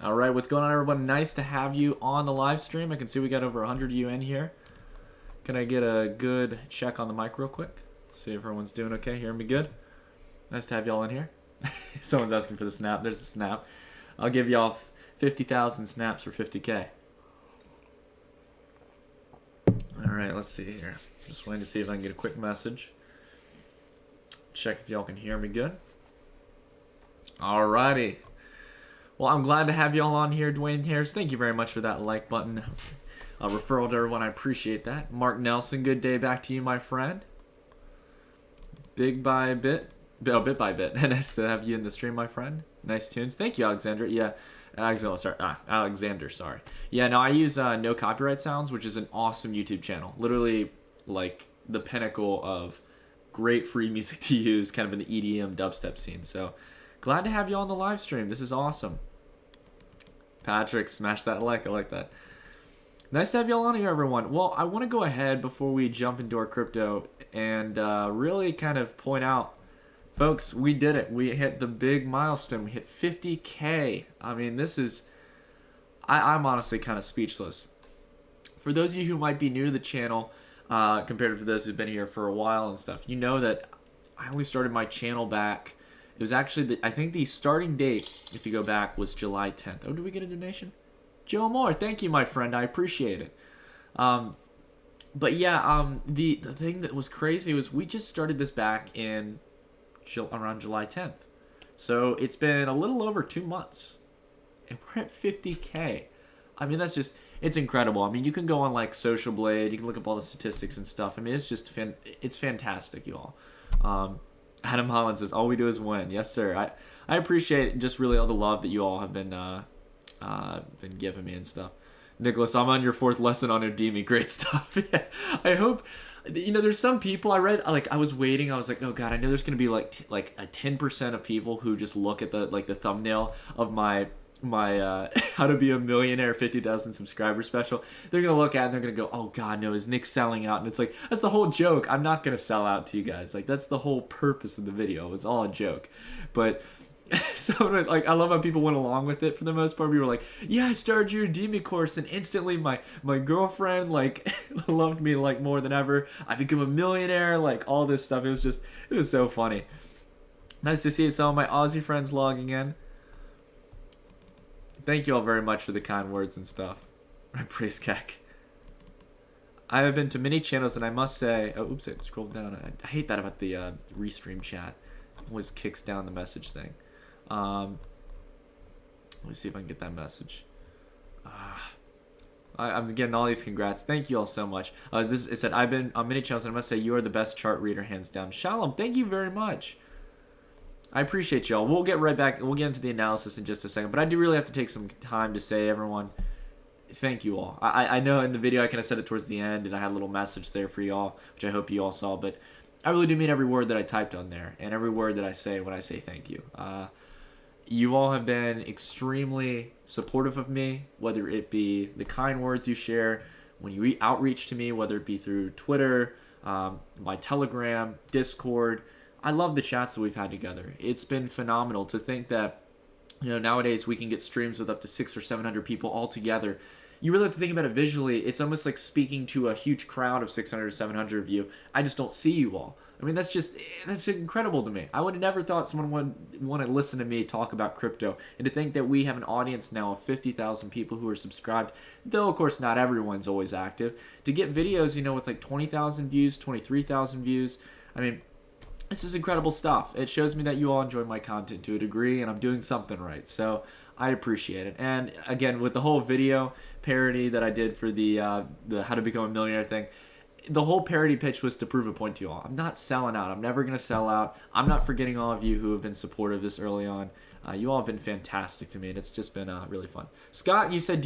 All right, what's going on, everyone? Nice to have you on the live stream. I can see we got over 100 of you in here. Can I get a good check on the mic real quick? See if everyone's doing okay. Hearing me good? Nice to have y'all in here. Someone's asking for the snap. There's the snap. I'll give y'all 50,000 snaps for 50K. All right, let's see here. Just waiting to see if I can get a quick message. Check if y'all can hear me good. All righty. Well, I'm glad to have y'all on here, Dwayne Harris. Thank you very much for that like button. Referral to everyone, I appreciate that. Mark Nelson, good day back to you, my friend. Bit by bit. Bit by bit. Nice to have you in the stream, my friend. Nice tunes. Thank you, Alexander. Yeah, Alexander, sorry. Yeah, no, I use No Copyright Sounds, which is an awesome YouTube channel. Literally, like, the pinnacle of great free music to use, kind of in the EDM dubstep scene. So, glad to have you on the live stream. This is awesome. Patrick, smash that like. I like that. Nice to have y'all on here, everyone. Well, I want to go ahead before we jump into our crypto and really kind of point out, folks, we did it. We hit the big milestone. We hit 50K. I mean, this is... I'm honestly kind of speechless. For those of you who might be new to the channel, compared to those who've been here for a while and stuff, you know that I only started my channel back... It was actually, I think the starting date, if you go back, was July 10th. Oh, did we get a donation? Joe Moore, thank you, my friend. I appreciate it. But yeah, the thing that was crazy was we just started this back in around July 10th. So it's been a little over 2 months. And we're at 50K. I mean, that's just, it's incredible. I mean, you can go on like Social Blade. You can look up all the statistics and stuff. I mean, it's just, it's fantastic, you all. Adam Holland says, all we do is win. Yes, sir. I appreciate just really all the love that you all have been giving me and stuff. Nicholas, I'm on your 4th lesson on Udemy. Great stuff. Yeah. I hope, you know, there's some people I read, like, I was waiting. I was like, oh, God, I know there's going to be, like a 10% of people who just look at the thumbnail of my how to be a millionaire 50,000 subscriber special. They're gonna look at it and they're gonna go, oh God, no, is Nick selling out? And it's like, that's the whole joke. I'm not gonna sell out to you guys. Like, that's the whole purpose of the video. It was all a joke. But so, like, I love how people went along with it for the most part. We were like, yeah, I started your Udemy course and instantly my girlfriend like loved me like more than ever. I became a millionaire, like all this stuff. It was so funny. Nice to see some of my Aussie friends logging in. Thank you all very much for the kind words and stuff. I praise Keck. I have been to many channels and I must say... Oh, oops, I scrolled down. I hate that about the restream chat. It always kicks down the message thing. Let me see if I can get that message. I'm getting all these congrats. Thank you all so much. It said, I've been on many channels and I must say you are the best chart reader, hands down. Shalom, thank you very much. I appreciate y'all. We'll get right back. We'll get into the analysis in just a second. But I do really have to take some time to say, everyone, thank you all. I know in the video I kind of said it towards the end, and I had a little message there for y'all, which I hope you all saw. But I really do mean every word that I typed on there and every word that I say when I say thank you. You all have been extremely supportive of me, whether it be the kind words you share, when you outreach to me, whether it be through Twitter, my Telegram, Discord. I love the chats that we've had together. It's been phenomenal to think that, you know, nowadays we can get streams with up to 600 or 700 people all together. You really have to think about it visually. It's almost like speaking to a huge crowd of 600 or 700 of you. I just don't see you all. I mean, that's incredible to me. I would have never thought someone would want to listen to me talk about crypto. And to think that we have an audience now of 50,000 people who are subscribed, though, of course, not everyone's always active. To get videos, you know, with like 20,000 views, 23,000 views, I mean... This is incredible stuff. It shows me that you all enjoy my content to a degree, and I'm doing something right. So I appreciate it. And again, with the whole video parody that I did for the How to Become a Millionaire thing, the whole parody pitch was to prove a point to you all. I'm not selling out. I'm never going to sell out. I'm not forgetting all of you who have been supportive this early on. You all have been fantastic to me, and it's just been really fun. Scott, you said,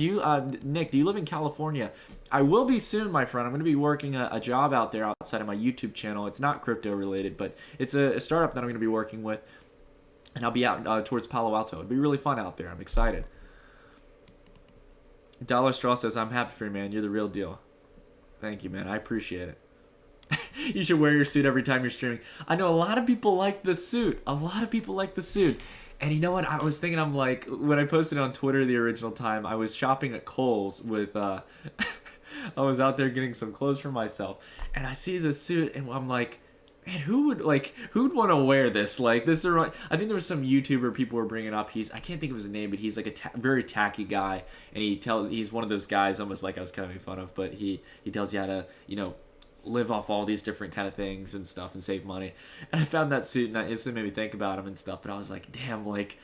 Nick, do you live in California? I will be soon, my friend. I'm going to be working a job out there outside of my YouTube channel. It's not crypto related, but it's a startup that I'm going to be working with, and I'll be out towards Palo Alto. It'll be really fun out there. I'm excited. Dollar Straw says, I'm happy for you, man. You're the real deal. Thank you, man. I appreciate it. You should wear your suit every time you're streaming. I know a lot of people like the suit. A lot of people like the suit. And you know what? I was thinking, I'm like, when I posted on Twitter the original time, I was shopping at Kohl's with, I was out there getting some clothes for myself, and I see the suit, and I'm like, man, who'd want to wear this? Like, this is, I think there was some YouTuber people were bringing up. I can't think of his name, but he's like a very tacky guy, and he's one of those guys, almost like I was kind of making fun of, but he tells you how to, live off all these different kind of things and stuff and save money. And I found that suit and I instantly made me think about him and stuff, but I was like, damn, like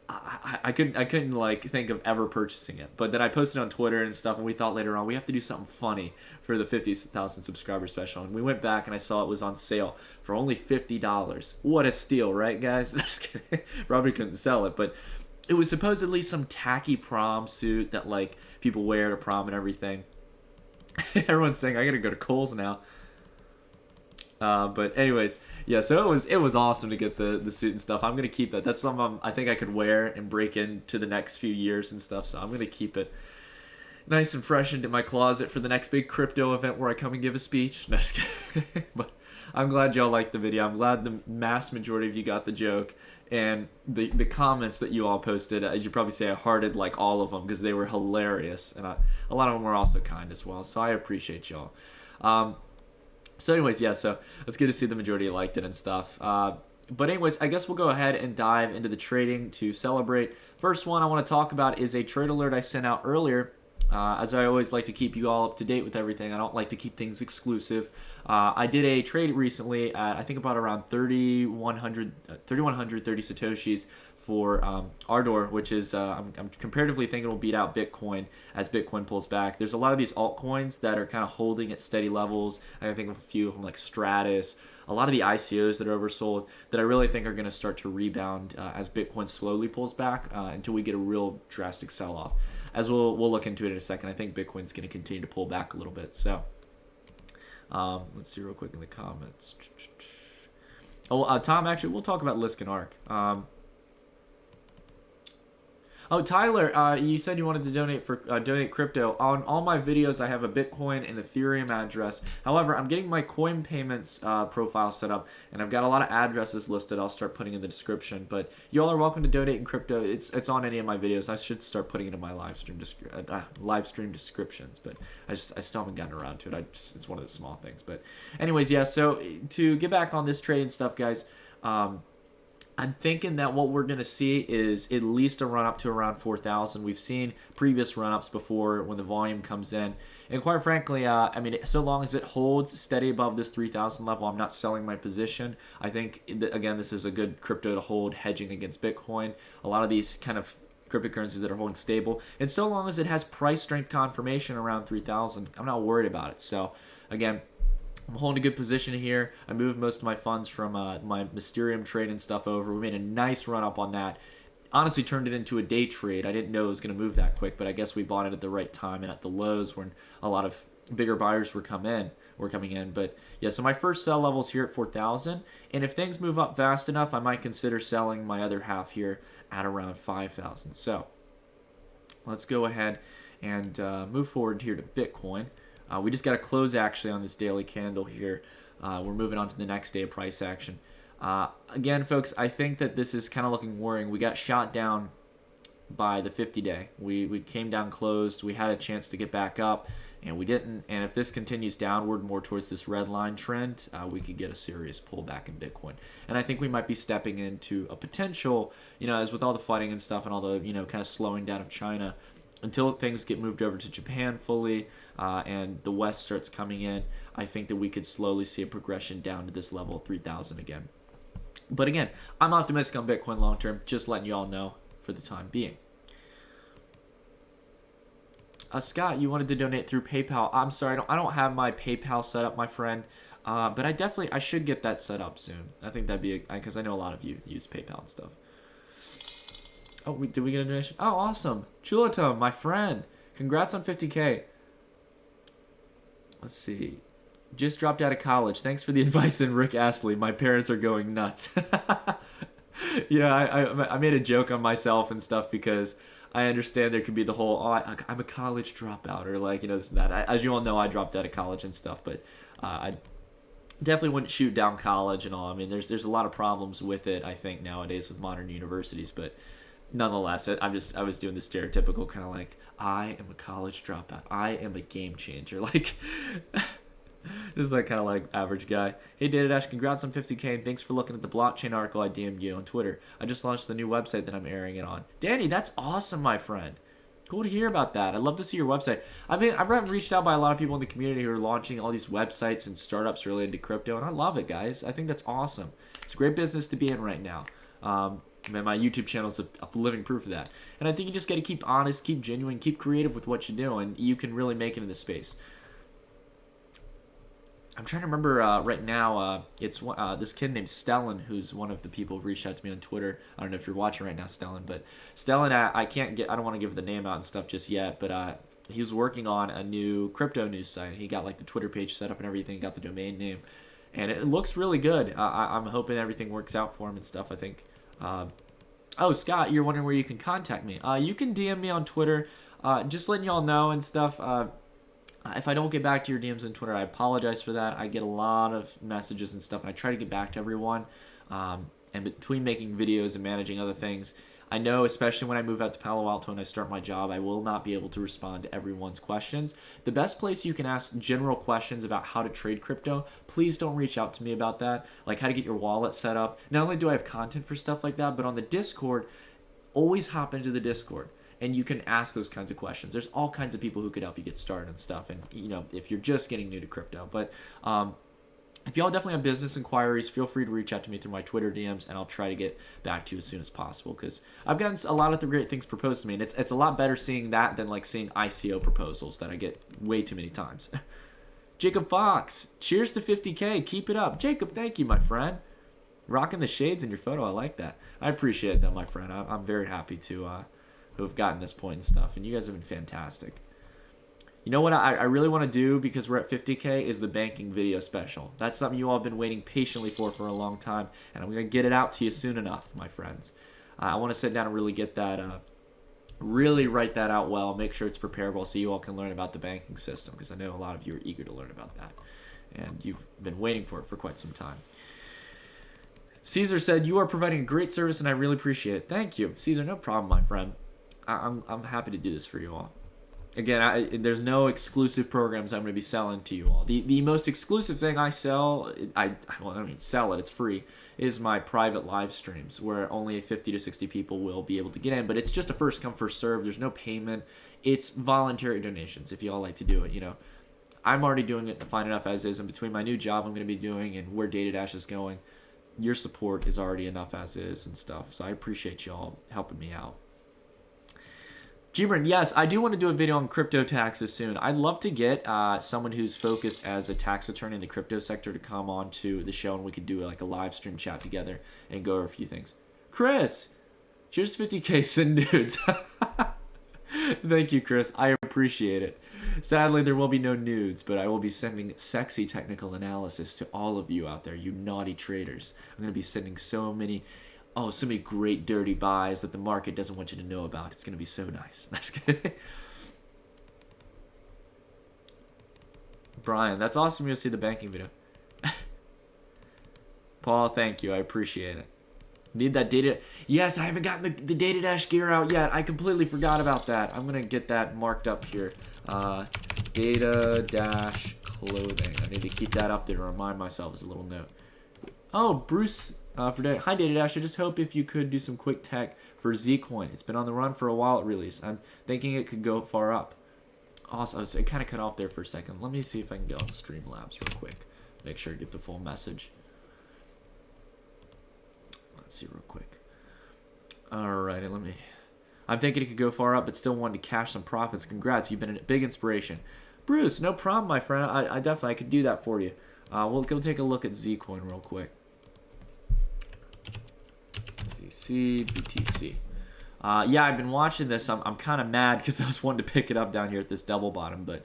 I couldn't like think of ever purchasing it. But then I posted on Twitter and stuff, and we thought later on we have to do something funny for the 50,000 subscriber special. And we went back and I saw it was on sale for only $50. What a steal, right, guys? Just kidding. Probably couldn't sell it, but it was supposedly some tacky prom suit that like people wear to prom and everything. Everyone's saying I gotta go to Kohl's now. But anyways, yeah. So it was awesome to get the suit and stuff. I'm gonna keep that. That's something I think I could wear and break into the next few years and stuff. So I'm gonna keep it nice and fresh into my closet for the next big crypto event where I come and give a speech. No, just kidding. But I'm glad y'all liked the video. I'm glad the mass majority of you got the joke. And the comments that you all posted, as you probably say, I hearted like all of them because they were hilarious. And a lot of them were also kind as well. So I appreciate y'all. So anyways, yeah, so it's good to see the majority liked it and stuff. But anyways, I guess we'll go ahead and dive into the trading to celebrate. First one I want to talk about is a trade alert I sent out earlier. As I always like to keep you all up to date with everything. I don't like to keep things exclusive. I did a trade recently at, I think, about around 3,130 Satoshis for Ardor, which is, I'm comparatively thinking will beat out Bitcoin as Bitcoin pulls back. There's a lot of these altcoins that are kind of holding at steady levels. I think of a few of them like Stratus, a lot of the ICOs that are oversold that I really think are going to start to rebound as Bitcoin slowly pulls back until we get a real drastic sell-off. As we'll look into it in a second, I think Bitcoin's going to continue to pull back a little bit. So let's see real quick in the comments. Tom, actually, we'll talk about Lisk and Arc. Tyler, you said you wanted to donate crypto. On all my videos, I have a Bitcoin and Ethereum address. However, I'm getting my coin payments profile set up, and I've got a lot of addresses listed. I'll start putting in the description. But y'all are welcome to donate in crypto. It's on any of my videos. I should start putting it in my live stream descriptions, but I still haven't gotten around to it. It's one of the small things. But anyways, yeah. So to get back on this trade and stuff, guys. I'm thinking that what we're going to see is at least a run up to around 4,000. We've seen previous run ups before when the volume comes in. And quite frankly, I mean, so long as it holds steady above this 3,000 level, I'm not selling my position. I think, again, this is a good crypto to hold hedging against Bitcoin. A lot of these kind of cryptocurrencies that are holding stable. And so long as it has price strength confirmation around 3,000, I'm not worried about it. So, again, I'm holding a good position here. I moved most of my funds from my Mysterium trade and stuff over. We made a nice run up on that. Honestly, turned it into a day trade. I didn't know it was going to move that quick, but I guess we bought it at the right time and at the lows when a lot of bigger buyers were coming in. But yeah, so my first sell level is here at 4,000. And if things move up fast enough, I might consider selling my other half here at around 5,000. So let's go ahead and move forward here to Bitcoin. We just got a close actually on this daily candle here. We're moving on to the next day of price action. Again, folks, I think that this is kind of looking worrying. We got shot down by the 50-day. We came down closed. We had a chance to get back up, and we didn't. And if this continues downward more towards this red line trend, we could get a serious pullback in Bitcoin. And I think we might be stepping into a potential, as with all the fighting and stuff and all the, kind of slowing down of China, until things get moved over to Japan fully and the West starts coming in, I think that we could slowly see a progression down to this level of 3,000 again. But again, I'm optimistic on Bitcoin long term, just letting you all know for the time being. Scott, you wanted to donate through PayPal. I'm sorry, I don't have my PayPal set up, my friend. But I should get that set up soon. I think that'd be, because I know a lot of you use PayPal and stuff. Oh, did we get a donation? Oh, awesome. Chulatum, my friend. Congrats on 50K. Let's see. Just dropped out of college. Thanks for the advice, and Rick Astley. My parents are going nuts. Yeah, I made a joke on myself and stuff because I understand there could be the whole, I'm a college dropout, or this and that. As you all know, I dropped out of college and stuff, but definitely wouldn't shoot down college and all. I mean, there's a lot of problems with it, I think, nowadays with modern universities, but nonetheless, I was doing the stereotypical kind of like, I am a college dropout. I am a game changer. Like, just that kind of like average guy. Hey, Data Dash, congrats on 50K, and thanks for looking at the blockchain article I DM'd you on Twitter. I just launched the new website that I'm airing it on. Danny, that's awesome, my friend. Cool to hear about that. I'd love to see your website. I've been reached out by a lot of people in the community who are launching all these websites and startups related to crypto, and I love it, guys. I think that's awesome. It's a great business to be in right now. Man, my YouTube channel is a living proof of that. And I think you just got to keep honest, keep genuine, keep creative with what you do, and you can really make it in this space. I'm trying to remember right now. It's this kid named Stellan, who's one of the people who reached out to me on Twitter. I don't know if you're watching right now, Stellan, but Stellan, I don't want to give the name out and stuff just yet, but he was working on a new crypto news site. He got like the Twitter page set up and everything, got the domain name, and it looks really good. I'm hoping everything works out for him and stuff. I think. Oh, Scott, you're wondering where you can contact me. You can DM me on Twitter. Just letting y'all know and stuff. If I don't get back to your DMs on Twitter, I apologize for that. I get a lot of messages and stuff, and I try to get back to everyone. And between making videos and managing other things, I know, especially when I move out to Palo Alto and I start my job, I will not be able to respond to everyone's questions. The best place you can ask general questions about how to trade crypto, please don't reach out to me about that, like how to get your wallet set up. Not only do I have content for stuff like that, but on the Discord, always hop into the Discord. And you can ask those kinds of questions. There's all kinds of people who could help you get started and stuff. And, you know, if you're just getting new to crypto. But if y'all definitely have business inquiries, feel free to reach out to me through my Twitter DMs, and I'll try to get back to you as soon as possible. Because I've gotten a lot of the great things proposed to me. And it's a lot better seeing that than, like, seeing ICO proposals that I get way too many times. Jacob Fox, cheers to 50K. Keep it up. Jacob, thank you, my friend. Rocking the shades in your photo. I like that. I appreciate that, my friend. I'm very happy to... who have gotten this point and stuff, and you guys have been fantastic. You know what I really want to do, because we're at 50K, is the banking video special. That's something you all have been waiting patiently for a long time, and I'm going to get it out to you soon enough, my friends. I want to sit down and really get that, really write that out well, make sure it's preparable so you all can learn about the banking system, because I know a lot of you are eager to learn about that, and you've been waiting for it for quite some time. Caesar said, you are providing a great service, and I really appreciate it. Thank you. Caesar, no problem, my friend. I'm happy to do this for you all. Again, there's no exclusive programs I'm going to be selling to you all. The most exclusive thing I sell, I don't even sell it, it's free, is my private live streams, where only 50 to 60 people will be able to get in. But it's just a first come, first serve. There's no payment. It's voluntary donations if you all like to do it. You know, I'm already doing it fine enough as is, and between my new job I'm going to be doing and where Data Dash is going, your support is already enough as is and stuff. So I appreciate y'all helping me out. Gibran, yes, I do want to do a video on crypto taxes soon. I'd love to get someone who's focused as a tax attorney in the crypto sector to come on to the show, and we could do like a live stream chat together and go over a few things. Chris, cheers 50K, send nudes. Thank you, Chris. I appreciate it. Sadly, there will be no nudes, but I will be sending sexy technical analysis to all of you out there, you naughty traders. I'm going to be sending so many great dirty buys that the market doesn't want you to know about. It's going to be so nice. I'm just kidding. Brian, that's awesome to see the banking video. Paul, thank you. I appreciate it. Need that data. Yes, I haven't gotten the Data Dash gear out yet. I completely forgot about that. I'm going to get that marked up here. Data Dash clothing. I need to keep that up there to remind myself as a little note. Oh, Bruce... Hi Data Dash, I just hope if you could do some quick tech for Zcoin. It's been on the run for a while at release. I'm thinking it could go far up. Also, it kind of cut off there for a second. Let me see if I can go on Streamlabs real quick. Make sure I get the full message. Let's see real quick. Alrighty, I'm thinking it could go far up, but still wanted to cash some profits. Congrats, you've been a big inspiration. Bruce, no problem, my friend. I definitely could do that for you. We'll go take a look at Zcoin real quick. ZC, BTC. Yeah, I've been watching this. I'm kind of mad because I was wanting to pick it up down here at this double bottom, but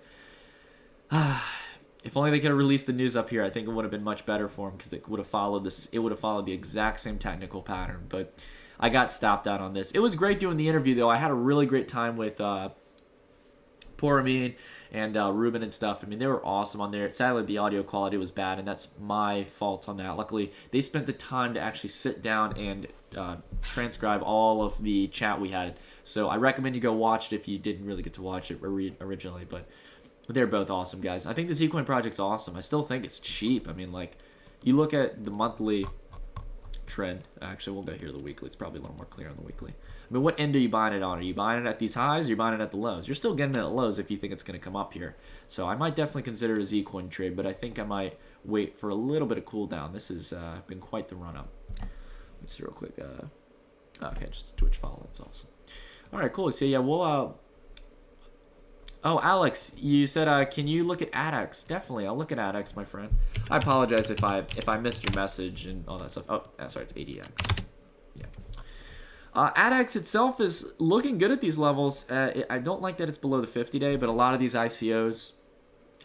if only they could have released the news up here, I think it would have been much better for them, because it would have followed this. It would have followed the exact same technical pattern. But I got stopped out on this. It was great doing the interview, though. I had a really great time with Poor Amin and Ruben and stuff. I mean, they were awesome on there. Sadly, the audio quality was bad, and that's my fault on that. Luckily, they spent the time to actually sit down and transcribe all of the chat we had. So I recommend you go watch it if you didn't really get to watch it originally. But they're both awesome guys. I think the Zcoin project's awesome. I still think it's cheap. I mean, like, you look at the monthly trend. Actually, we'll go here to the weekly. It's probably a little more clear on the weekly. I mean, what end are you buying it on? Are you buying it at these highs or are you buying it at the lows? You're still getting it at lows if you think it's going to come up here. So I might definitely consider a Zcoin trade, but I think I might wait for a little bit of cool down. This has been quite the run up. Let's do real quick. Okay, just a Twitch follow. That's awesome. All right, cool. So yeah, we'll. Oh, Alex, you said, can you look at ADX? Definitely, I'll look at ADX, my friend. I apologize if I missed your message and all that stuff. Oh, sorry, it's ADX. Yeah. ADX itself is looking good at these levels. I don't like that it's below the 50-day, but a lot of these ICOs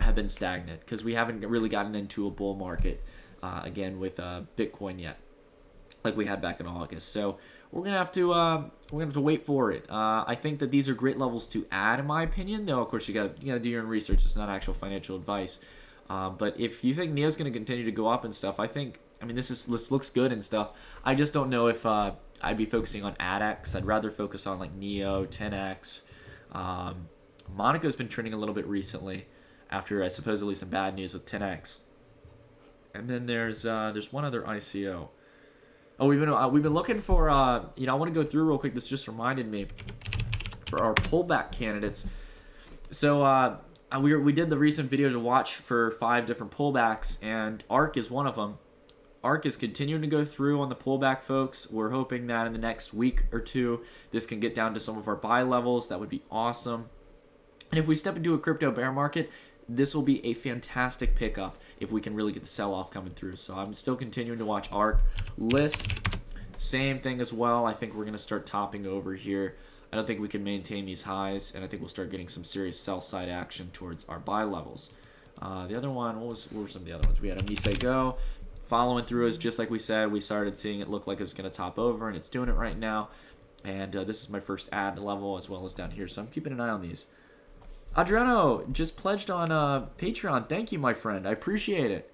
have been stagnant because we haven't really gotten into a bull market again with Bitcoin yet, like we had back in August. So we're gonna have to wait for it. I think that these are great levels to add, in my opinion. Though, of course, you gotta do your own research. It's not actual financial advice. But if you think Neo's gonna continue to go up and stuff, I mean, this looks good and stuff. I just don't know if I'd be focusing on ADX. I'd rather focus on like Neo, 10x. Monaco's been trending a little bit recently after supposedly some bad news with 10x. And then there's one other ICO. Oh, we've been looking for I want to go through real quick. This just reminded me for our pullback candidates. So we did the recent video to watch for 5 different pullbacks, and ARK is one of them. ARK is continuing to go through on the pullback, folks. We're hoping that in the next week or two, this can get down to some of our buy levels. That would be awesome. And if we step into a crypto bear market, this will be a fantastic pickup if we can really get the sell-off coming through. So I'm still continuing to watch ARK. List, same thing as well. I think we're going to start topping over here. I don't think we can maintain these highs, and I think we'll start getting some serious sell-side action towards our buy levels. The other one, what were some of the other ones? We had Amise Go. Following through is just like we said. We started seeing it look like it was going to top over, and it's doing it right now. And this is my first ad level as well as down here, so I'm keeping an eye on these. Adriano just pledged on Patreon. Thank you, my friend. I appreciate it.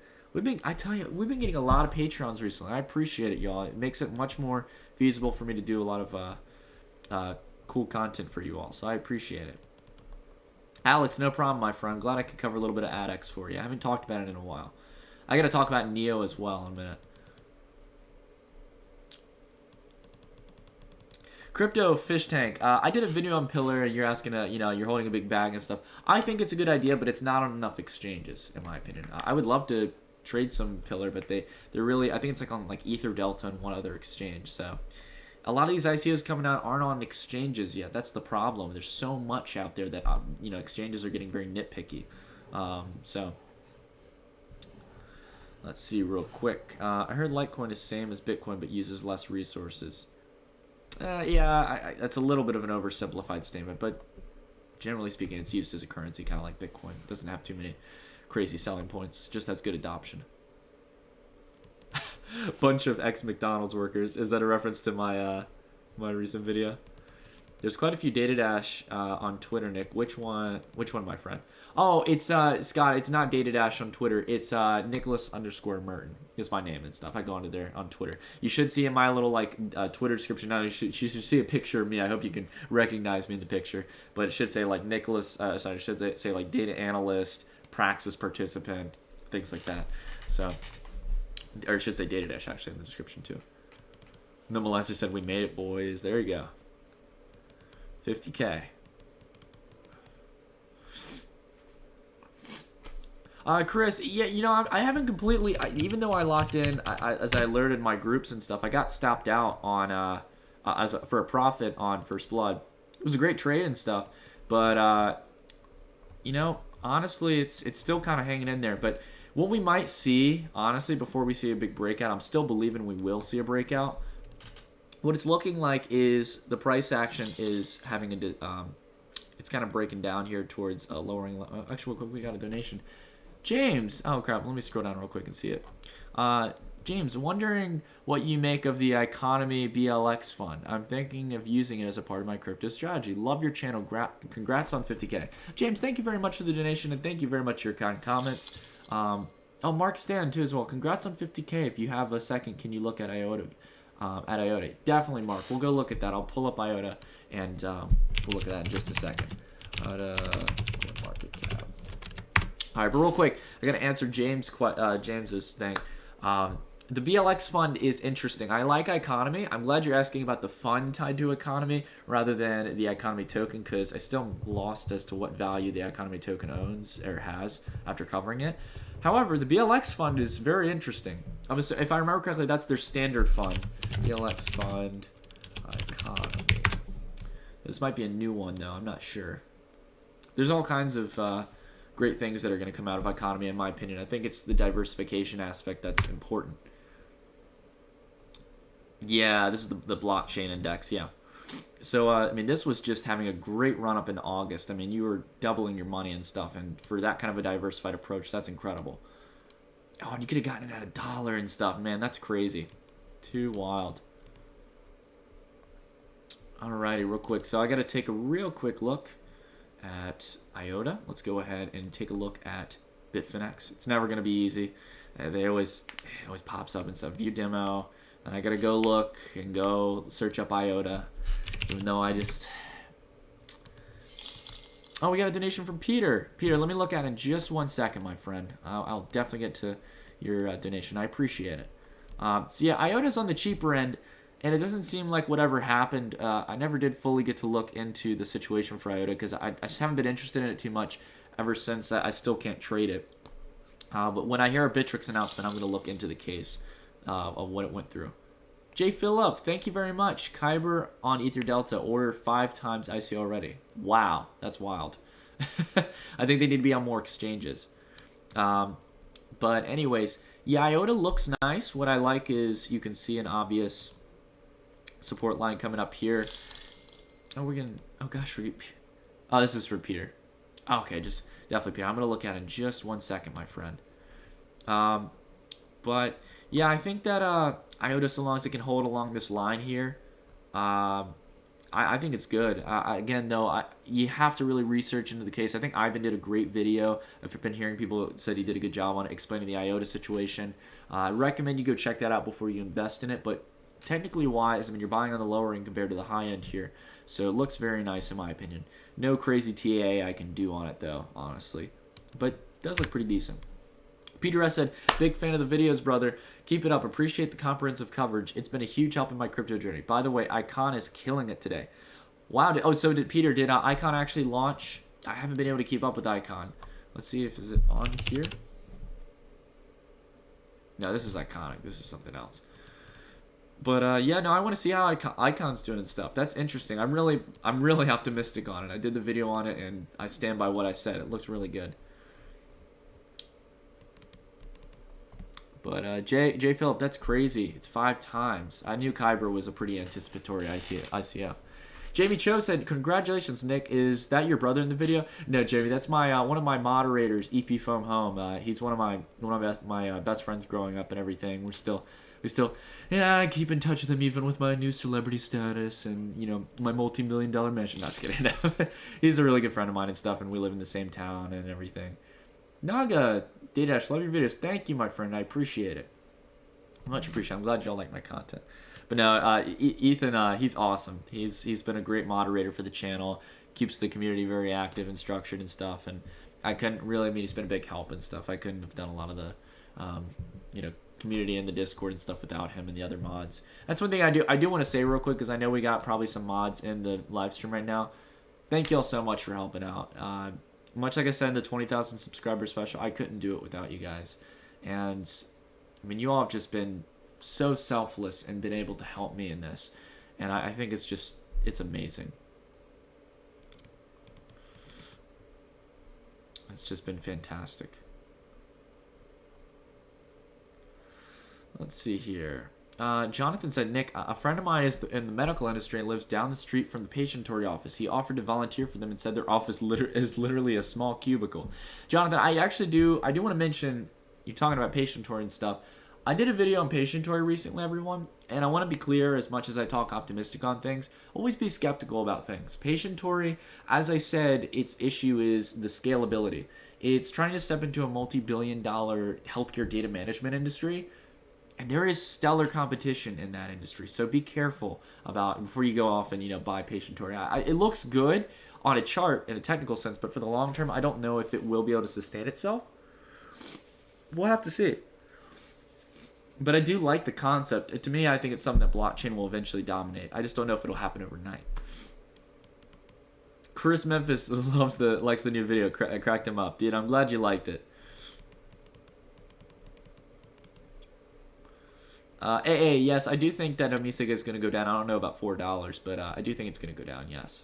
I tell you, we've been getting a lot of Patreons recently. I appreciate it, y'all. It makes it much more feasible for me to do a lot of cool content for you all. So I appreciate it. Alex, no problem, my friend. Glad I could cover a little bit of ADX for you. I haven't talked about it in a while. I got to talk about Neo as well in a minute. Crypto fish tank. I did a video on Pillar, and you're asking, you're holding a big bag and stuff. I think it's a good idea, but it's not on enough exchanges, in my opinion. I would love to trade some Pillar, but they're really, I think it's like on like Ether Delta and one other exchange. So a lot of these ICOs coming out aren't on exchanges yet. That's the problem. There's so much out there that exchanges are getting very nitpicky. So let's see real quick. I heard Litecoin is same as Bitcoin, but uses less resources. That's a little bit of an oversimplified statement, but generally speaking, it's used as a currency, kind of like Bitcoin. It doesn't have too many crazy selling points, just has good adoption. Bunch of ex-McDonald's workers. Is that a reference to my my recent video? There's quite a few Data Dash on Twitter, Nick. Which one, my friend? Oh, it's Scott. It's not Data Dash on Twitter. It's Nicholas_Merton. It's my name and stuff. I go onto there on Twitter. You should see in my little Twitter description now. You should see a picture of me. I hope you can recognize me in the picture. But it should say like Nicholas. It should say like data analyst, praxis participant, things like that. So, or it should say Data Dash actually in the description too. The molester said, "We made it, boys." There you go. 50K. Chris, yeah, I haven't completely, even though I locked in, as I alerted my groups and stuff, I got stopped out on, for a profit on First Blood. It was a great trade and stuff, but, honestly, it's still kind of hanging in there. But what we might see, honestly, before we see a big breakout, I'm still believing we will see a breakout. What it's looking like is the price action is having it's kind of breaking down here towards lowering. Actually, we got a donation. James, oh crap, let me scroll down real quick and see it. James, wondering what you make of the Economy BLX fund. I'm thinking of using it as a part of my crypto strategy. Love your channel. Congrats on 50K. James, thank you very much for the donation, and thank you very much for your kind comments. Oh, Mark Stan, too, as well. Congrats on 50K. If you have a second, can you look at IOTA? Definitely, Mark. We'll go look at that. I'll pull up IOTA, and we'll look at that in just a second. IOTA market cap. All right, but real quick, I got to answer James's thing. The BLX fund is interesting. I like Economy. I'm glad you're asking about the fund tied to Economy rather than the Economy token, because I still am lost as to what value the Economy token owns or has after covering it. However, the BLX fund is very interesting. If I remember correctly, that's their standard fund. BLX fund, Economy. This might be a new one, though. I'm not sure. There's all kinds of great things that are going to come out of Economy, in my opinion. I think it's the diversification aspect that's important. Yeah, this is the blockchain index, yeah. So, I mean, this was just having a great run-up in August. I mean, you were doubling your money and stuff, and for that kind of a diversified approach, that's incredible. Oh, and you could have gotten it at $1 and stuff. Man, that's crazy. Too wild. Alrighty, real quick. So I got to take a real quick look at IOTA. Let's go ahead and take a look at Bitfinex. It's never going to be easy. It always pops up and stuff. View demo. And I got to go look and go search up IOTA. Even though I just... Oh, we got a donation from Peter. Peter, let me look at it in just 1 second, my friend. I'll definitely get to your donation. I appreciate it. So yeah, IOTA's on the cheaper end. And it doesn't seem like whatever happened, I never did fully get to look into the situation for IOTA because I just haven't been interested in it too much ever since I still can't trade it. But when I hear a Bittrex announcement, I'm going to look into the case of what it went through. J. Phillip, thank you very much. Kyber on Ether Delta, order 5 times ICO already. Wow, that's wild. I think they need to be on more exchanges. But anyways, yeah, IOTA looks nice. What I like is you can see an obvious support line coming up here. Oh, oh, this is for Peter. Okay, just definitely Peter. I'm gonna look at it in just 1 second, my friend. But yeah, I think that IOTA, so long as it can hold along this line here, I think it's good. Again, though, you have to really research into the case. I think Ivan did a great video. I've been hearing people said he did a good job on explaining the IOTA situation. I recommend you go check that out before you invest in it. But technically wise, I mean, you're buying on the lower end compared to the high end here. So it looks very nice in my opinion. No crazy TA I can do on it, though, honestly. But it does look pretty decent. Peter S. said, big fan of the videos, brother. Keep it up. Appreciate the comprehensive coverage. It's been a huge help in my crypto journey. By the way, Icon is killing it today. Wow. Did Peter, did Icon actually launch? I haven't been able to keep up with Icon. Let's see if is it on here. No, this is Iconic. This is something else. But yeah, no, I want to see how Icon's doing and stuff. That's interesting. I'm really optimistic on it. I did the video on it, and I stand by what I said. It looks really good. But J. Phillip, that's crazy. It's 5 times. I knew Kyber was a pretty anticipatory ICO. Jamie Cho said, congratulations, Nick. Is that your brother in the video? No, Jamie, that's my one of my moderators, EP Foam Home. He's one of my best friends growing up and everything. We still I keep in touch with him even with my new celebrity status and, you know, my multi-million-dollar mansion. Not just kidding. He's a really good friend of mine and stuff, and we live in the same town and everything. Naga, Daydash, love your videos. Thank you, my friend. I appreciate it. Much appreciated. I'm glad y'all like my content. But no, Ethan, he's awesome. He's been a great moderator for the channel. Keeps the community very active and structured and stuff. And I couldn't really, he's been a big help and stuff. I couldn't have done a lot of the, community and the Discord and stuff without him and the other mods. That's one thing I do want to say real quick, because I know we got probably some mods in the live stream right now. Thank you all so much for helping out. Much like I said in the 20,000 subscriber special, I couldn't do it without you guys. And you all have just been so selfless and been able to help me in this. And I think it's amazing. It's just been fantastic. Let's see here. Jonathan said, Nick, a friend of mine is in the medical industry and lives down the street from the patientory office. He offered to volunteer for them and said their office is literally a small cubicle. Jonathan, I do want to mention, you're talking about patientory and stuff. I did a video on Patientory recently, everyone, and I want to be clear, as much as I talk optimistic on things, always be skeptical about things. Patientory, as I said, its issue is the scalability. It's trying to step into a multi-billion-dollar healthcare data management industry, and there is stellar competition in that industry. So be careful about before you go off and buy Patientory. It looks good on a chart in a technical sense, but for the long term, I don't know if it will be able to sustain itself. We'll have to see. But I do like the concept. To me, I think it's something that blockchain will eventually dominate. I just don't know if it'll happen overnight. Chris Memphis likes the new video. I cracked him up. Dude, I'm glad you liked it. AA, yes, I do think that Omisiga is going to go down. I don't know about $4, but I do think it's going to go down, yes.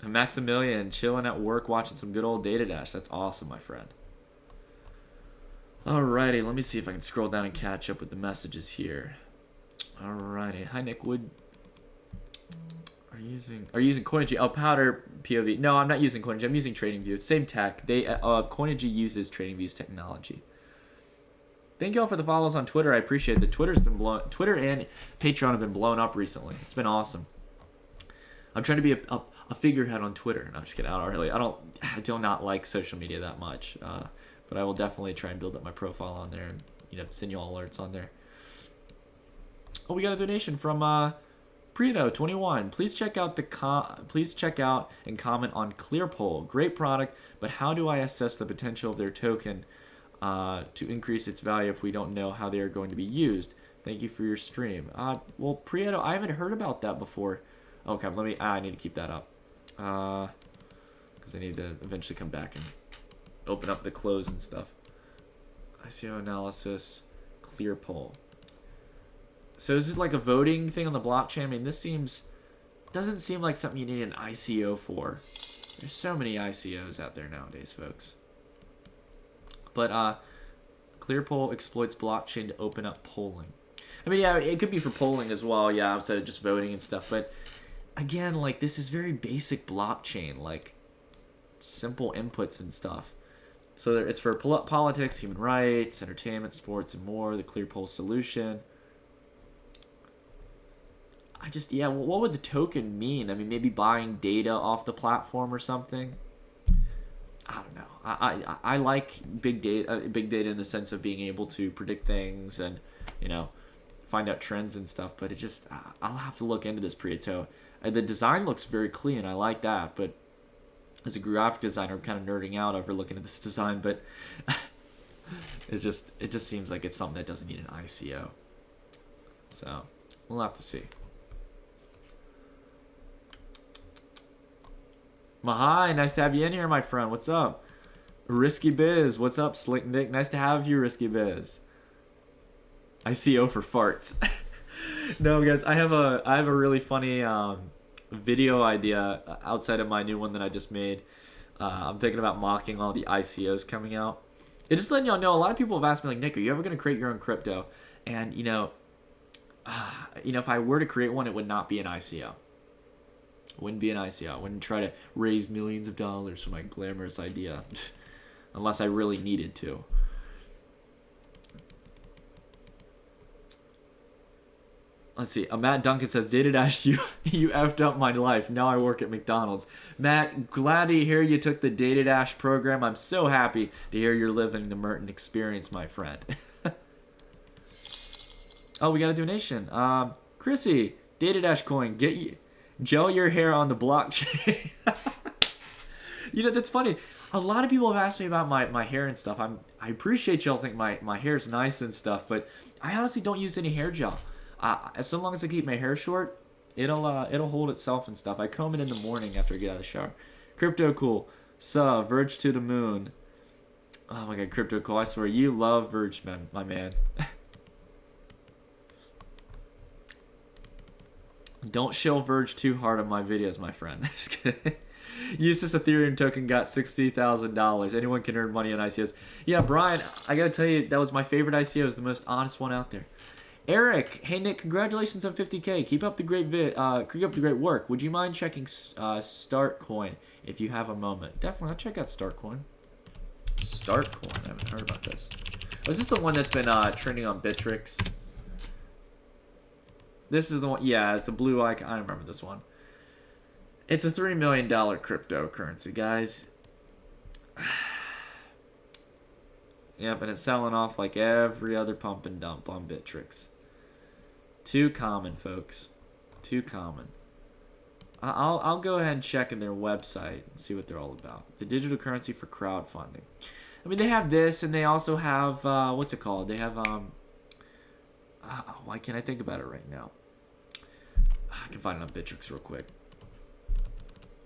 Maximilian, chilling at work, watching some good old Data Dash. That's awesome, my friend. Alrighty, let me see if I can scroll down and catch up with the messages here. Alrighty, hi Nick Wood. Are you using Coinigy? Oh, Powder POV. No, I'm not using Coinigy. I'm using TradingView. It's same tech. Coinigy uses TradingView's technology. Thank you all for the follows on Twitter. I appreciate it. Twitter and Patreon have been blown up recently. It's been awesome. I'm trying to be a figurehead on Twitter. No, I'm just kidding. I do not like social media that much. But I will definitely try and build up my profile on there and send you all alerts on there. Oh, we got a donation from Prito21. Please check out and comment on Clearpoll. Great product, but how do I assess the potential of their token to increase its value if we don't know how they are going to be used? Thank you for your stream. Well, Prieto, I haven't heard about that before. Okay, I need to keep that up because I need to eventually come back and open up the close and stuff. ICO analysis, Clearpoll. So is this like a voting thing on the blockchain? I mean, this doesn't seem like something you need an ICO for. There's so many ICOs out there nowadays, folks. But Clearpoll exploits blockchain to open up polling. I mean, yeah, it could be for polling as well, yeah, outside of just voting and stuff. But again, like, this is very basic blockchain, like simple inputs and stuff. So it's for politics, human rights, entertainment, sports, and more. The Clearpoll solution. What would the token mean? I mean, maybe buying data off the platform or something. I don't know. I like big data in the sense of being able to predict things and find out trends and stuff. But I'll have to look into this, Prieto. The design looks very clean. I like that, but as a graphic designer, I'm kind of nerding out over looking at this design, but it just seems like it's something that doesn't need an ICO. So we'll have to see. Mahai, nice to have you in here, my friend. What's up? Risky Biz, what's up, Slick Nick? Nice to have you, Risky Biz. ICO for farts. No, guys, I have a really funny video idea outside of my new one that I just made. I'm thinking about mocking all the ICOs coming out. It just letting y'all know, a lot of people have asked me, like, Nick, are you ever going to create your own crypto? And if I were to create one, it would not be an ICO. It wouldn't be an ICO. I wouldn't try to raise millions of dollars for my glamorous idea, unless I really needed to. Let's see. Matt Duncan says, Data Dash, you effed up my life. Now I work at McDonald's. Matt, glad to hear you took the Data Dash program. I'm so happy to hear you're living the Merton experience, my friend. Oh, we got a donation. Chrissy, Data Dash coin, gel your hair on the blockchain. That's funny. A lot of people have asked me about my hair and stuff. I appreciate y'all think my hair's nice and stuff, but I honestly don't use any hair gel. As long as I keep my hair short, it'll hold itself and stuff. I comb it in the morning after I get out of the shower. Crypto cool. Verge to the moon. Oh my god, Crypto cool. I swear, you love Verge, man, my man. Don't shill Verge too hard on my videos, my friend. Just kidding. Use this Ethereum token, got $60,000. Anyone can earn money on ICOs. Yeah, Brian, I gotta tell you, that was my favorite ICO. It was the most honest one out there. Eric, hey Nick, congratulations on 50K. Keep up the great work. Would you mind checking Startcoin if you have a moment? Definitely, I'll check out Startcoin. Startcoin. I haven't heard about this. Was this the one that's been trending on Bittrex? This is the one. Yeah, it's the blue icon. I remember this one. It's a $3 million cryptocurrency, guys. Yep, and it's selling off like every other pump and dump on Bittrex. Too common, folks. Too common. I'll go ahead and check in their website and see what they're all about. The digital currency for crowdfunding. I mean, they have this, and they also have what's it called? They have why can't I think about it right now? I can find it on Bittrex real quick.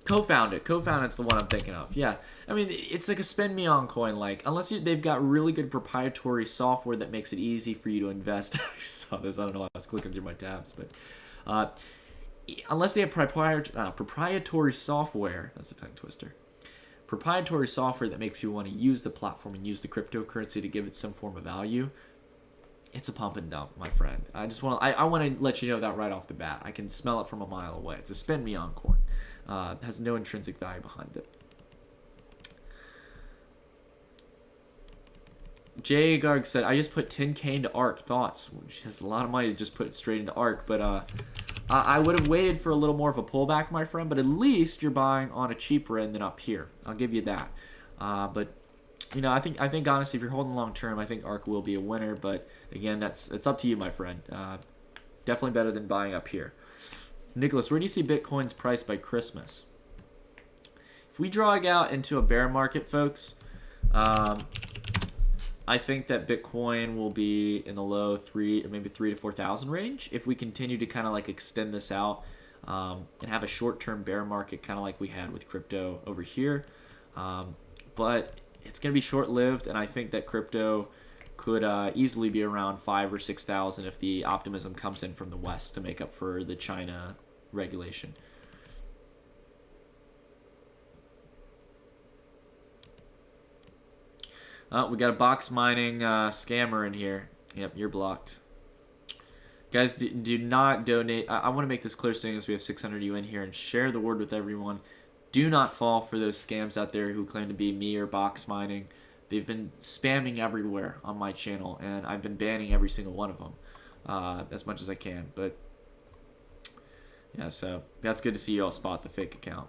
Co-found it's the one I'm thinking of. Yeah, I mean, it's like a spend me on coin. Like, unless they've got really good proprietary software that makes it easy for you to invest. I just saw this. I don't know why I was clicking through my tabs, but unless they have proprietary software, that's a tongue twister. Proprietary software that makes you want to use the platform and use the cryptocurrency to give it some form of value. It's a pump and dump, my friend. I want to let you know that right off the bat. I can smell it from a mile away. It's a spend me on coin. It has no intrinsic value behind it. Jay Garg said, I just put 10K into ARK. Thoughts? Which has a lot of money to just put it straight into ARK. But I would have waited for a little more of a pullback, my friend. But at least you're buying on a cheaper end than up here. I'll give you that. But you know, I think honestly, if you're holding long term, I think ARK will be a winner. But again, it's up to you, my friend. Definitely better than buying up here. Nicholas, where do you see Bitcoin's price by Christmas? If we drag out into a bear market, folks, I think that Bitcoin will be in the low maybe 3 to 4,000 range if we continue to kind of like extend this out and have a short-term bear market, kind of like we had with crypto over here. But it's going to be short-lived, and I think that crypto could easily be around 5,000 or 6,000 if the optimism comes in from the West to make up for the China regulation. We got a box mining scammer in here. Yep, you're blocked. Guys, do not donate. I want to make this clear, seeing as we have 600 you in here, and share the word with everyone. Do not fall for those scams out there who claim to be me or box mining. They've been spamming everywhere on my channel, and I've been banning every single one of them as much as I can. But yeah, so that's good to see you all spot the fake account.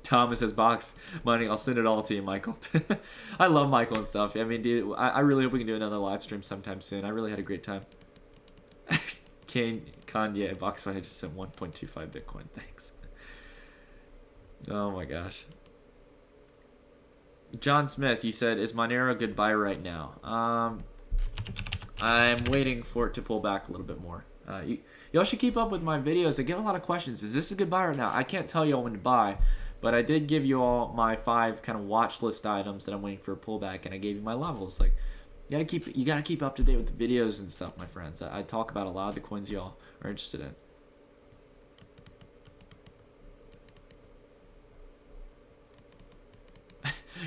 Thomas says box money. I'll send it all to you, Michael. I love Michael and stuff. I mean, dude, I really hope we can do another live stream sometime soon. I really had a great time. Kanye, box money just sent 1.25 Bitcoin. Thanks. Oh my gosh. John Smith, he said, is Monero a good buy right now? I'm waiting for it to pull back a little bit more. Y'all should keep up with my videos. I get a lot of questions. Is this a good buy right now? I can't tell y'all when to buy, but I did give you all my 5 kind of watch list items that I'm waiting for a pullback, and I gave you my levels. Like, you gotta keep up to date with the videos and stuff, my friends. I talk about a lot of the coins y'all are interested in.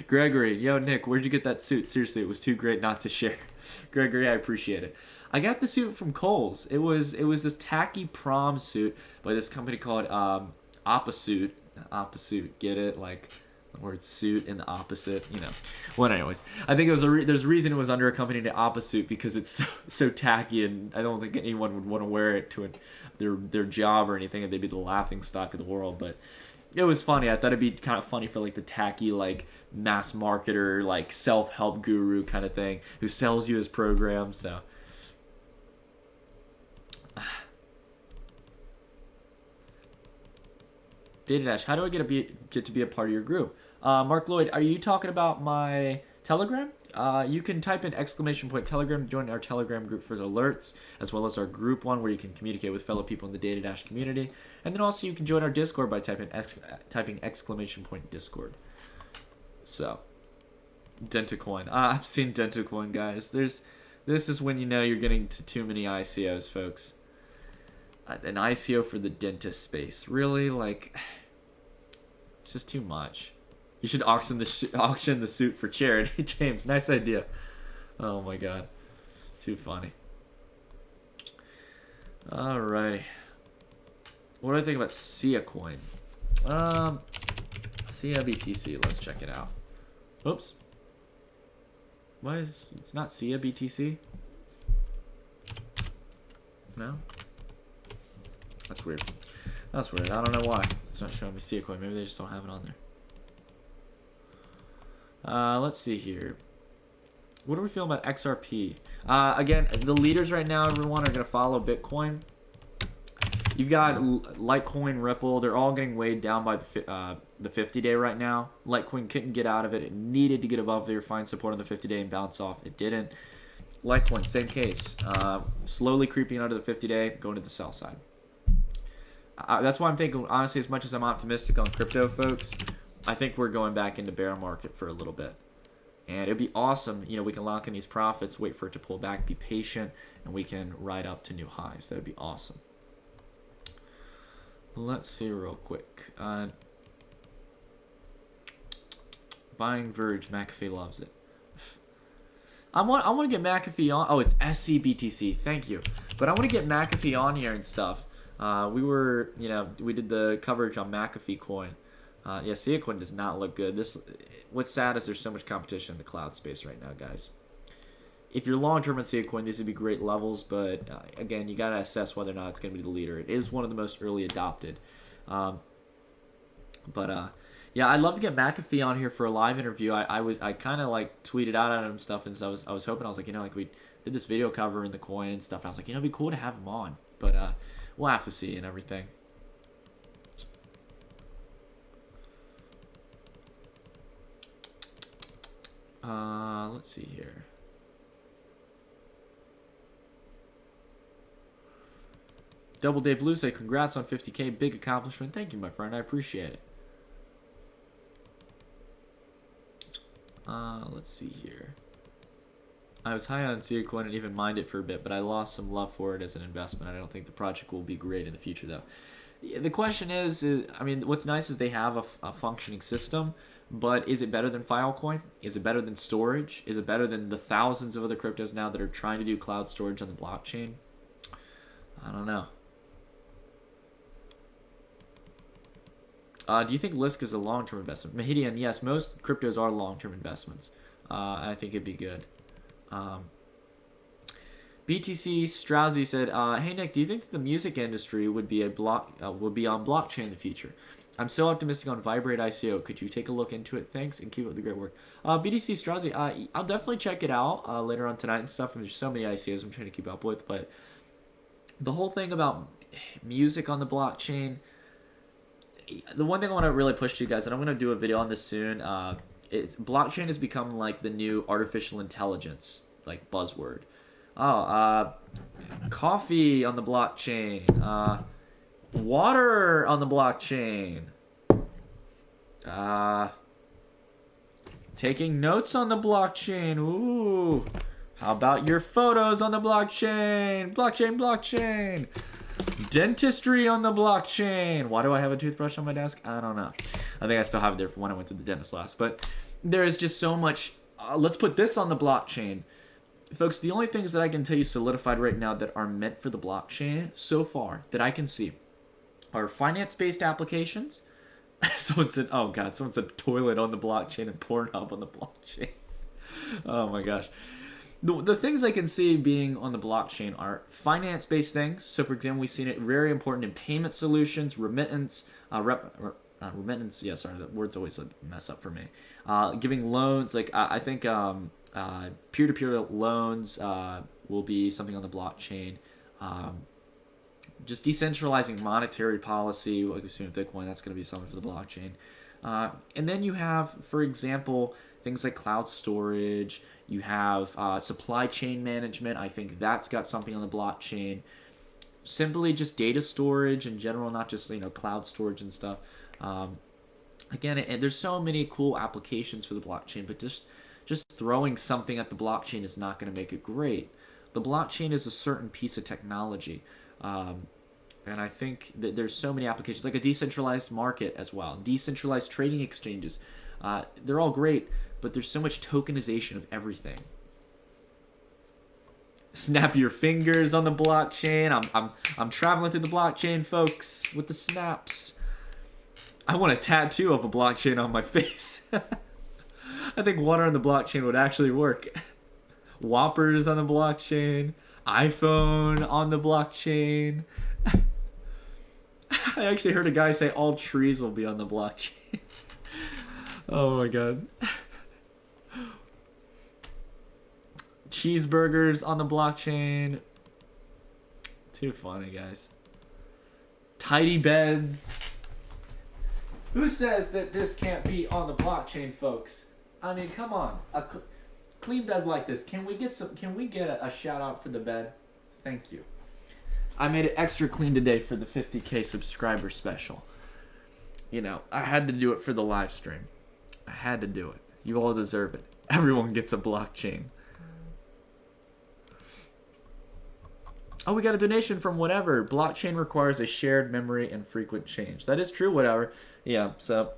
Gregory, yo, Nick, where'd you get that suit? Seriously, it was too great not to share. Gregory, I appreciate it. I got the suit from Kohl's. It was this tacky prom suit by this company called Opposite. Opposite, get it? Like the word suit and the opposite, you know. Well, anyways, I think it was there's a reason it was under a company named Opposite, because it's so tacky, and I don't think anyone would want to wear it to their job or anything, and they'd be the laughing stock of the world. But it was funny. I thought it'd be kind of funny for like the tacky, like mass marketer, like self-help guru kind of thing who sells you his program. So Data Dash, how do I get to be a part of your group? Mark Lloyd, are you talking about my Telegram? You can type in !Telegram to join our Telegram group for the alerts, as well as our group one where you can communicate with fellow people in the Data Dash community. And then also you can join our Discord by typing !Discord. So, Dentacoin. I've seen Dentacoin, guys. This is when you know you're getting to too many ICOs, folks. An ICO for the dentist space. Really? Like, it's just too much. You should auction the suit for charity. James, nice idea. Oh my god. Too funny. Alrighty. What do I think about Zcoin? Sia BTC. Let's check it out. Oops. Why is it's not SIA BTC? No. That's weird. That's weird. I don't know why it's not showing me Zcoin. Maybe they just don't have it on there. Let's see here. What are we feeling about XRP? Again, the leaders right now, everyone, are going to follow Bitcoin. You've got Litecoin, Ripple. They're all getting weighed down by the 50-day right now. Litecoin couldn't get out of it. It needed to get above there, find support on the 50-day and bounce off. It didn't. Litecoin, same case. Slowly creeping under the 50-day, going to the sell side. That's why I'm thinking, honestly, as much as I'm optimistic on crypto, folks, I think we're going back into bear market for a little bit. And it'd be awesome, you know, we can lock in these profits, wait for it to pull back, be patient, and we can ride up to new highs. That would be awesome. Let's see real quick. Buying Verge, McAfee loves it. I want to get McAfee on. Oh, it's SCBTC. Thank you. But I want to get McAfee on here and stuff. We did the coverage on McAfee coin. Yeah, Zcoin does not look good. What's sad is there's so much competition in the cloud space right now, guys. If you're long-term on Zcoin, these would be great levels, but again, you got to assess whether or not it's going to be the leader. It is one of the most early adopted. Yeah, I'd love to get McAfee on here for a live interview. I kind of like tweeted out at him stuff, and so I was hoping, I was like, you know, like we did this video covering the coin and stuff. And I was like, you know, it'd be cool to have him on, but we'll have to see and everything. Let's see here. Double Day Blue say, congrats on 50K. Big accomplishment. Thank you, my friend. I appreciate it. Let's see here. I was high on Zcoin and even mined it for a bit, but I lost some love for it as an investment. I don't think the project will be great in the future, though. The question is, I mean, what's nice is they have a functioning system, but is it better than Filecoin? Is it better than storage? Is it better than the thousands of other cryptos now that are trying to do cloud storage on the blockchain? I don't know. Do you think Lisk is a long-term investment? Mahidian, yes, most cryptos are long-term investments. I think it'd be good. BTC Strauzy said, "Hey Nick, do you think that the music industry would be on blockchain in the future? I'm so optimistic on Vibrate ICO. Could you take a look into it? Thanks and keep up the great work." BTC Strauzy, I'll definitely check it out later on tonight and stuff. And there's so many ICOs I'm trying to keep up with, but the whole thing about music on the blockchain. The one thing I want to really push to you guys, and I'm going to do a video on this soon, it's blockchain has become like the new artificial intelligence, like buzzword. Coffee on the blockchain, water on the blockchain, taking notes on the blockchain. Ooh, how about your photos on the blockchain? Blockchain. Dentistry on the blockchain. Why do I have a toothbrush on my desk? I don't know. I think I still have it there from when I went to the dentist last. But there is just so much. Let's put this on the blockchain. Folks, the only things that I can tell you solidified right now that are meant for the blockchain so far that I can see are finance-based applications. Someone said toilet on the blockchain and Pornhub on the blockchain. Oh my gosh. The things I can see being on the blockchain are finance-based things. So, for example, we've seen it very important in payment solutions, remittance, remittance. Yeah, sorry, the words always mess up for me. Giving loans, like I think peer-to-peer loans will be something on the blockchain. Just decentralizing monetary policy, like we've seen with Bitcoin, that's going to be something for the blockchain. And then you have, for example, things like cloud storage. You have supply chain management. I think that's got something on the blockchain. Simply just data storage in general, not just cloud storage and stuff. Again, there's so many cool applications for the blockchain, but just throwing something at the blockchain is not going to make it great. The blockchain is a certain piece of technology. And I think that there's so many applications, like a decentralized market as well, decentralized trading exchanges. They're all great, but there's so much tokenization of everything. Snap your fingers on the blockchain. I'm traveling through the blockchain, folks, with the snaps. I want a tattoo of a blockchain on my face. I think water on the blockchain would actually work. Whoppers on the blockchain, iPhone on the blockchain. I actually heard a guy say all trees will be on the blockchain. Oh my god. Cheeseburgers on the blockchain. Too funny, guys. Tidy beds. Who says that this can't be on the blockchain, folks? I mean, come on. A clean bed like this. Can we get a shout out for the bed? Thank you. I made it extra clean today for the 50K subscriber special. You know, I had to do it for the live stream. I had to do it. You all deserve it. Everyone gets a blockchain. Oh, we got a donation from whatever. Blockchain requires a shared memory and frequent change. That is true, whatever. Yeah, so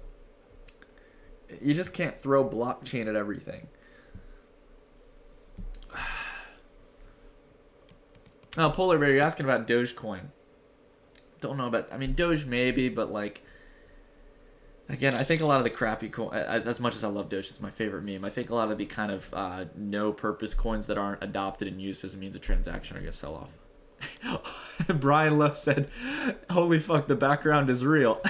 you just can't throw blockchain at everything. Oh, Polar Bear, you're asking about Dogecoin. Don't know about, I mean, Doge maybe, but like, again, I think a lot of the crappy coin, as much as I love Doge, it's my favorite meme. I think a lot of the kind of no-purpose coins that aren't adopted and used as a means of transaction are going to sell off. Brian Lowe said, holy fuck, the background is real.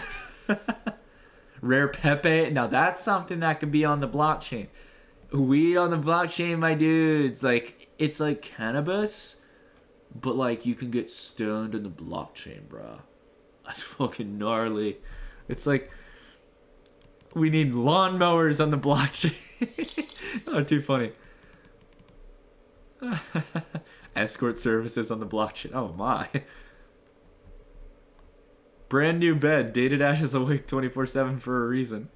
Rare Pepe. Now that's something that could be on the blockchain. Weed on the blockchain, my dudes. Like, it's like cannabis, but like you can get stoned in the blockchain, bro. That's fucking gnarly. It's like we need lawnmowers on the blockchain. Oh, too funny. Escort services on the blockchain. Oh my. Brand new bed. Data Dash is awake 24/7 for a reason.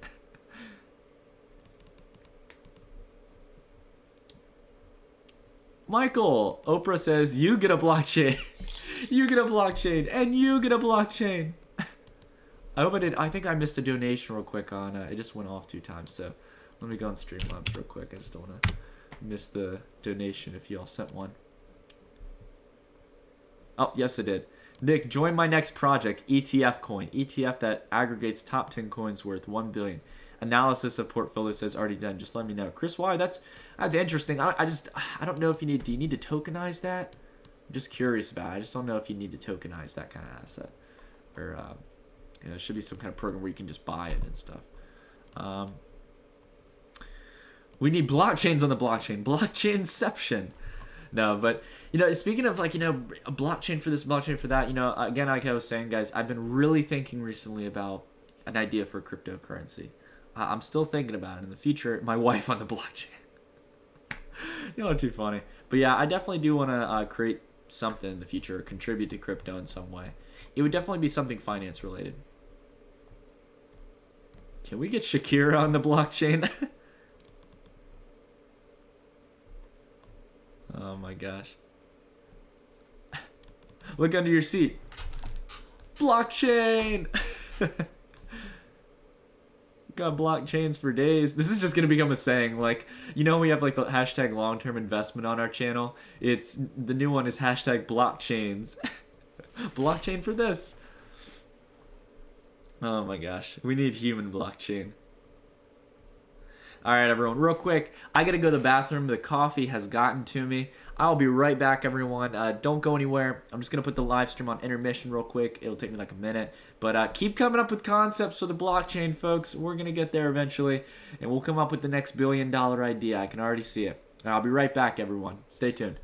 Michael, Oprah says, you get a blockchain. You get a blockchain. And you get a blockchain. I hope I did. I think I missed a donation real quick on, it just went off 2 times. So let me go on Streamlabs real quick. I just don't want to miss the donation if y'all sent one. Oh, yes, I did. Nick, join my next project, ETF coin. ETF that aggregates top 10 coins worth 1 billion. Analysis of portfolio says already done. Just let me know. Chris, why? That's interesting. I don't know if you need, do you need to tokenize that? I'm just curious about it. I just don't know if you need to tokenize that kind of asset. Or, you know, there should be some kind of program where you can just buy it and stuff. We need blockchains on the blockchain. Blockchainception. No, but, you know, speaking of, like, you know, a blockchain for this, blockchain for that, you know, again, like I was saying, guys, I've been really thinking recently about an idea for cryptocurrency. I'm still thinking about it in the future. My wife on the blockchain. You know, too funny. But yeah, I definitely do want to create something in the future or contribute to crypto in some way. It would definitely be something finance related. Can we get Shakira on the blockchain? Oh my gosh. Look under your seat. Blockchain! Got blockchains for days. This is just gonna become a saying. Like, you know, we have like the hashtag long-term investment on our channel. It's the new one is hashtag blockchains. Blockchain for this. Oh my gosh. We need human blockchain. All right, everyone, real quick, I gotta go to the bathroom. The coffee has gotten to me. I'll be right back, everyone. Don't go anywhere. I'm just gonna put the live stream on intermission real quick. It'll take me like a minute, but keep coming up with concepts for the blockchain, folks. We're gonna get there eventually, and we'll come up with the next billion-dollar idea. I can already see it. I'll be right back, everyone. Stay tuned.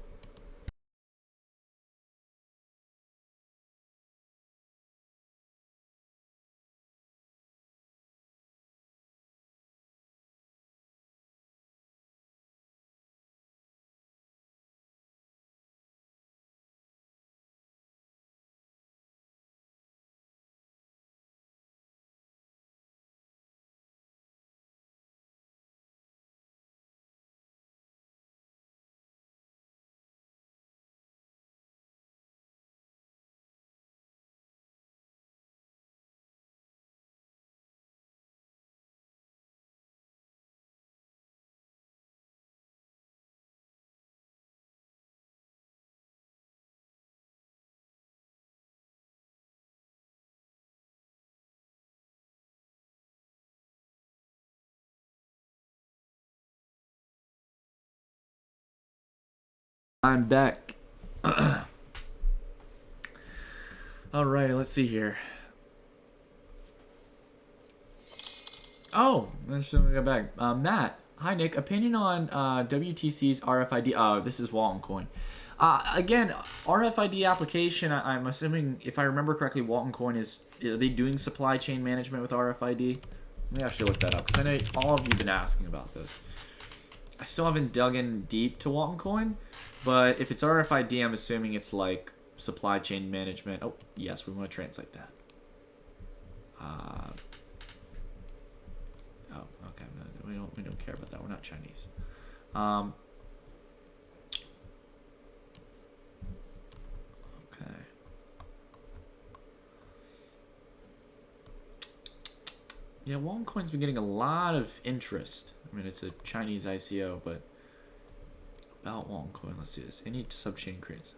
I'm back. Alright, let's see here. Oh, let's see when we get back. Matt, hi Nick. Opinion on WTC's RFID? This is Altcoin. Again, RFID application. I'm assuming, if I remember correctly, Altcoin are they doing supply chain management with RFID? Let me actually look that up because I know all of you have been asking about this. I still haven't dug in deep to Altcoin, but if it's RFID, I'm assuming it's like supply chain management. Oh, yes, we want to translate that. Oh, okay. We don't care about that. We're not Chinese. Okay. Yeah, Altcoin's been getting a lot of interest. I mean, it's a Chinese ICO, but about Altcoin, let's see this. Any subchain creates.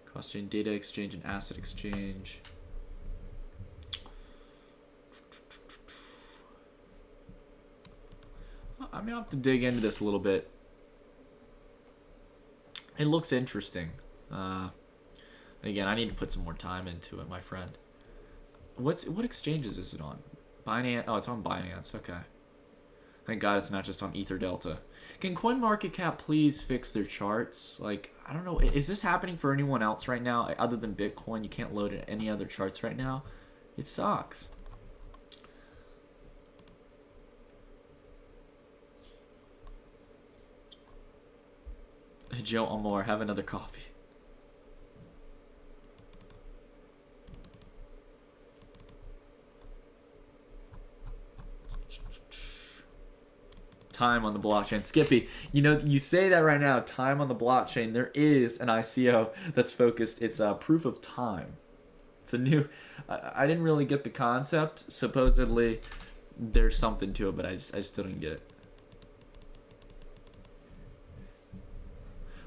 Cross-chain data exchange and asset exchange. I mean, I'll have to dig into this a little bit. It looks interesting. Again, I need to put some more time into it, my friend. What exchanges is it on? Binance. Oh, it's on Binance. Okay. Thank God it's not just on Ether Delta. Can CoinMarketCap please fix their charts? Like, I don't know. Is this happening for anyone else right now other than Bitcoin? You can't load any other charts right now. It sucks. Joe Amor, have another coffee. Time on the blockchain. Skippy, you know, you say that right now, time on the blockchain. There is an ICO that's focused. It's a proof of time. It's a new, I didn't really get the concept. Supposedly there's something to it, but I still didn't get it.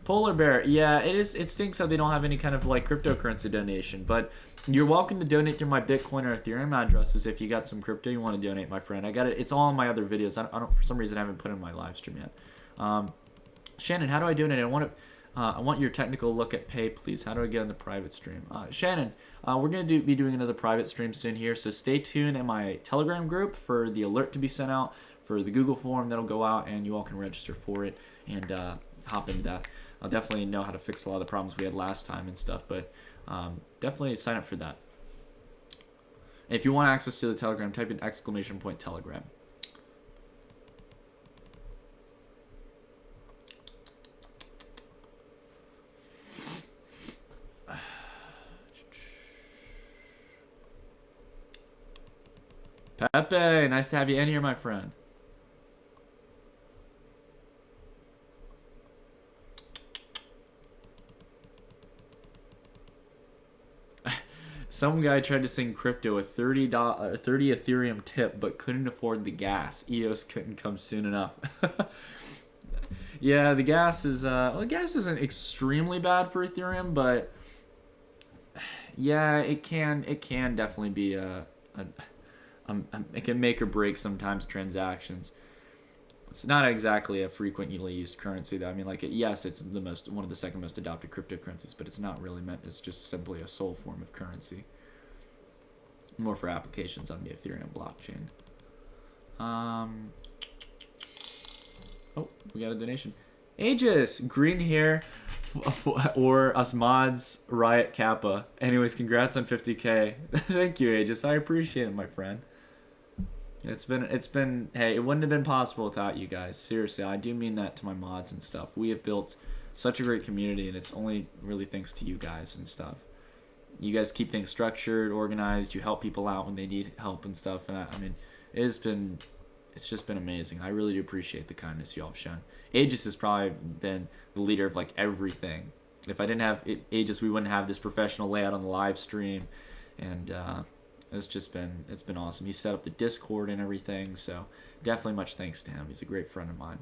Polar Bear, yeah, it stinks that they don't have any kind of like cryptocurrency donation, but you're welcome to donate through my Bitcoin or Ethereum addresses if you got some crypto you want to donate, my friend. I got it. It's all in my other videos. I don't for some reason I haven't put it in my live stream yet. Shannon, how do I donate? I want your technical look at pay, please. How do I get on the private stream? Shannon, we're gonna be doing another private stream soon here, so stay tuned in my Telegram group for the alert to be sent out for the Google form that'll go out, and you all can register for it and hop into that. I'll definitely know how to fix a lot of the problems we had last time and stuff, but definitely sign up for that. And if you want access to the Telegram, type in !Telegram. Pepe, nice to have you in here, my friend. Some guy tried to sing crypto a $30 Ethereum tip, but couldn't afford the gas. EOS couldn't come soon enough. Yeah, the gas is well, the gas isn't extremely bad for Ethereum, but yeah, it can definitely be it can make or break sometimes transactions. It's not exactly a frequently used currency though. I mean, like, yes, it's one of the second most adopted cryptocurrencies, but it's not really meant as just simply a sole form of currency. More for applications on the Ethereum blockchain. Oh, we got a donation. Aegis, green hair, or us mods, Riot Kappa. Anyways, congrats on 50K. Thank you, Aegis. I appreciate it, my friend. It's been hey, it wouldn't have been possible without you guys. Seriously, I do mean that to my mods and stuff. We have built such a great community, and it's only really thanks to you guys and stuff. You guys keep things structured, organized. You help people out when they need help and stuff. And I mean, it's just been amazing. I really do appreciate the kindness y'all have shown. Aegis has probably been the leader of like everything. If I didn't have Aegis, we wouldn't have this professional layout on the live stream, and it's been awesome. He set up the Discord and everything, so definitely much thanks to him. He's a great friend of mine.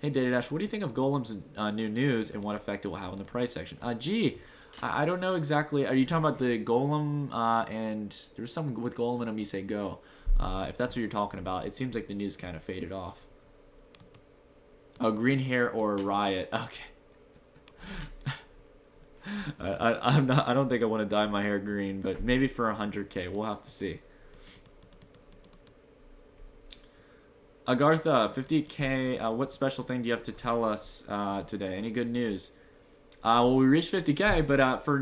Hey, Data Dash, what do you think of Golem's new news and what effect it will have on the price section? I don't know exactly. Are you talking about the Golem and there's something with Golem and Amise Go? If that's what you're talking about, it seems like the news kind of faded off. Oh, green hair or riot. Okay. I'm not. I don't think I want to dye my hair green, but maybe for 100K, we'll have to see. Agartha, 50K. What special thing do you have to tell us today? Any good news? Well, we reached 50K, but for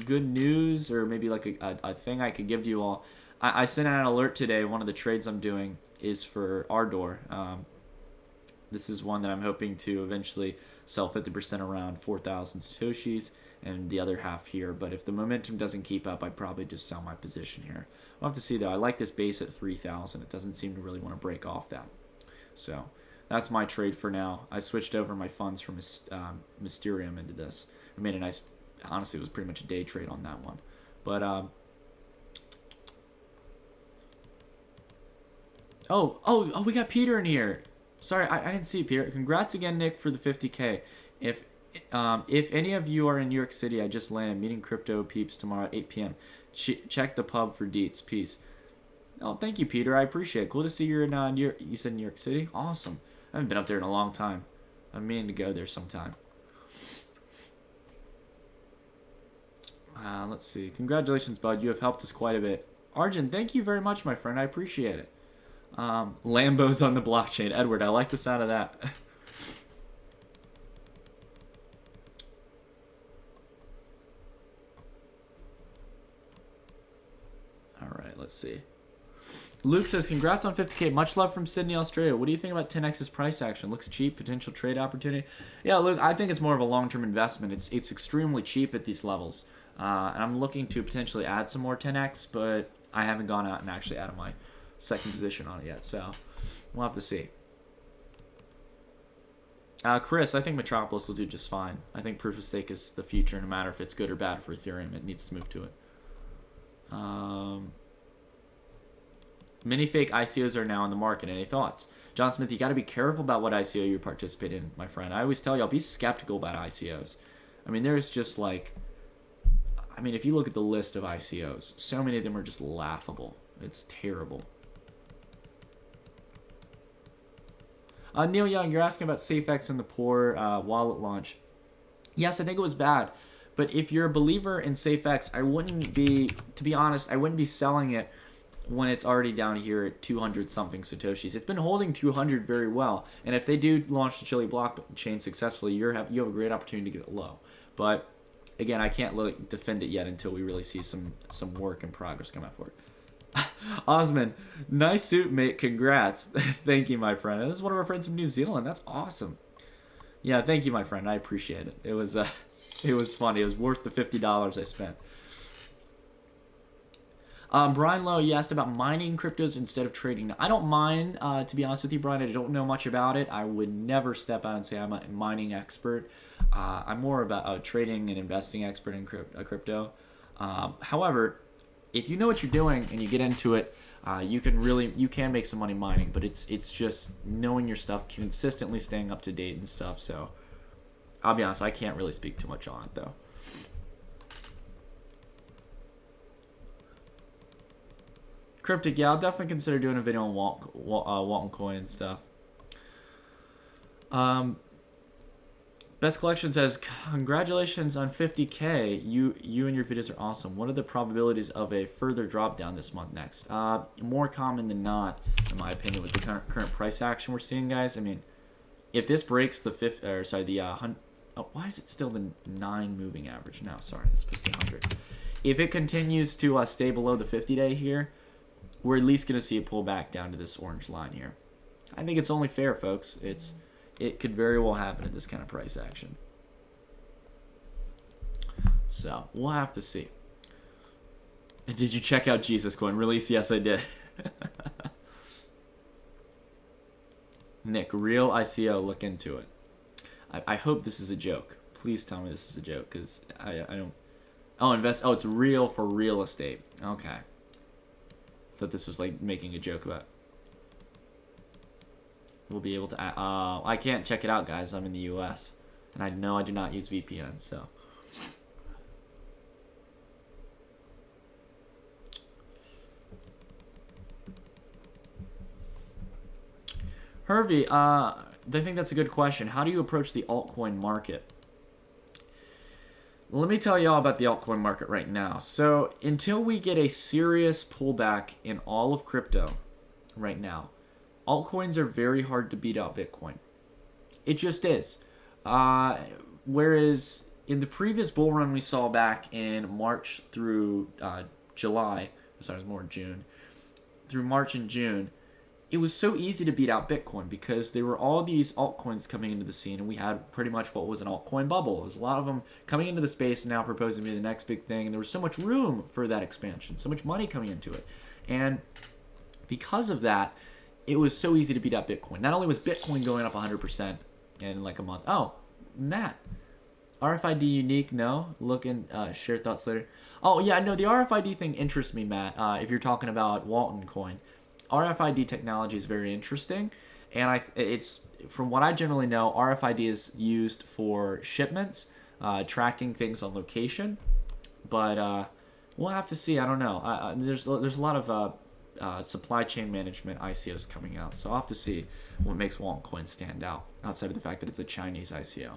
good news or maybe like a thing I could give to you all, I sent out an alert today. One of the trades I'm doing is for Ardor. This is one that I'm hoping to eventually sell 50% around 4,000 Satoshis and the other half here. But if the momentum doesn't keep up, I'd probably just sell my position here. We'll have to see, though. I like this base at 3,000. It doesn't seem to really want to break off that. So that's my trade for now. I switched over my funds from Mysterium into this. I made a nice, honestly, it was pretty much a day trade on that one. But, oh, we got Peter in here. Sorry, I didn't see it, Peter. Congrats again, Nick, for the 50K. If any of you are in New York City, I just landed. Meeting crypto peeps tomorrow at 8 p.m. Check the pub for deets. Peace. Oh, thank you, Peter. I appreciate it. Cool to see you're in New York. You said New York City? Awesome. I haven't been up there in a long time. I'm meaning to go there sometime. Let's see. Congratulations, bud. You have helped us quite a bit. Arjun, thank you very much, my friend. I appreciate it. Lambos on the blockchain. Edward, I like the sound of that. Alright, let's see. Luke says, congrats on 50K. Much love from Sydney, Australia. What do you think about 10x's price action? Looks cheap, potential trade opportunity. Yeah, Luke, I think it's more of a long-term investment. It's extremely cheap at these levels. And I'm looking to potentially add some more 10x, but I haven't gone out and actually added my second position on it yet, so we'll have to see. Chris, I think Metropolis will do just fine. I think proof of stake is the future, no matter if it's good or bad for Ethereum. It needs to move to it. Many fake ICOs are now in the market. Any thoughts? John Smith, you got to be careful about what ICO you participate in, my friend. I always tell y'all, be skeptical about ICOs. I mean, there's just like, I mean, if you look at the list of ICOs, so many of them are just laughable. It's terrible. Neil Young, you're asking about SafeX and the poor wallet launch. Yes, I think it was bad. But if you're a believer in SafeX, I wouldn't be, to be honest, I wouldn't be selling it when it's already down here at 200-something Satoshis. It's been holding 200 very well. And if they do launch the Chili blockchain successfully, you have a great opportunity to get it low. But, again, I can't defend it yet until we really see some work and progress come out for it. Osman, nice suit, mate. Congrats. Thank you, my friend. This is one of our friends from New Zealand. That's awesome. Yeah, thank you, my friend. I appreciate it. It was funny. It was worth the $50 I spent. Brian Lowe, you asked about mining cryptos instead of trading. Now, I don't mine, to be honest with you, Brian. I don't know much about it. I would never step out and say I'm a mining expert. I'm more about a trading and investing expert in crypto. However, if you know what you're doing and you get into it, you can make some money mining, but it's just knowing your stuff, consistently staying up to date and stuff. So I'll be honest, I can't really speak too much on it though. Cryptic, yeah, I'll definitely consider doing a video on Walton Coin and stuff. Best Collection says, congratulations on 50K. You and your videos are awesome. What are the probabilities of a further drop down this month next? More common than not, in my opinion, with the current price action we're seeing, guys. I mean, if this breaks the why is it still the 9 moving average now? Sorry, it's supposed to be 100. If it continues to stay below the 50-day here, we're at least going to see a pullback down to this orange line here. I think it's only fair, folks. It could very well happen at this kind of price action. So, we'll have to see. Did you check out Jesus Coin release? Yes, I did. Nick, real ICO, look into it. I hope this is a joke. Please tell me this is a joke, because I don't... Oh, it's real for real estate. Okay. Thought this was like making a joke about we'll be able to. I can't check it out, guys. I'm in the U.S. and I know I do not use VPN, so. Hervey, I think that's a good question. How do you approach the altcoin market? Let me tell you all about the altcoin market right now. So until we get a serious pullback in all of crypto right now, altcoins are very hard to beat out Bitcoin. It just is. Whereas in the previous bull run we saw back in March through July, sorry, it was more June, through March and June, it was so easy to beat out Bitcoin because there were all these altcoins coming into the scene, and we had pretty much what was an altcoin bubble. There was a lot of them coming into the space and now proposing to be the next big thing, and there was so much room for that expansion, so much money coming into it. And because of that, it was so easy to beat out Bitcoin. Not only was Bitcoin going up 100% in like a month. Oh, Matt, RFID unique? No. Look and share thoughts later. Oh, yeah, no, the RFID thing interests me, Matt, if you're talking about Walton Coin. RFID technology is very interesting, and it's from what I generally know, RFID is used for shipments, tracking things on location, but we'll have to see. I don't know. There's a lot of supply chain management ICOs coming out, so I'll have to see what makes Walton Coin stand out outside of the fact that it's a Chinese ICO.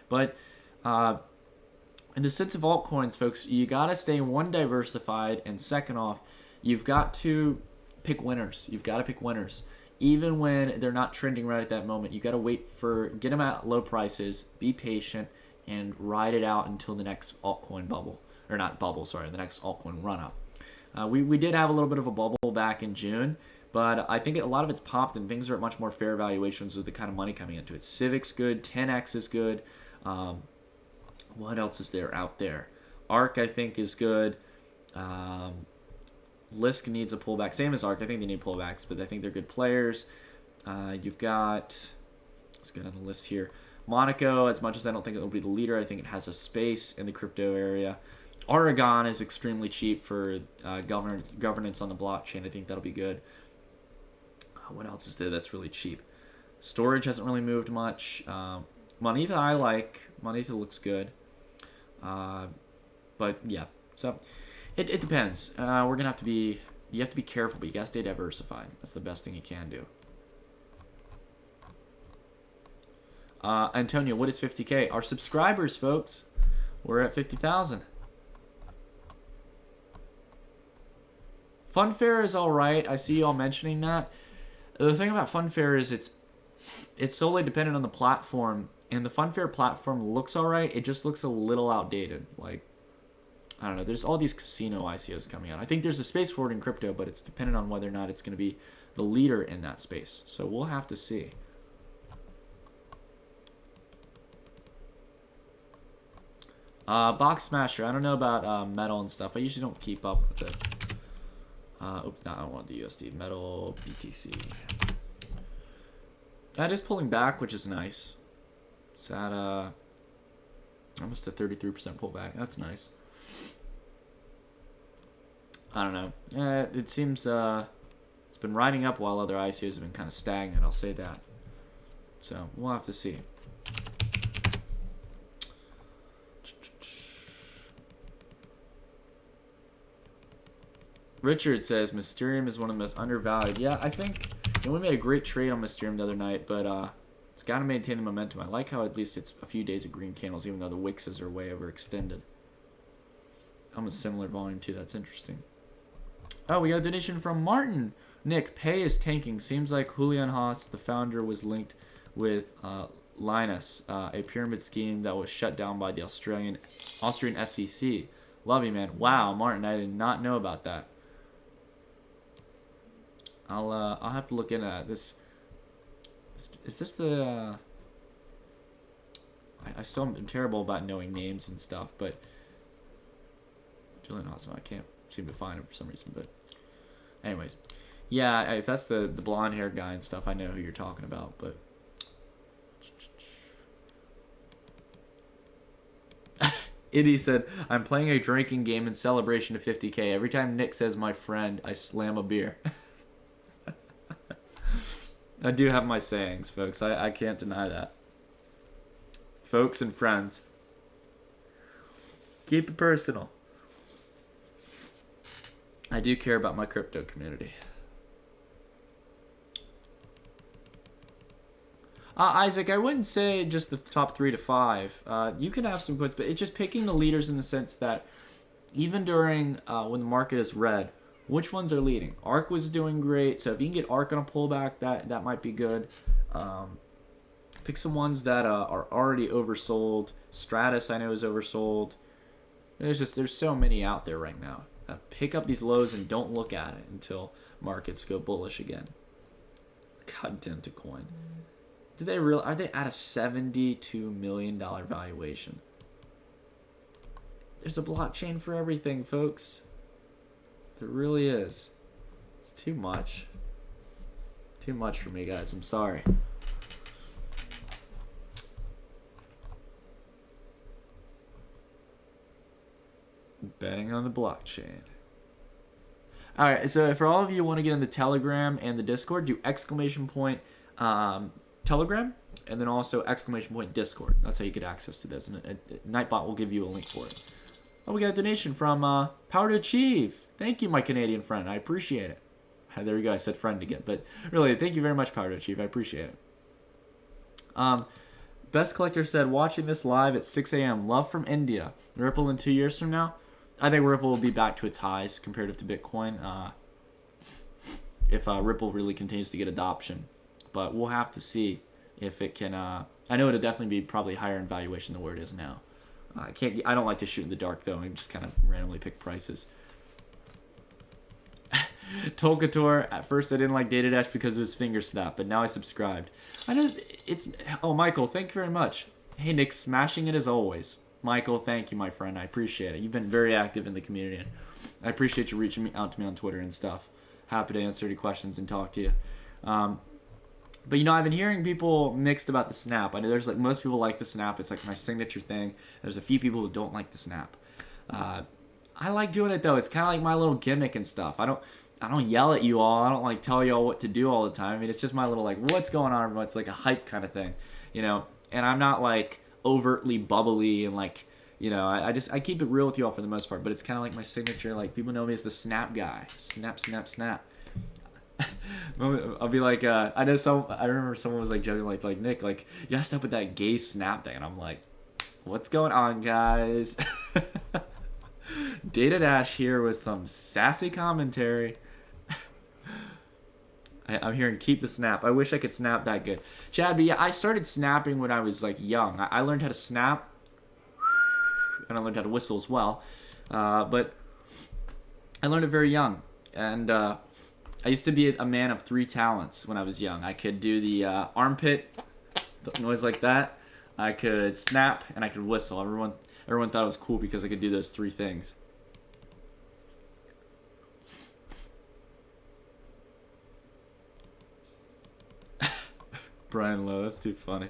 But in the sense of altcoins, folks, you gotta stay one, diversified, and second off, you've got to pick winners. You've got to pick winners. Even when they're not trending right at that moment, you got to get them at low prices, be patient, and ride it out until the next altcoin bubble. Or not bubble, sorry, the next altcoin run up. We did have a little bit of a bubble back in June, but I think a lot of it's popped and things are at much more fair valuations with the kind of money coming into it. Civic's good, 10x is good. What else is there out there? ARK, I think, is good. Lisk needs a pullback. Same as ARK. I think they need pullbacks, but I think they're good players. You've got, let's get on the list here. Monaco, as much as I don't think it will be the leader, I think it has a space in the crypto area. Oregon is extremely cheap for governance on the blockchain. I think that'll be good. What else is there that's really cheap? Storage hasn't really moved much. Moneta I like. Moneta looks good. But yeah, so it depends. You have to be careful, but you gotta stay diversified. That's the best thing you can do. Antonio, what is 50K? Our subscribers, folks. We're at 50,000. Funfair is all right. I see y'all mentioning that. The thing about Funfair is it's solely dependent on the platform, and the Funfair platform looks all right. It just looks a little outdated. Like, I don't know. There's all these casino ICOs coming out. I think there's a space for it in crypto, but it's dependent on whether or not it's going to be the leader in that space. So we'll have to see. Box Smasher. I don't know about metal and stuff. I usually don't keep up with it. Oops, no, I don't want the USD. Metal, BTC. That is pulling back, which is nice. It's at almost a 33% pullback. That's nice. I don't know. It seems it's been riding up while other ICOs have been kind of stagnant. I'll say that. So we'll have to see. Richard says Mysterium is one of the most undervalued. Yeah, I think we made a great trade on Mysterium the other night, but it's got to maintain the momentum. I like how at least it's a few days of green candles, even though the wicks are way overextended. I'm a similar volume too. That's interesting. Oh, we got a donation from Martin. Nick, pay is tanking. Seems like Julian Haas, the founder, was linked with Linus, a pyramid scheme that was shut down by the Austrian SEC. Love you, man. Wow, Martin, I did not know about that. I'll have to look into this. Is this the? I still am terrible about knowing names and stuff, but Julian Awesome, I can't seem to find him for some reason. But anyways, yeah, if that's the blonde haired guy and stuff, I know who you're talking about. But Iddy said, "I'm playing a drinking game in celebration of 50K. Every time Nick says my friend, I slam a beer." I do have my sayings, folks. I can't deny that. Folks and friends. Keep it personal. I do care about my crypto community. Isaac, I wouldn't say just the top 3 to 5. You can have some coins, but it's just picking the leaders in the sense that even during when the market is red, which ones are leading? ARK was doing great, so if you can get ARK on a pullback, that might be good. Pick some ones that are already oversold. Stratus, I know, is oversold. There's so many out there right now. Pick up these lows and don't look at it until markets go bullish again. God damn, to coin. Are they at a $72 million valuation? There's a blockchain for everything, folks. There really is. It's too much. Too much for me, guys. I'm sorry. Betting on the blockchain. Alright, so for all of you who want to get in the Telegram and the Discord, do ! Telegram, and then also ! Discord. That's how you get access to this. And Nightbot will give you a link for it. Oh, we got a donation from Power to Achieve. Thank you, my Canadian friend. I appreciate it. There we go. I said friend again. But really, thank you very much, Power to Achieve. I appreciate it. Best Collector said, watching this live at 6 a.m. Love from India. Ripple in 2 years from now? I think Ripple will be back to its highs comparative to Bitcoin. If Ripple really continues to get adoption. But we'll have to see if it can. I know it'll definitely be probably higher in valuation than where it is now. I don't like to shoot in the dark though. I just kind of randomly pick prices. Tolkator. At first, I didn't like Datadash because of his finger snap, but now I subscribed. I know it's. Oh, Michael, thank you very much. Hey, Nick, smashing it as always. Michael, thank you, my friend. I appreciate it. You've been very active in the community, and I appreciate you reaching out to me on Twitter and stuff. Happy to answer any questions and talk to you. But, you know, I've been hearing people mixed about the snap. I know there's, like, most people like the snap. It's, like, my signature thing. There's a few people who don't like the snap. I like doing it, though. It's kind of like my little gimmick and stuff. I don't yell at you all. I don't, like, tell you all what to do all the time. I mean, it's just my little, like, what's going on, everyone? It's, like, a hype kind of thing, you know? And I'm not, like, overtly bubbly and, like, you know, I keep it real with you all for the most part. But it's kind of like my signature. Like, people know me as the snap guy. Snap, snap, snap. I'll be like, I remember someone was like joking, like Nick, like, you gotta stop with that gay snap thing, and I'm like, what's going on, guys? Datadash here with some sassy commentary. I'm hearing keep the snap. I wish I could snap that good, Chad. But yeah, I started snapping when I was like young. I learned how to snap, and I learned how to whistle as well. But I learned it very young, and I used to be a man of 3 talents when I was young. I could do the armpit noise like that. I could snap, and I could whistle. Everyone thought it was cool because I could do those 3 things. Brian Lowe, that's too funny.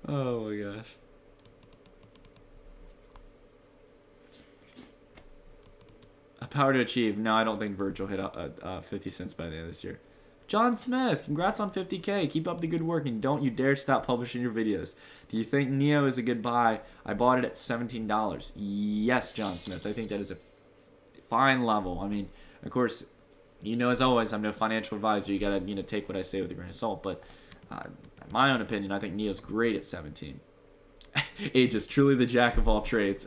Oh my gosh. A power to achieve. No, I don't think Virgil hit 50 cents by the end of this year. John Smith, congrats on 50K. Keep up the good work and don't you dare stop publishing your videos. Do you think Neo is a good buy? I bought it at $17. Yes, John Smith. I think that is a fine level. I mean, of course, you know, as always, I'm no financial advisor. You gotta, you know, take what I say with a grain of salt. But in my own opinion, I think Neo's great at 17. Age is truly the jack of all trades.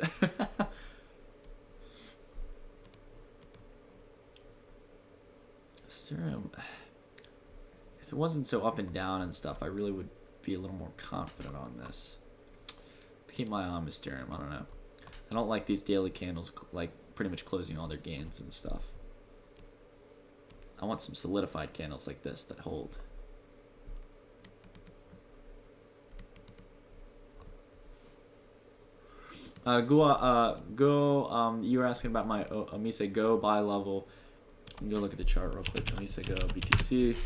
If it wasn't so up and down and stuff, I really would be a little more confident on this. Keep my eye on Mysterium. I don't know. I don't like these daily candles, like, pretty much closing all their gains and stuff. I want some solidified candles like this that hold. You were asking about my Omise Go buy level. Go look at the chart real quick. Omise Go BTC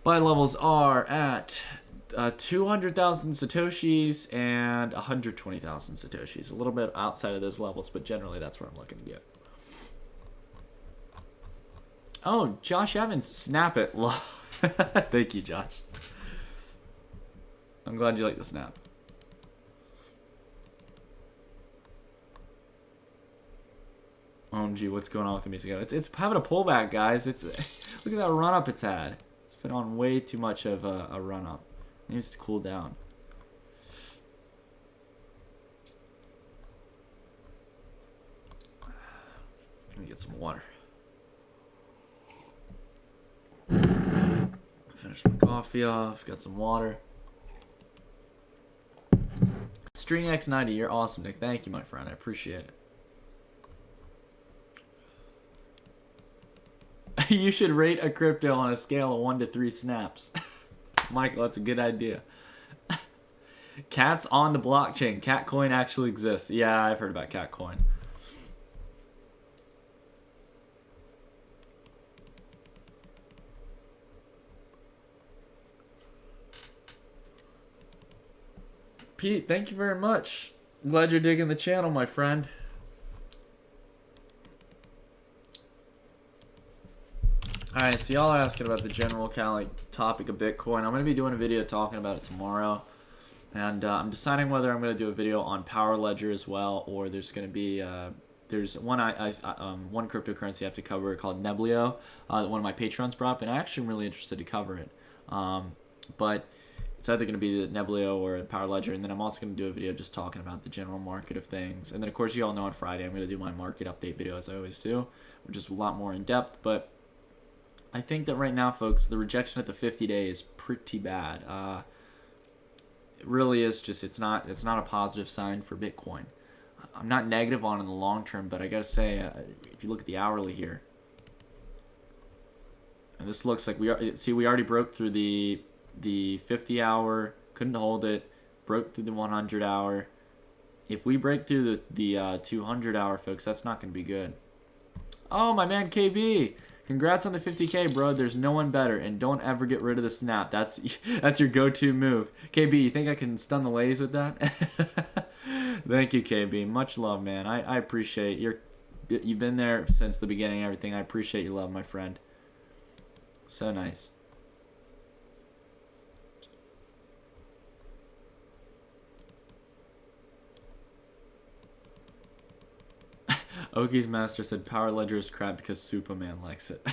buy levels are at 200,000 Satoshis and 120,000 Satoshis. A little bit outside of those levels, but generally that's where I'm looking to get. Oh, Josh Evans, snap it. Thank you, Josh. I'm glad you like the snap. OMG, what's going on with the music? It's having a pullback, guys. It's look at that run up it's had. It's been on way too much of a run up. It needs to cool down. Let me get some water. Finish my coffee off. Got some water. String X90, you're awesome, Nick. Thank you, my friend. I appreciate it. You should rate a crypto on a scale of 1 to 3 snaps. Michael, that's a good idea. Cats on the blockchain. Catcoin actually exists. Yeah, I've heard about Catcoin. Pete, thank you very much. Glad you're digging the channel, my friend. Alright, so y'all are asking about the general kind of like topic of Bitcoin. I'm going to be doing a video talking about it tomorrow. And I'm deciding whether I'm going to do a video on Power Ledger as well, or there's going to be there's one one cryptocurrency I have to cover called Neblio, that one of my patrons brought up, and I actually am really interested to cover it. But it's either going to be the Neblio or the Power Ledger, and then I'm also going to do a video just talking about the general market of things. And then, of course, you all know on Friday I'm going to do my market update video, as I always do, which is a lot more in-depth. But I think that right now, folks, the rejection at the 50-day is pretty bad. It really is just, it's not a positive sign for Bitcoin. I'm not negative on it in the long term, but I got to say, if you look at the hourly here, and this looks like we already broke through the 50 hour, couldn't hold it, broke through the 100 hour. If we break through the 200 hour, folks, that's not going to be good. Oh, my man KB, congrats on the 50K, bro. There's no one better, and don't ever get rid of the snap. That's your go-to move. KB, you think I can stun the ladies with that? Thank you, KB. Much love, man. I appreciate you've been there since the beginning and everything. I appreciate your love, my friend. So nice. Oki's master said Power Ledger is crap because Superman likes it.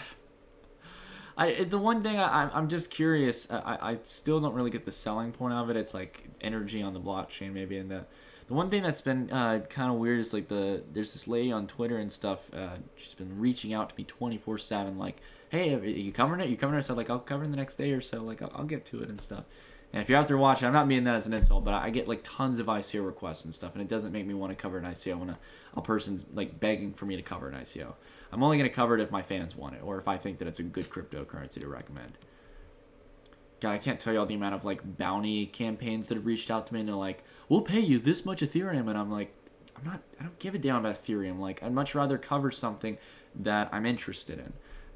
The one thing I'm just curious, I still don't really get the selling point of it. It's like energy on the blockchain maybe, and the one thing that's been kind of weird is like there's this lady on Twitter and stuff. She's been reaching out to me 24/7, like, hey, are you covering it? You covering it? So like, I'll cover it the next day or so. Like, I'll get to it and stuff. And if you're out there watching, I'm not meaning that as an insult, but I get like tons of ICO requests and stuff, and it doesn't make me want to cover an ICO when a person's like begging for me to cover an ICO. I'm only going to cover it if my fans want it, or if I think that it's a good cryptocurrency to recommend. God, I can't tell you all the amount of like bounty campaigns that have reached out to me, and they're like, we'll pay you this much Ethereum, and I'm like, I don't give a damn about Ethereum. Like, I'd much rather cover something that I'm interested in,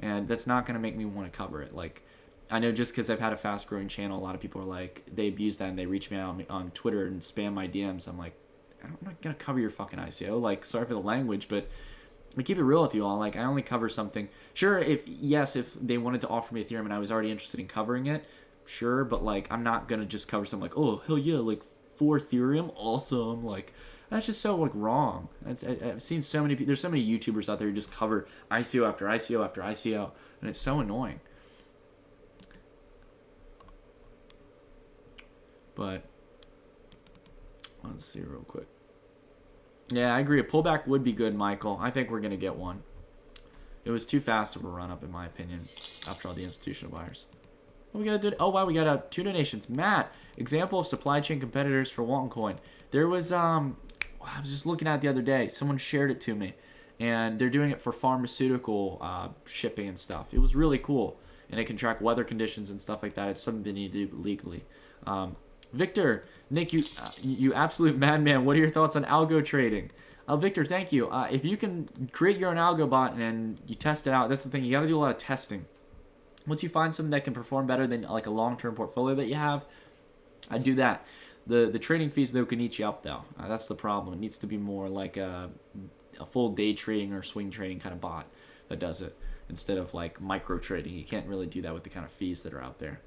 and that's not going to make me want to cover it. Like, I know just because I've had a fast-growing channel, a lot of people are like, they abuse that and they reach me out on Twitter and spam my DMs. I'm like, I'm not going to cover your fucking ICO. Like, sorry for the language, but I keep it real with you all. Like, I only cover something. Sure, if they wanted to offer me Ethereum and I was already interested in covering it, sure, but, like, I'm not going to just cover something like, oh, hell yeah, like, 4 Ethereum, awesome. Like, that's just so, like, wrong. I've seen so many people, there's so many YouTubers out there who just cover ICO after ICO after ICO, and it's so annoying. But let's see real quick. Yeah, I agree. A pullback would be good, Michael. I think we're going to get one. It was too fast of a run-up, in my opinion, after all the institutional buyers. What we got to do? Oh, wow, we got 2 donations. Matt, example of supply chain competitors for Altcoin. There was, I was just looking at it the other day. Someone shared it to me, and they're doing it for pharmaceutical shipping and stuff. It was really cool, and it can track weather conditions and stuff like that. It's something they need to do legally. Victor, Nick, you absolute madman. What are your thoughts on algo trading? Victor, thank you. If you can create your own algo bot and you test it out, that's the thing. You got to do a lot of testing. Once you find something that can perform better than like a long-term portfolio that you have, I'd do that. The trading fees, though, can eat you up, though. That's the problem. It needs to be more like a full day trading or swing trading kind of bot that does it instead of like micro trading. You can't really do that with the kind of fees that are out there.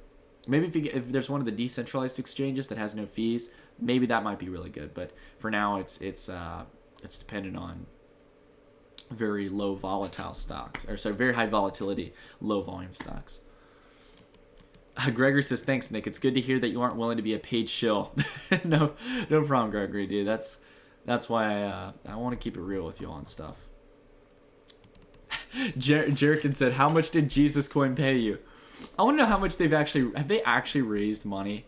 Maybe if there's one of the decentralized exchanges that has no fees, maybe that might be really good. But for now, it's dependent on very low volatile stocks, or sorry, very high volatility, low volume stocks. Gregor says, thanks, Nick. It's good to hear that you aren't willing to be a paid shill. no problem, Gregory, dude. That's why I want to keep it real with you all and stuff. Jerkin said, how much did Jesus Coin pay you? I want to know how much have they actually raised money?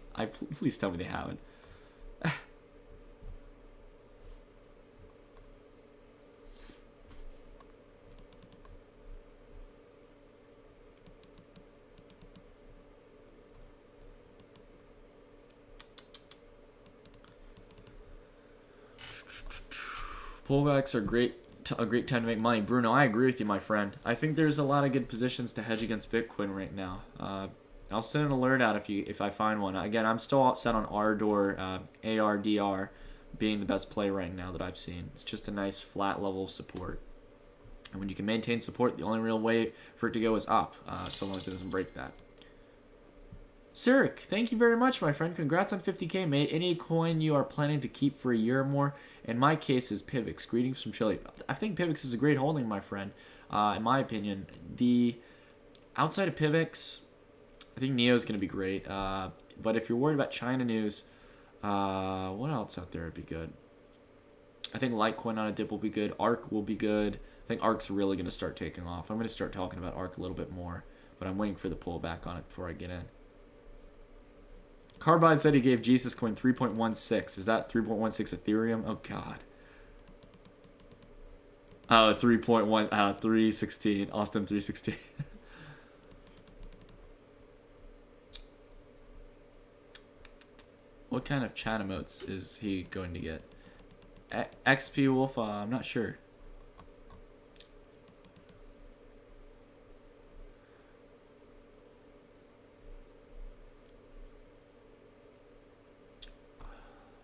Please tell me they haven't. Pullbacks are a great time to make money. Bruno, I agree with you, my friend. I think there's a lot of good positions to hedge against Bitcoin right now. I'll send an alert out if I find one. Again, I'm still set on Ardor, ARDR, being the best play right now that I've seen. It's just a nice flat level of support. And when you can maintain support, the only real way for it to go is up, so long as it doesn't break that. Sirik, thank you very much, my friend. Congrats on 50K, mate. Any coin you are planning to keep for a year or more? In my case is Pivx. Greetings from Chile. I think Pivx is a great holding, my friend. In my opinion, outside of Pivx, I think Neo is going to be great. But if you're worried about China news, what else out there would be good? I think Litecoin on a dip will be good. ARK will be good. I think ARK's really going to start taking off. I'm going to start talking about ARK a little bit more, but I'm waiting for the pullback on it before I get in. Carbide said he gave Jesus Coin 3.16. Is that 3.16 Ethereum? Oh, God. Oh, 3.16. Austin 316. What kind of chat emotes is he going to get? XP Wolf? I'm not sure.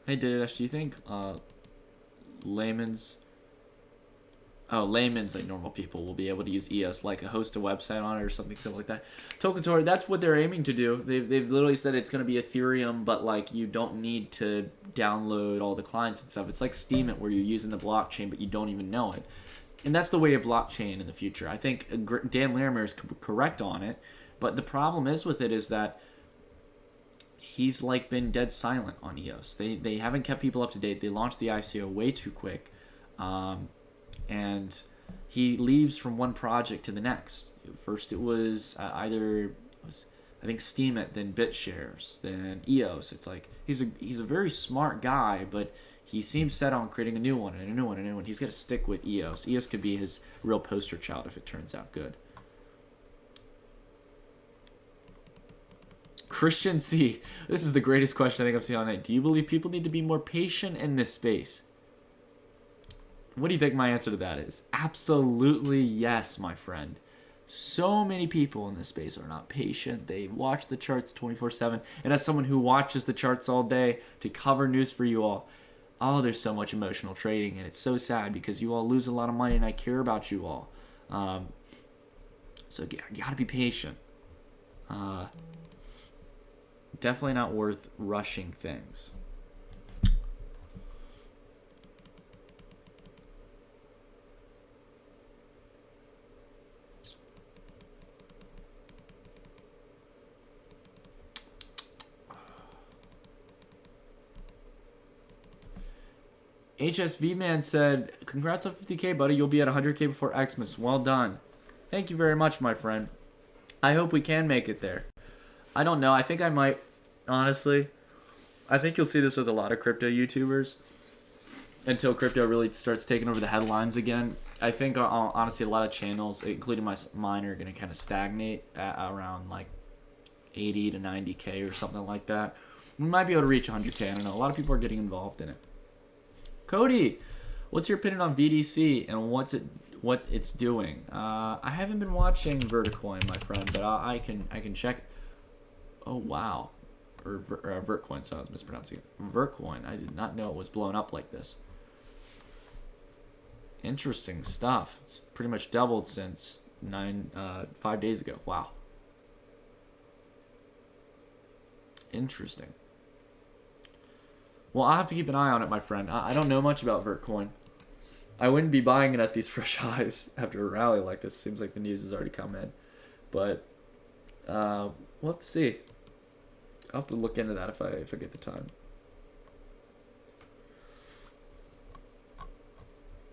Hey, Didash, do you think layman's like normal people will be able to use EOS, like host a website on it or something similar like that? Tokentori, that's what they're aiming to do. They've literally said it's going to be Ethereum, but like you don't need to download all the clients and stuff. It's like Steam it, where you're using the blockchain, but you don't even know it. And that's the way of blockchain in the future. I think Dan Larimer is correct on it, but the problem is with it is that he's like been dead silent on EOS. They haven't kept people up to date. They launched the ICO way too quick, and he leaves from one project to the next. First it was I think Steemit, then BitShares, then EOS. It's like he's a very smart guy, but he seems set on creating a new one and a new one and a new one. He's got to stick with EOS. EOS could be his real poster child if it turns out good. Christian C. This is the greatest question I think I've seen all night. Do you believe people need to be more patient in this space? What do you think my answer to that is? Absolutely yes, my friend. So many people in this space are not patient. They watch the charts 24/7. And as someone who watches the charts all day to cover news for you all, oh, there's so much emotional trading. And it's so sad because you all lose a lot of money and I care about you all. So you gotta be patient. Definitely not worth rushing things. HSV Man said, congrats on 50K, buddy. You'll be at 100K before Xmas. Well done. Thank you very much, my friend. I hope we can make it there. I don't know. I think I might, honestly. I think you'll see this with a lot of crypto YouTubers until crypto really starts taking over the headlines again. I think, honestly, a lot of channels, including mine, are going to kind of stagnate at around like 80 to 90K or something like that. We might be able to reach 100K. I don't know. A lot of people are getting involved in it. Cody, what's your opinion on VDC and what it's doing? I haven't been watching Verticoin, my friend, but I can check. Oh wow, Vertcoin, so I was mispronouncing it. Vertcoin. I did not know it was blown up like this. Interesting stuff. It's pretty much doubled since 5 days ago. Wow. Interesting. Well, I'll have to keep an eye on it, my friend. I don't know much about Vertcoin. I wouldn't be buying it at these fresh highs after a rally like this. Seems like the news has already come in. But we'll have to see. I'll have to look into that if I get the time.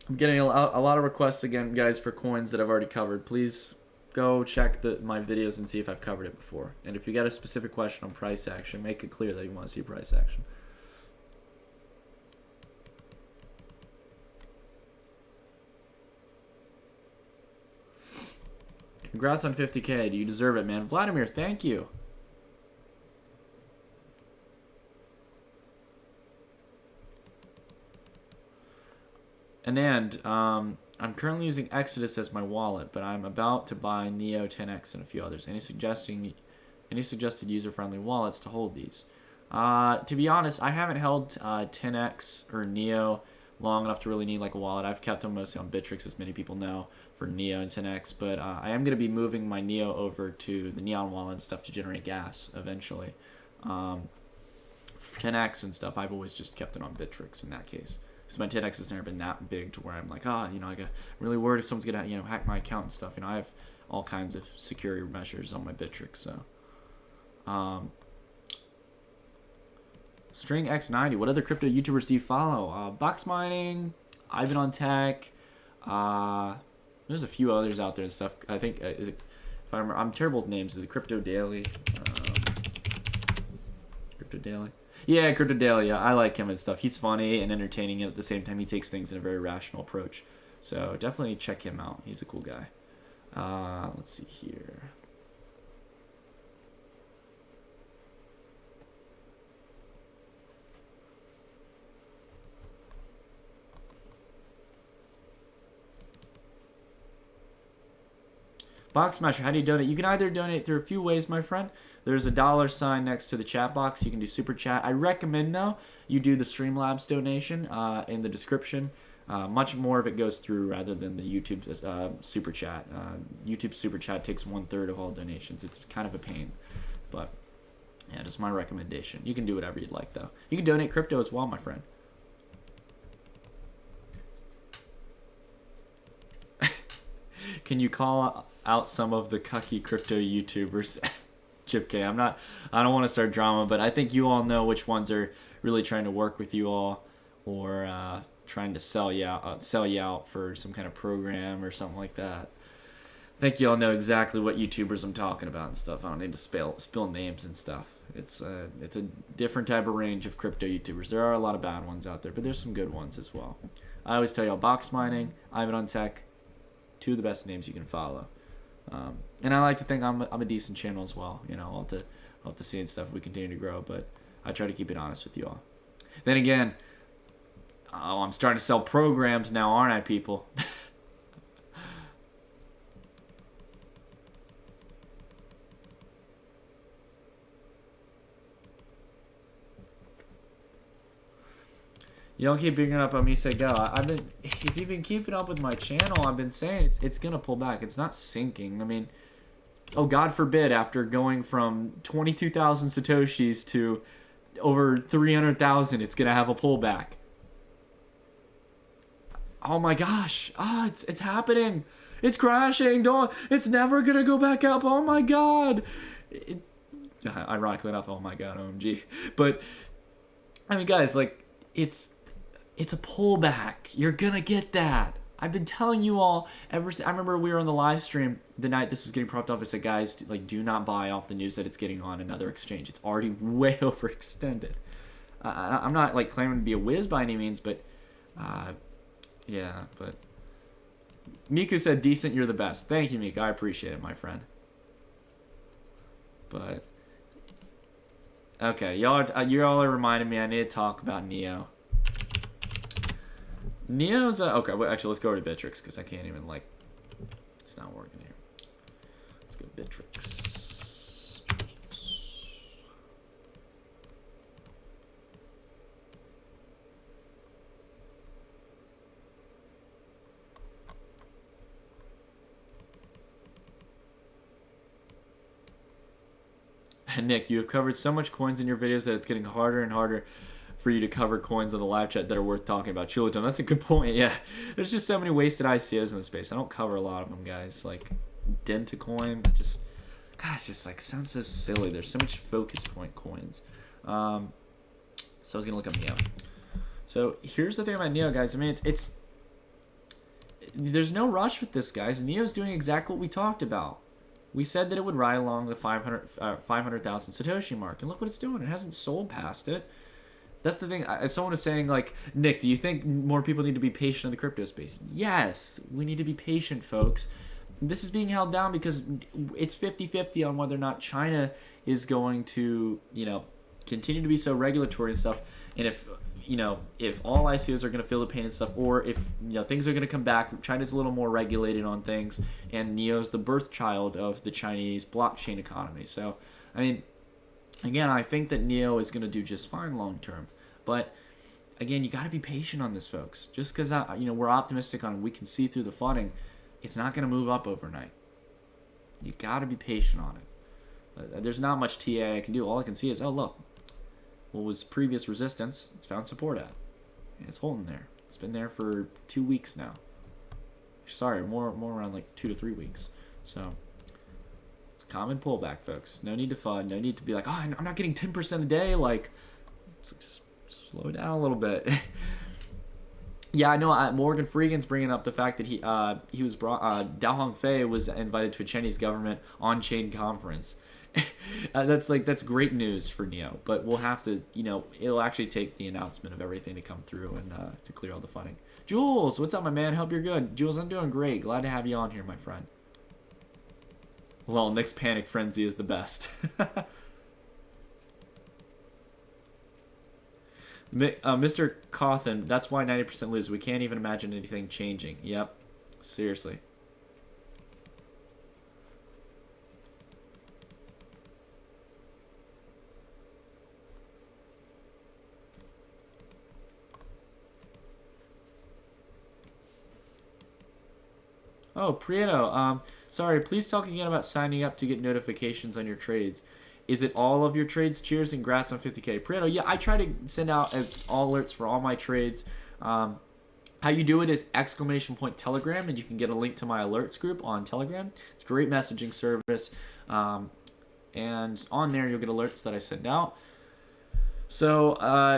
I'm getting a lot of requests again, guys, for coins that I've already covered. Please go check my videos and see if I've covered it before. And if you got a specific question on price action, make it clear that you want to see price action. Congrats on 50K. Do you deserve it, man? Vladimir, thank you. And I'm currently using Exodus as my wallet, but I'm about to buy Neo 10X and a few others. Any suggested user-friendly wallets to hold these? To be honest, I haven't held 10X or Neo long enough to really need like a wallet. I've kept them mostly on Bittrex, as many people know, for Neo and 10X, but I am going to be moving my Neo over to the Neon wallet and stuff to generate gas eventually. For 10X and stuff, I've always just kept it on Bittrex in that case. Because my 10X has never been that big to where I'm like, I got really worried if someone's going to, hack my account and stuff. I have all kinds of security measures on my Bittrex, so. String X90, what other crypto YouTubers do you follow? Box Mining, Ivan on Tech, there's a few others out there and stuff. I think, is it, if I remember, I'm terrible with names. Is it Crypto Daily? Crypto Daily? Yeah, Crypto Daily, yeah, I like him and stuff. He's funny and entertaining, and at the same time, he takes things in a very rational approach. So definitely check him out. He's a cool guy. Let's see here. Box Smasher, how do you donate? You can either donate through a few ways, my friend. There's a $ next to the chat box. You can do super chat. I recommend, though, you do the Streamlabs donation in the description. Much more of it goes through rather than the YouTube super chat. YouTube super chat takes 1/3 of all donations. It's kind of a pain, but yeah, just my recommendation. You can do whatever you'd like, though. You can donate crypto as well, my friend. Can you call out some of the cucky crypto YouTubers? Chip K, I don't want to start drama, but I think you all know which ones are really trying to work with you all, or trying to sell you out for some kind of program or something like that. I think you all know exactly what YouTubers I'm talking about and stuff. I don't need to spill names and stuff. It's a different type of range of crypto YouTubers. There are a lot of bad ones out there, but there's some good ones as well. I always tell y'all, Box Mining, Ivan on Tech, two of the best names you can follow. And I like to think I'm a decent channel as well. I'll have to see and stuff if we continue to grow, but I try to keep it honest with you all. Then again, I'm starting to sell programs now, aren't I, people? You don't keep bringing up on me say go. If you've been keeping up with my channel, I've been saying it's gonna pull back. It's not sinking. I mean, oh God forbid, after going from 22,000 satoshis to over 300,000, it's gonna have a pullback. Oh my gosh! It's happening. It's crashing. It's never gonna go back up. Oh my God! Ironically enough, oh my God, OMG. But I mean, guys, like it's a pullback. You're gonna get that. I've been telling you all ever since. I remember we were on the live stream the night this was getting propped up. I said, guys, do not buy off the news that it's getting on another exchange. It's already way overextended. I'm not claiming to be a whiz by any means, but yeah. But Miku said, "Decent, you're the best." Thank you, Miku. I appreciate it, my friend. But okay, y'all are reminding me I need to talk about Neo. Neo's okay. Well, actually, let's go to Bittrex because I can't even it's not working here. Let's go Bittrex. Nick, you have covered so much coins in your videos that it's getting harder and harder for you to cover coins on the live chat that are worth talking about. Chuliton, that's a good point. Yeah, there's just so many wasted ICOs in the space. I don't cover a lot of them, guys. Like Dentacoin, just gosh, just like sounds so silly. There's so much focus point coins. So I was gonna look up Neo. So here's the thing about Neo, guys. I mean, it's there's no rush with this, guys. Neo's doing exactly what we talked about. We said that it would ride along the 500,000 Satoshi mark, and look what it's doing. It hasn't sold past it. That's the thing. Someone is saying, like, Nick, do you think more people need to be patient in the crypto space? Yes, we need to be patient, folks. This is being held down because it's 50-50 on whether or not China is going to, continue to be so regulatory and stuff. And if all ICOs are going to feel the pain and stuff, or if, things are going to come back. China's a little more regulated on things, and Neo's the birth child of the Chinese blockchain economy. So, I mean, again, I think that Neo is going to do just fine long term. But again, you got to be patient on this, folks. Just because we're optimistic on it, we can see through the flooding, it's not going to move up overnight. You got to be patient on it. There's not much TA I can do. All I can see is, oh look, what was previous resistance? It's found support at. And it's holding there. It's been there for 2 weeks now. Sorry, more around like 2 to 3 weeks. So. Common pullback, folks. No need to FUD. No need to be like, oh, I'm not getting 10% a day. Like, just slow down a little bit. Yeah, I know. Morgan Freegan's bringing up the fact that he was brought. Dao Hongfei was invited to a Chinese government on-chain conference. That's great news for Neo. But we'll have to, it'll actually take the announcement of everything to come through and to clear all the funding. Jules, what's up, my man? Hope you're good. Jules, I'm doing great. Glad to have you on here, my friend. Well, Nick's panic frenzy is the best. Mr. Cawthon, that's why 90% lose. We can't even imagine anything changing. Yep. Seriously. Oh, Prieto, sorry, please talk again about signing up to get notifications on your trades. Is it all of your trades? Cheers and congrats on 50K. Prieto, yeah, I try to send out as all alerts for all my trades. How you do it is !Telegram, and you can get a link to my alerts group on Telegram. It's a great messaging service. And on there, you'll get alerts that I send out. So,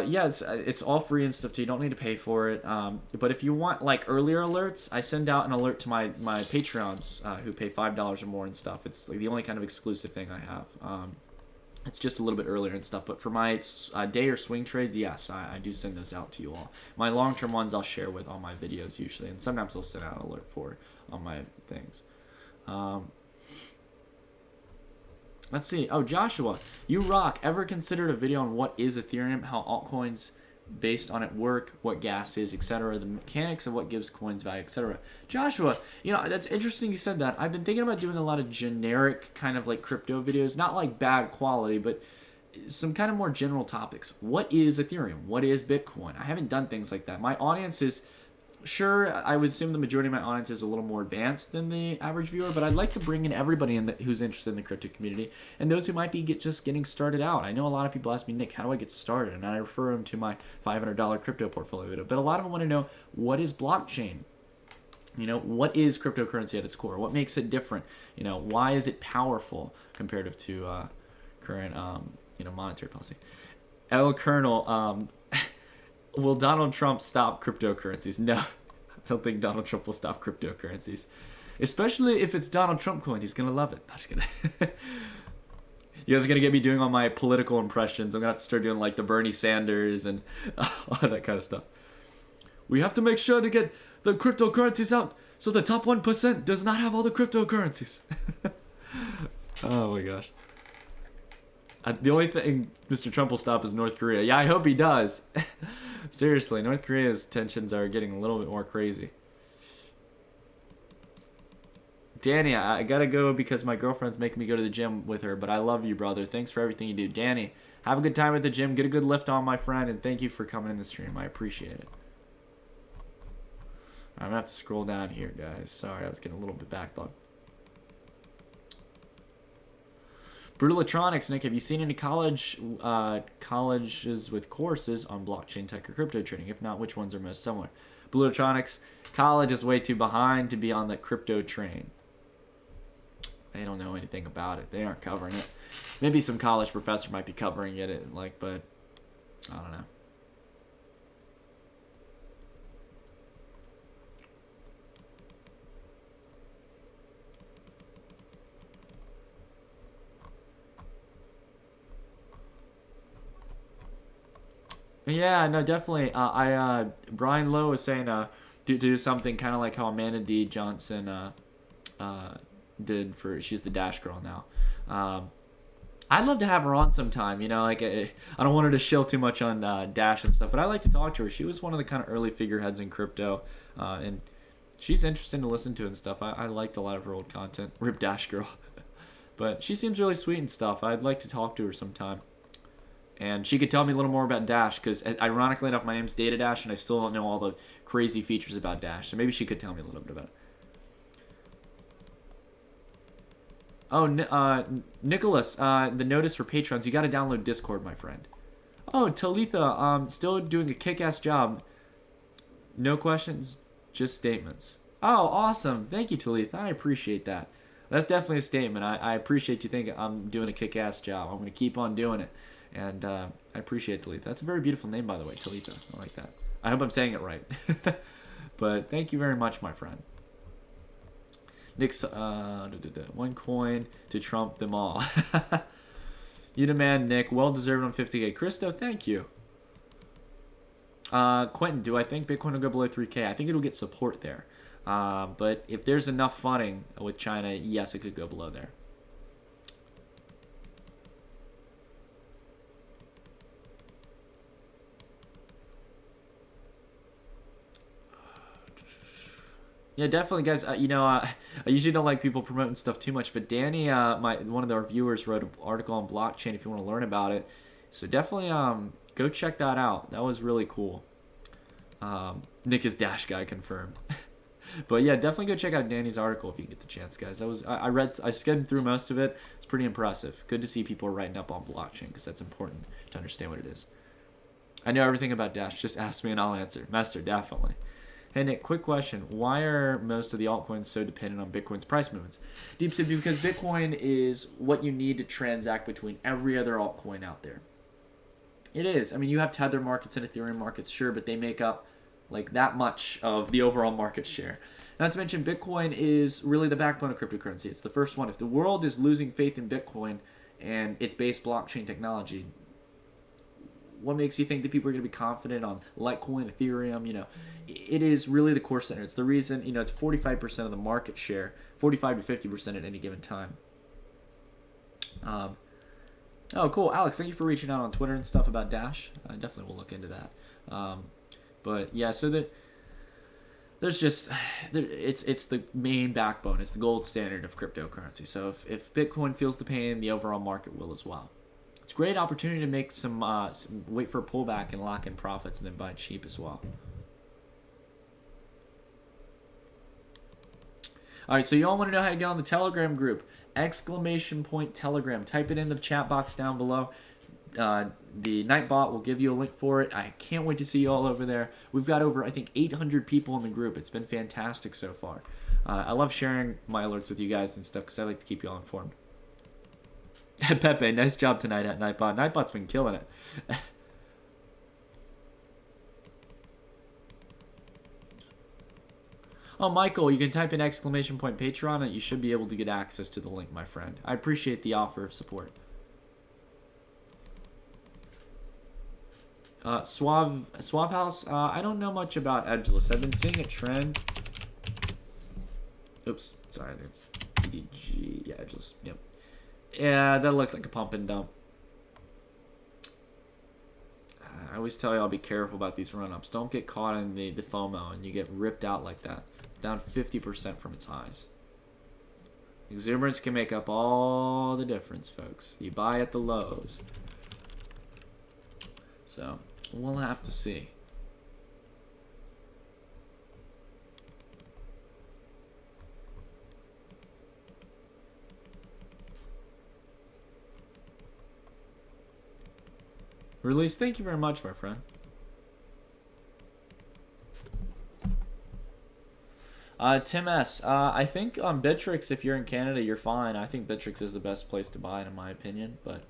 yeah, it's all free and stuff, too. You don't need to pay for it. But if you want, like, earlier alerts, I send out an alert to my Patreons who pay $5 or more and stuff. It's like the only kind of exclusive thing I have. It's just a little bit earlier and stuff. But for my day or swing trades, yes, I do send those out to you all. My long-term ones I'll share with all my videos usually. And sometimes I'll send out an alert for on my things. Let's see. Oh, Joshua, you rock. Ever considered a video on what is Ethereum, how altcoins based on it work, what gas is, etc., the mechanics of what gives coins value, etc. Joshua, that's interesting you said that. I've been thinking about doing a lot of generic kind of like crypto videos, not like bad quality, but some kind of more general topics. What is Ethereum? What is Bitcoin? I haven't done things like that. My audience is... Sure, I would assume the majority of my audience is a little more advanced than the average viewer, but I'd like to bring in everybody who's interested in the crypto community and those who might be just getting started out. I know a lot of people ask me, Nick, how do I get started? And I refer them to my $500 crypto portfolio video. But a lot of them want to know, what is blockchain? What is cryptocurrency at its core? What makes it different? Why is it powerful comparative to current, monetary policy? El Colonel, will Donald Trump stop cryptocurrencies? No, I don't think Donald Trump will stop cryptocurrencies. Especially if it's Donald Trump coin. He's going to love it. I'm just kidding. You guys are going to get me doing all my political impressions. I'm going to have to start doing like the Bernie Sanders and all that kind of stuff. We have to make sure to get the cryptocurrencies out so the top 1% does not have all the cryptocurrencies. Oh my gosh. The only thing Mr. Trump will stop is North Korea. Yeah, I hope he does. Seriously, North Korea's tensions are getting a little bit more crazy. Danny, I gotta go because my girlfriend's making me go to the gym with her, but I love you, brother. Thanks for everything you do. Danny, have a good time at the gym. Get a good lift on, my friend, and thank you for coming in the stream. I appreciate it. I'm gonna have to scroll down here, guys. Sorry, I was getting a little bit backlogged. Brutal Electronics, Nick, have you seen any colleges with courses on blockchain tech or crypto trading? If not, which ones are most similar? Blue Electronics, college is way too behind to be on the crypto train. They don't know anything about it. They aren't covering it. Maybe some college professor might be covering it, like, but I don't know. Yeah, no, definitely. Brian Lowe was saying do something kind of like how Amanda D. Johnson did for, she's the Dash girl now. I'd love to have her on sometime. You know, like I don't want her to shill too much on Dash and stuff, but I like to talk to her. She was one of the kind of early figureheads in crypto, and she's interesting to listen to and stuff. I liked a lot of her old content. Rip Dash girl, but she seems really sweet and stuff. I'd like to talk to her sometime. And she could tell me a little more about Dash, because ironically enough, my name's Data Dash, and I still don't know all the crazy features about Dash. So maybe she could tell me a little bit about it. Oh, Nicholas, the notice for patrons, you got to download Discord, my friend. Oh, Talitha, still doing a kick-ass job. No questions, just statements. Oh, awesome. Thank you, Talitha. I appreciate that. That's definitely a statement. I appreciate you thinking I'm doing a kick-ass job. I'm going to keep on doing it. And I appreciate Talitha. That's a very beautiful name, by the way, Talitha. I like that. I hope I'm saying it right. But thank you very much, my friend. Nick's, one coin to trump them all. You demand, Nick. Well-deserved on 50K. Christo, thank you. Quentin, do I think Bitcoin will go below 3K? I think it'll get support there. But if there's enough funding with China, yes, it could go below there. Yeah, definitely, guys. I usually don't like people promoting stuff too much, but Danny, one of our viewers, wrote an article on blockchain if you want to learn about it. So definitely, go check that out. That was really cool. Nick is Dash guy confirmed. But yeah, definitely go check out Danny's article if you get the chance, guys. I skimmed through most of it. It's pretty impressive. Good to see people writing up on blockchain, because that's important to understand what it is. I know everything about Dash. Just ask me and I'll answer. Master, definitely. Hey Nick, quick question. Why are most of the altcoins so dependent on Bitcoin's price movements? Deep Simply, because Bitcoin is what you need to transact between every other altcoin out there. It is. I mean, you have Tether markets and Ethereum markets, sure, but they make up like that much of the overall market share. Not to mention, Bitcoin is really the backbone of cryptocurrency. It's the first one. If the world is losing faith in Bitcoin and its base blockchain technology, what makes you think that people are going to be confident on Litecoin, Ethereum? You know, it is really the core center. It's the reason, it's 45% of the market share, 45 to 50% at any given time. Oh, cool. Alex, thank you for reaching out on Twitter and stuff about Dash. I definitely will look into that. But yeah, so there's just, it's the main backbone. It's the gold standard of cryptocurrency. So if Bitcoin feels the pain, the overall market will as well. It's a great opportunity to make some wait for a pullback and lock in profits and then buy cheap as well. All right, so you all want to know how to get on the Telegram group. ! Telegram. Type it in the chat box down below. The Nightbot will give you a link for it. I can't wait to see you all over there. We've got over, I think, 800 people in the group. It's been fantastic so far. I love sharing my alerts with you guys and stuff because I like to keep you all informed. Pepe, nice job tonight at Nightbot. Nightbot's been killing it. Oh, Michael, you can type in ! Patreon and you should be able to get access to the link, my friend. I appreciate the offer of support. Suave House, I don't know much about Edgeless. I've been seeing a trend. Oops, sorry, it's EDG. Yeah, Edgeless, yep. Yeah, that looked like a pump and dump. I always tell you I'll be careful about these run-ups. Don't get caught in the FOMO and you get ripped out like that. It's down 50% from its highs. Exuberance can make up all the difference, folks. You buy at the lows. So, we'll have to see. Release, thank you very much, my friend. Tim S. I think on Bittrex, if you're in Canada, you're fine. I think Bittrex is the best place to buy it, in my opinion. But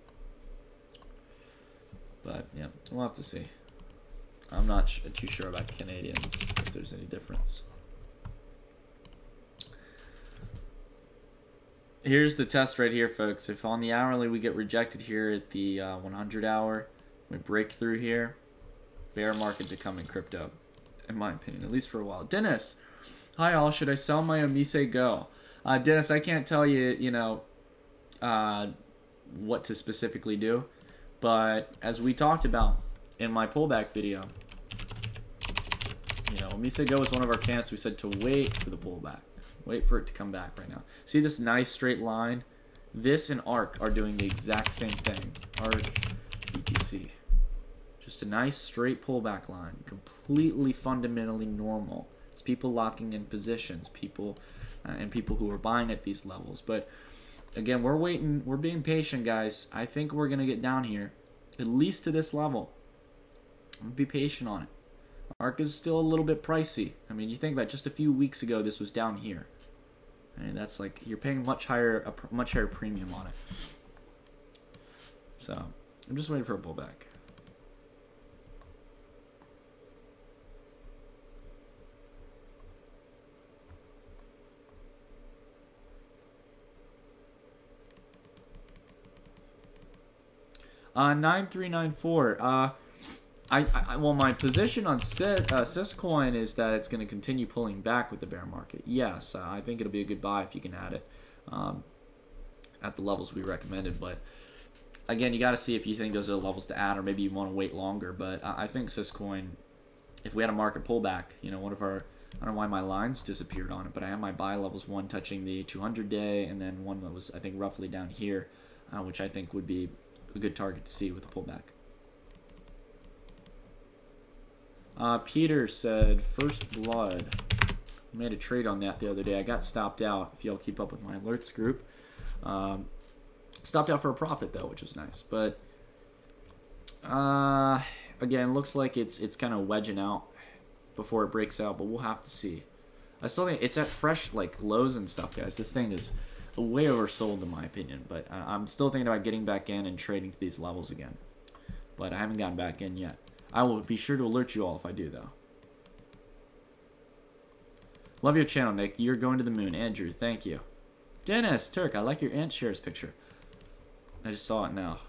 yeah, we'll have to see. I'm not too sure about Canadians, if there's any difference. Here's the test right here, folks. If on the hourly we get rejected here at the 100 hour, we break through here, bear market to come in crypto, in my opinion, at least for a while. Dennis, hi all. Should I sell my Omise Go? Dennis, I can't tell you, what to specifically do, but as we talked about in my pullback video, Omise Go is one of our cants. We said to wait for the pullback. Wait for it to come back right now. See this nice straight line? This and ARC are doing the exact same thing. ARC, BTC. Just a nice straight pullback line. Completely fundamentally normal. It's people locking in positions. People who are buying at these levels. But again, we're waiting. We're being patient, guys. I think we're going to get down here. At least to this level. I'm going to be patient on it. ARC is still a little bit pricey. I mean, you think about it, just a few weeks ago, this was down here. I mean, that's like you're paying a much higher premium on it. So I'm just waiting for a pullback. Uh, 9394. Well, my position on Zcoin is that it's going to continue pulling back with the bear market. Yes, I think it'll be a good buy if you can add it at the levels we recommended. But again, you got to see if you think those are the levels to add, or maybe you want to wait longer. But I think Zcoin, if we had a market pullback, one of our, I don't know why my lines disappeared on it, but I have my buy levels, one touching the 200-day, and then one that was, I think, roughly down here, which I think would be a good target to see with a pullback. Peter said, First Blood. I made a trade on that the other day. I got stopped out, if y'all keep up with my alerts group. Stopped out for a profit, though, which was nice. But, again, looks like it's kind of wedging out before it breaks out, but we'll have to see. I still think it's at fresh, lows and stuff, guys. This thing is way oversold, in my opinion. But I'm still thinking about getting back in and trading to these levels again. But I haven't gotten back in yet. I will be sure to alert you all if I do, though. Love your channel, Nick. You're going to the moon. Andrew, thank you. Dennis, Turk, I like your Ant Shares picture. I just saw it now.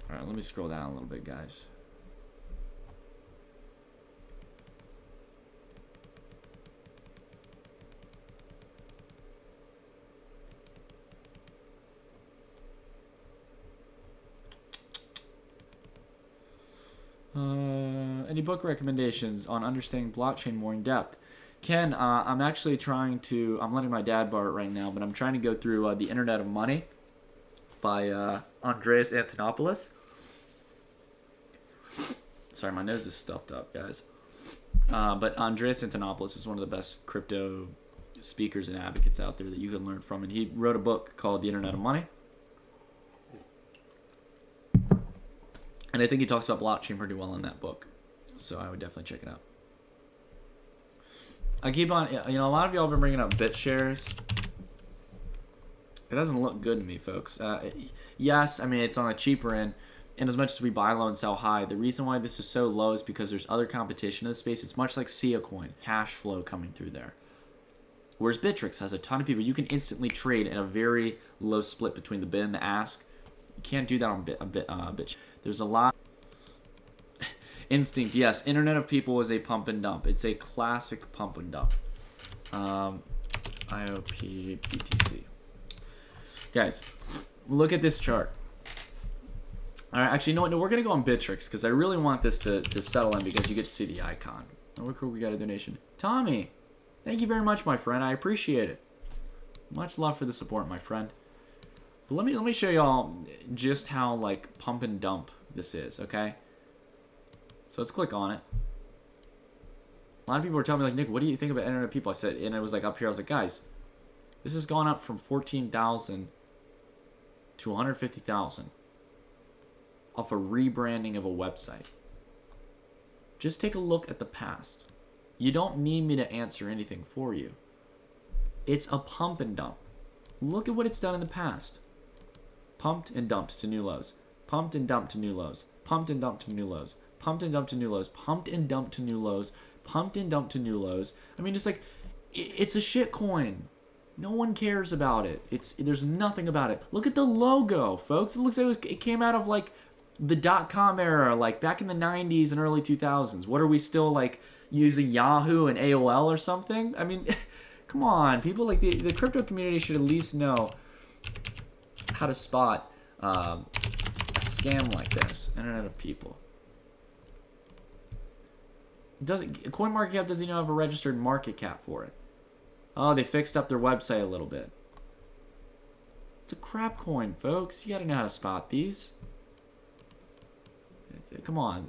Alright, let me scroll down a little bit, guys. Any book recommendations on understanding blockchain more in depth? Ken, I'm actually trying to, I'm letting my dad borrow it right now, but I'm trying to go through The Internet of Money by Andreas Antonopoulos. Sorry, my nose is stuffed up, guys. But Andreas Antonopoulos is one of the best crypto speakers and advocates out there that you can learn from. And he wrote a book called The Internet of Money. And I think he talks about blockchain pretty well in that book. So I would definitely check it out. I keep on, a lot of y'all have been bringing up BitShares. It doesn't look good to me, folks. Yes, I mean, it's on a cheaper end. And as much as we buy low and sell high, the reason why this is so low is because there's other competition in the space. It's much like Zcoin, cash flow coming through there. Whereas Bittrex has a ton of people. You can instantly trade at a very low split between the bid and the ask. You can't do that on Bitch. There's a lot. Instinct, yes. Internet of People is a pump and dump. It's a classic pump and dump. IOP BTC. Guys, look at this chart. All right, actually, no, we're going to go on Bittrex because I really want this to settle in because you get to see the icon. Oh, look who we got a donation. Tommy, thank you very much, my friend. I appreciate it. Much love for the support, my friend. But let me show y'all just how pump and dump this is, okay? So let's click on it. A lot of people were telling me Nick, what do you think about Internet of People? I said, and it was up here. I was like, guys, this has gone up from 14,000 to 150,000 off a rebranding of a website. Just take a look at the past. You don't need me to answer anything for you. It's a pump and dump. Look at what it's done in the past. Pumped and dumped to new lows. Pumped and dumped to new lows. Pumped and dumped to new lows. Pumped and dumped to new lows. Pumped and dumped to new lows. Pumped and dumped to new lows. I mean, just like, it's a shit coin. No one cares about it. There's nothing about it. Look at the logo, folks. It looks like it came out of like the .com era, like back in the 90s and early 2000s. What are we still like using Yahoo and AOL or something? I mean, come on, people like the crypto community should at least know how to spot a scam like this. Internet of people. CoinMarketCap doesn't even have a registered market cap for it. Oh, they fixed up their website a little bit. It's a crap coin, folks. You gotta know how to spot these. Come on.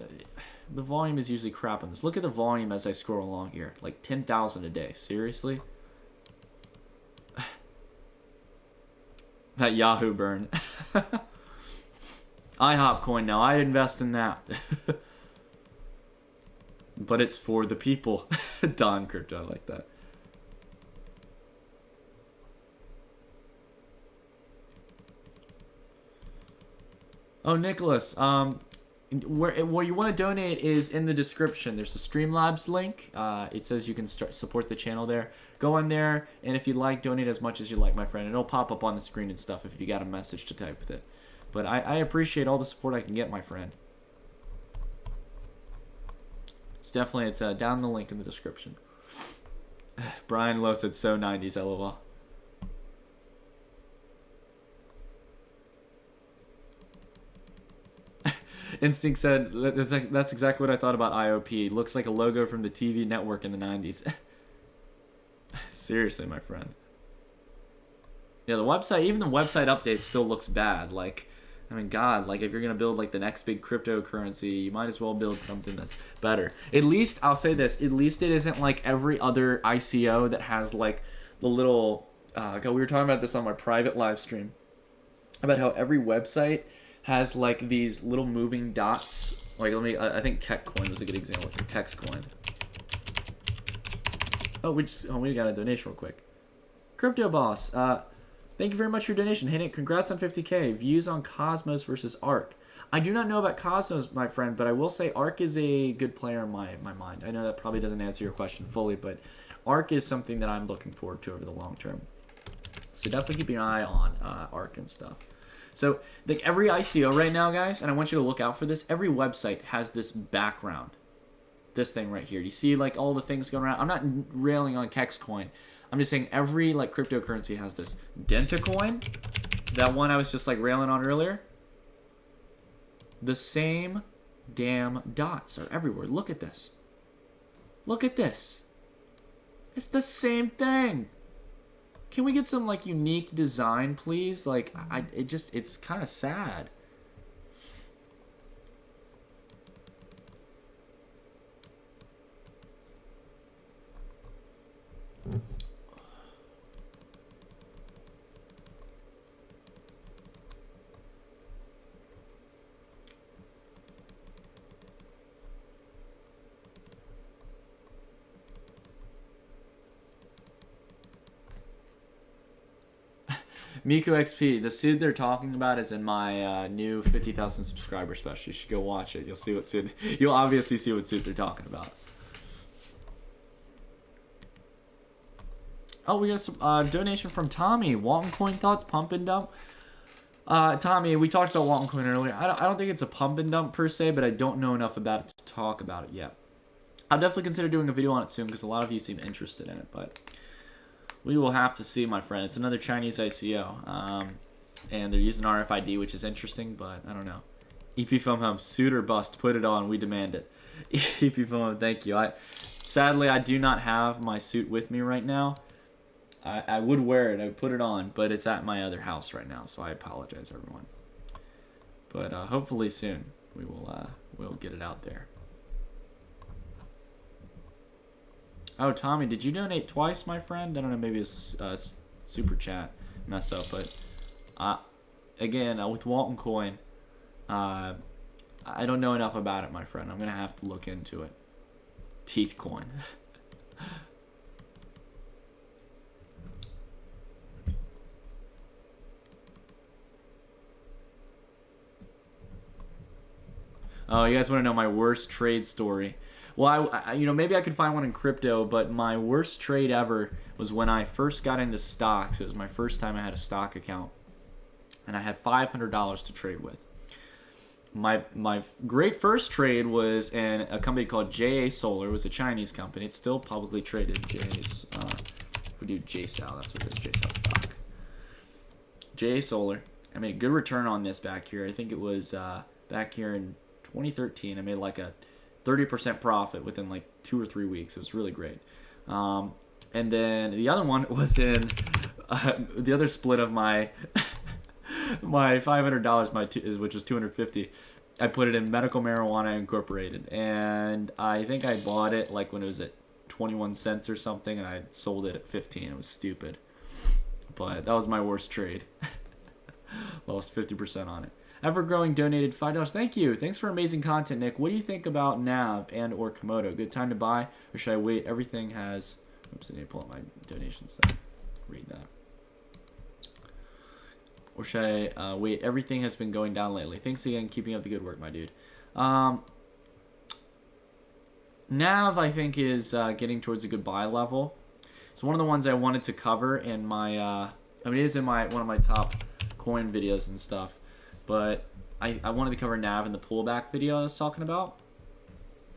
The volume is usually crap on this. Look at the volume as I scroll along here. Like 10,000 a day. Seriously? That Yahoo burn. IHOP coin now. I'd invest in that. But it's for the people. Don Crypto, I like that. Oh, Nicholas, where you want to donate is in the description. There's a Streamlabs link. It says you can support the channel there. Go on there, and if you'd like, donate as much as you like, my friend. It'll pop up on the screen and stuff if you got a message to type with it. But I appreciate all the support I can get, my friend. It's down the link in the description. Brian Lowe said so 90s, LOL. Instinct said, that's exactly what I thought about IOP. Looks like a logo from the TV network in the 90s. Seriously, my friend. Yeah, the website, even the website update still looks bad. Like, I mean, God, like if you're going to build like the next big cryptocurrency, you might as well build something that's better. At least, I'll say this, at least it isn't like every other ICO that has like the little, God, we were talking about this on my private live stream, about how every website has like these little moving dots. Like I think Ketcoin was a good example for Texcoin. Oh, we got a donation real quick. Crypto Boss, thank you very much for your donation. Hit it. Congrats on 50K. Views on Cosmos versus Ark. I do not know about Cosmos, my friend, but I will say Ark is a good player in my mind. I know that probably doesn't answer your question fully, but Ark is something that I'm looking forward to over the long term. So definitely keep an eye on Ark and stuff. So, like every ICO right now, guys, and I want you to look out for this, every website has this background. This thing right here. You see, like, all the things going around? I'm not railing on Kexcoin. I'm just saying every, like, cryptocurrency has this. Dentacoin, that one I was just, like, railing on earlier. The same damn dots are everywhere. Look at this. Look at this. It's the same thing. Can we get some like unique design, please? Like, it's kind of sad. Miko XP, the suit they're talking about is in my new 50,000 subscriber special. You should go watch it. You'll see what suit. You'll obviously see what suit they're talking about. Oh, we got some donation from Tommy. Walton Coin thoughts, pump and dump. Tommy, we talked about Walton Coin earlier. I don't think it's a pump and dump per se, but I don't know enough about it to talk about it yet. I'll definitely consider doing a video on it soon because a lot of you seem interested in it, but we will have to see, my friend. It's another Chinese ICO, and they're using RFID, which is interesting, but I don't know. EP Foam Home, suit or bust, put it on, we demand it. EP Foam Home, thank you. Sadly, I do not have my suit with me right now. I would wear it, I would put it on, but it's at my other house right now, so I apologize, everyone. But hopefully soon we will we'll get it out there. Oh, Tommy, did you donate twice, my friend? I don't know, maybe it's a super chat mess up, but again, with Walton Coin, I don't know enough about it, my friend. I'm gonna have to look into it. Teeth coin. Oh, you guys want to know my worst trade story? Well, you know, maybe I could find one in crypto, but my worst trade ever was when I first got into stocks. It was my first time I had a stock account, and I had $500 to trade with. My great first trade was in a company called JA Solar. It was a Chinese company. It's still publicly traded. We do JSAL. That's what it is, JSAL stock. JA Solar. I made a good return on this back here. I think it was back here in 2013. I made like a 30% profit within like 2 or 3 weeks. It was really great. And then the other one was in the other split of my my $500, which was $250. I put it in Medical Marijuana Incorporated, and I think I bought it like when it was at 21 cents or something, and I sold it at 15. It was stupid, but that was my worst trade. Lost 50% on it. Evergrowing donated $5. Thank you. Thanks for amazing content, Nick. What do you think about NAV and or Komodo? Good time to buy, or should I wait? Everything has. Oops, I need to pull up my donations thing. Read that. Or should I wait? Everything has been going down lately. Thanks again. Keeping up the good work, my dude. NAV, I think, is getting towards a good buy level. It's one of the ones I wanted to cover in my. I mean, it is in one of my top coin videos and stuff. But I wanted to cover NAV in the pullback video I was talking about.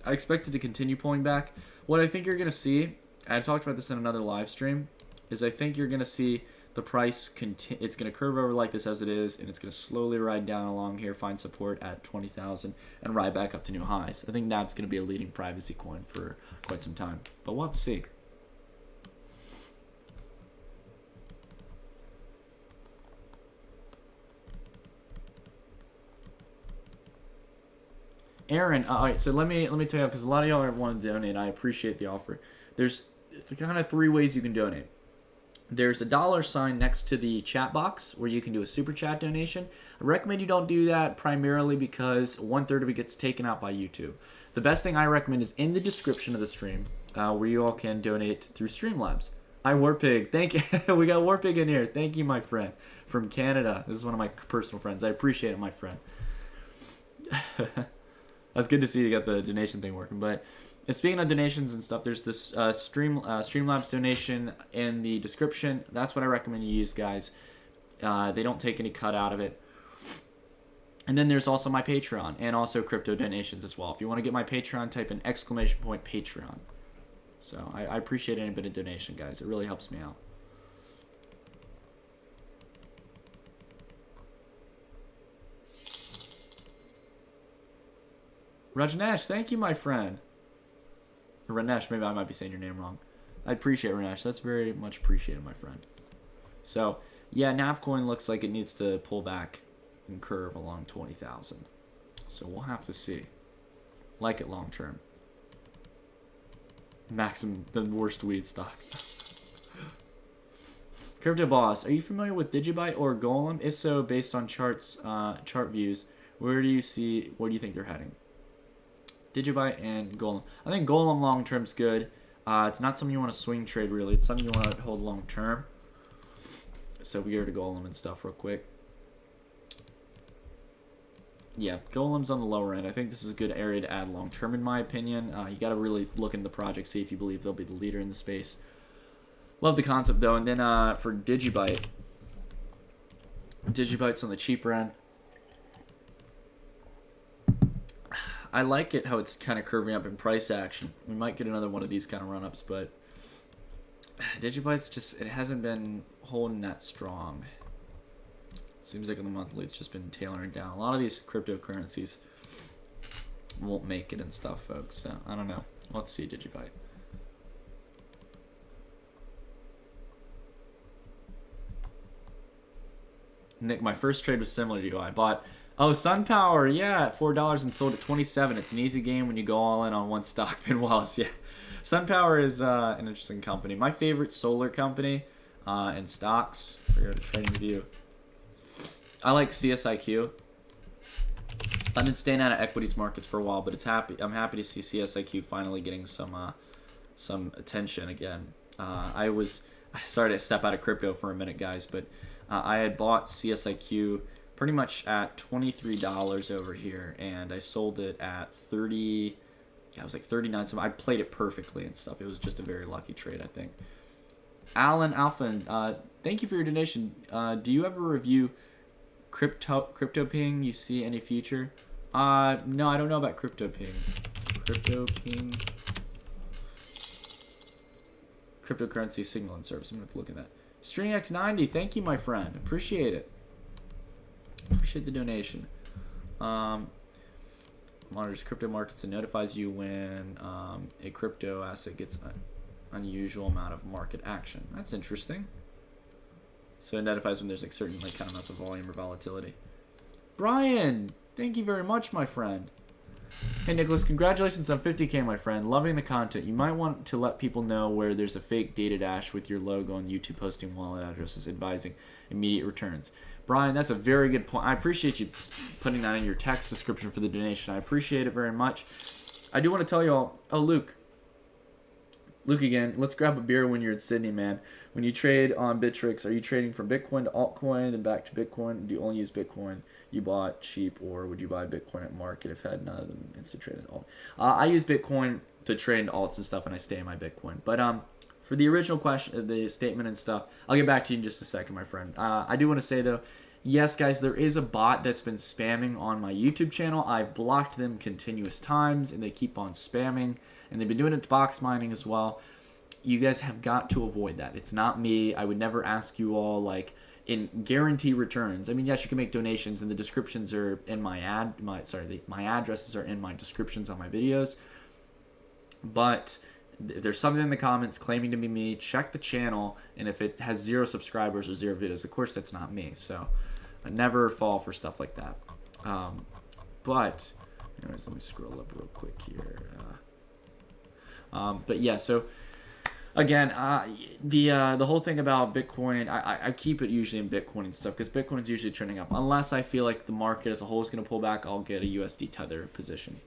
I expect it to continue pulling back. What I think you're going to see, I talked about this in another live stream, is I think you're going to see the price, it's going to curve over like this as it is, and it's going to slowly ride down along here, find support at 20,000, and ride back up to new highs. I think NAV's going to be a leading privacy coin for quite some time. But we'll have to see. Aaron, all right, so let me tell you, because a lot of y'all want to donate. I appreciate the offer. There's kind of 3 ways you can donate. There's a $sign next to the chat box where you can do a super chat donation. I recommend you don't do that primarily because 1/3 of it gets taken out by YouTube. The best thing I recommend is in the description of the stream where you all can donate through Streamlabs. Hi, Warpig. Thank you. We got Warpig in here. Thank you, my friend, from Canada. This is one of my personal friends. I appreciate it, my friend. That's good to see you got the donation thing working. But speaking of donations and stuff, there's this Streamlabs donation in the description. That's what I recommend you use, guys. They don't take any cut out of it. And then there's also my Patreon and also crypto donations as well. If you want to get my Patreon, type in !Patreon. So I appreciate any bit of donation, guys. It really helps me out. Rajnesh, thank you, my friend. Ranesh, maybe I might be saying your name wrong. I appreciate Ranesh. That's very much appreciated, my friend. So, yeah, Navcoin looks like it needs to pull back and curve along 20,000. So we'll have to see. Like it long term. Maxim, the worst weed stock. Crypto Boss, are you familiar with Digibyte or Golem? If so, based on chart views, where do you think they're heading? Digibyte and Golem. I think Golem long term is good. It's not something you want to swing trade really. It's something you want to hold long term. So we go to Golem and stuff real quick. Yeah, Golem's on the lower end. I think this is a good area to add long term in my opinion. You got to really look into the project, see if you believe they'll be the leader in the space. Love the concept though. And then for Digibyte, Digibyte's on the cheaper end. I like it how it's kind of curving up in price action. We might get another one of these kind of run-ups, but Digibyte's just, it hasn't been holding that strong. Seems like on the monthly it's just been tailoring down. A lot of these cryptocurrencies won't make it and stuff, folks. So I don't know. Let's see Digibyte. Nick, my first trade was similar to you. I bought SunPower, yeah, at $4 and sold at 27. It's an easy game when you go all in on one stock. Ben Wallace, yeah. SunPower is an interesting company. My favorite solar company in stocks. Forgot to trading view. I like CSIQ. I've been staying out of equities markets for a while, but I'm happy to see CSIQ finally getting some attention again. I started to step out of crypto for a minute, guys, but I had bought CSIQ pretty much at $23 over here, and I sold it at 30. Yeah, it was like 39. So I played it perfectly and stuff. It was just a very lucky trade, I think. Alan Alphen, thank you for your donation. Do you ever review CryptoPing? You see any future? No, I don't know about CryptoPing. CryptoPing. Cryptocurrency signal and service. I'm going to look at that. StringX90, thank you, my friend. Appreciate it. Appreciate the donation. Monitors crypto markets and notifies you when a crypto asset gets an unusual amount of market action. That's interesting. So it notifies when there's like certain like kind of amounts of volume or volatility. Brian, thank you very much, my friend. Hey Nicholas, congratulations on 50K, my friend. Loving the content. You might want to let people know where there's a fake data dash with your logo on YouTube posting wallet addresses advising immediate returns. Brian, that's a very good point. I appreciate you putting that in your text description for the donation. I appreciate it very much. I do want to tell you all, oh, Luke again, let's grab a beer when you're in Sydney, man. When you trade on Bittrex, are you trading from Bitcoin to altcoin, then back to Bitcoin? Do you only use Bitcoin you bought cheap, or would you buy Bitcoin at market if had none of them instant trade at alt? I use Bitcoin to trade in alts and stuff, and I stay in my Bitcoin. But for the original question, the statement and stuff, I'll get back to you in just a second, my friend. I do want to say, though, yes, guys, there is a bot that's been spamming on my YouTube channel. I've blocked them continuous times, and they keep on spamming. And they've been doing it to box mining as well. You guys have got to avoid that. It's not me. I would never ask you all, like, in guarantee returns. I mean, yes, you can make donations, and the descriptions are in my my addresses are in my descriptions on my videos. But if there's something in the comments claiming to be me, check the channel, and if it has 0 subscribers or 0 videos, of course that's not me. So I never fall for stuff like that. But anyways, let me scroll up real quick here. But yeah, so again, the whole thing about Bitcoin, I keep it usually in Bitcoin and stuff because Bitcoin is usually trending up. Unless I feel like the market as a whole is going to pull back, I'll get a USD tether position.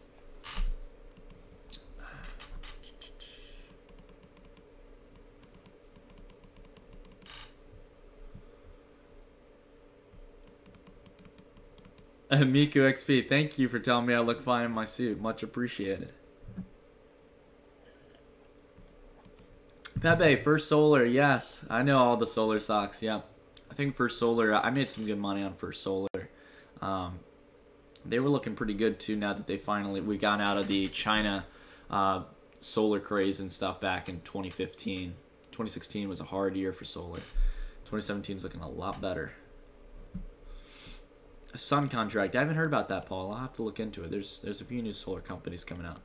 Miku XP, thank you for telling me I look fine in my suit. Much appreciated. Pepe, First Solar, yes. I know all the solar stocks, yeah. I think First Solar, I made some good money on First Solar. They were looking pretty good too now that we got out of the China solar craze and stuff back in 2015. 2016 was a hard year for solar. 2017 is looking a lot better. A sun contract, I haven't heard about that, Paul. I'll have to look into it. There's a few new solar companies coming out.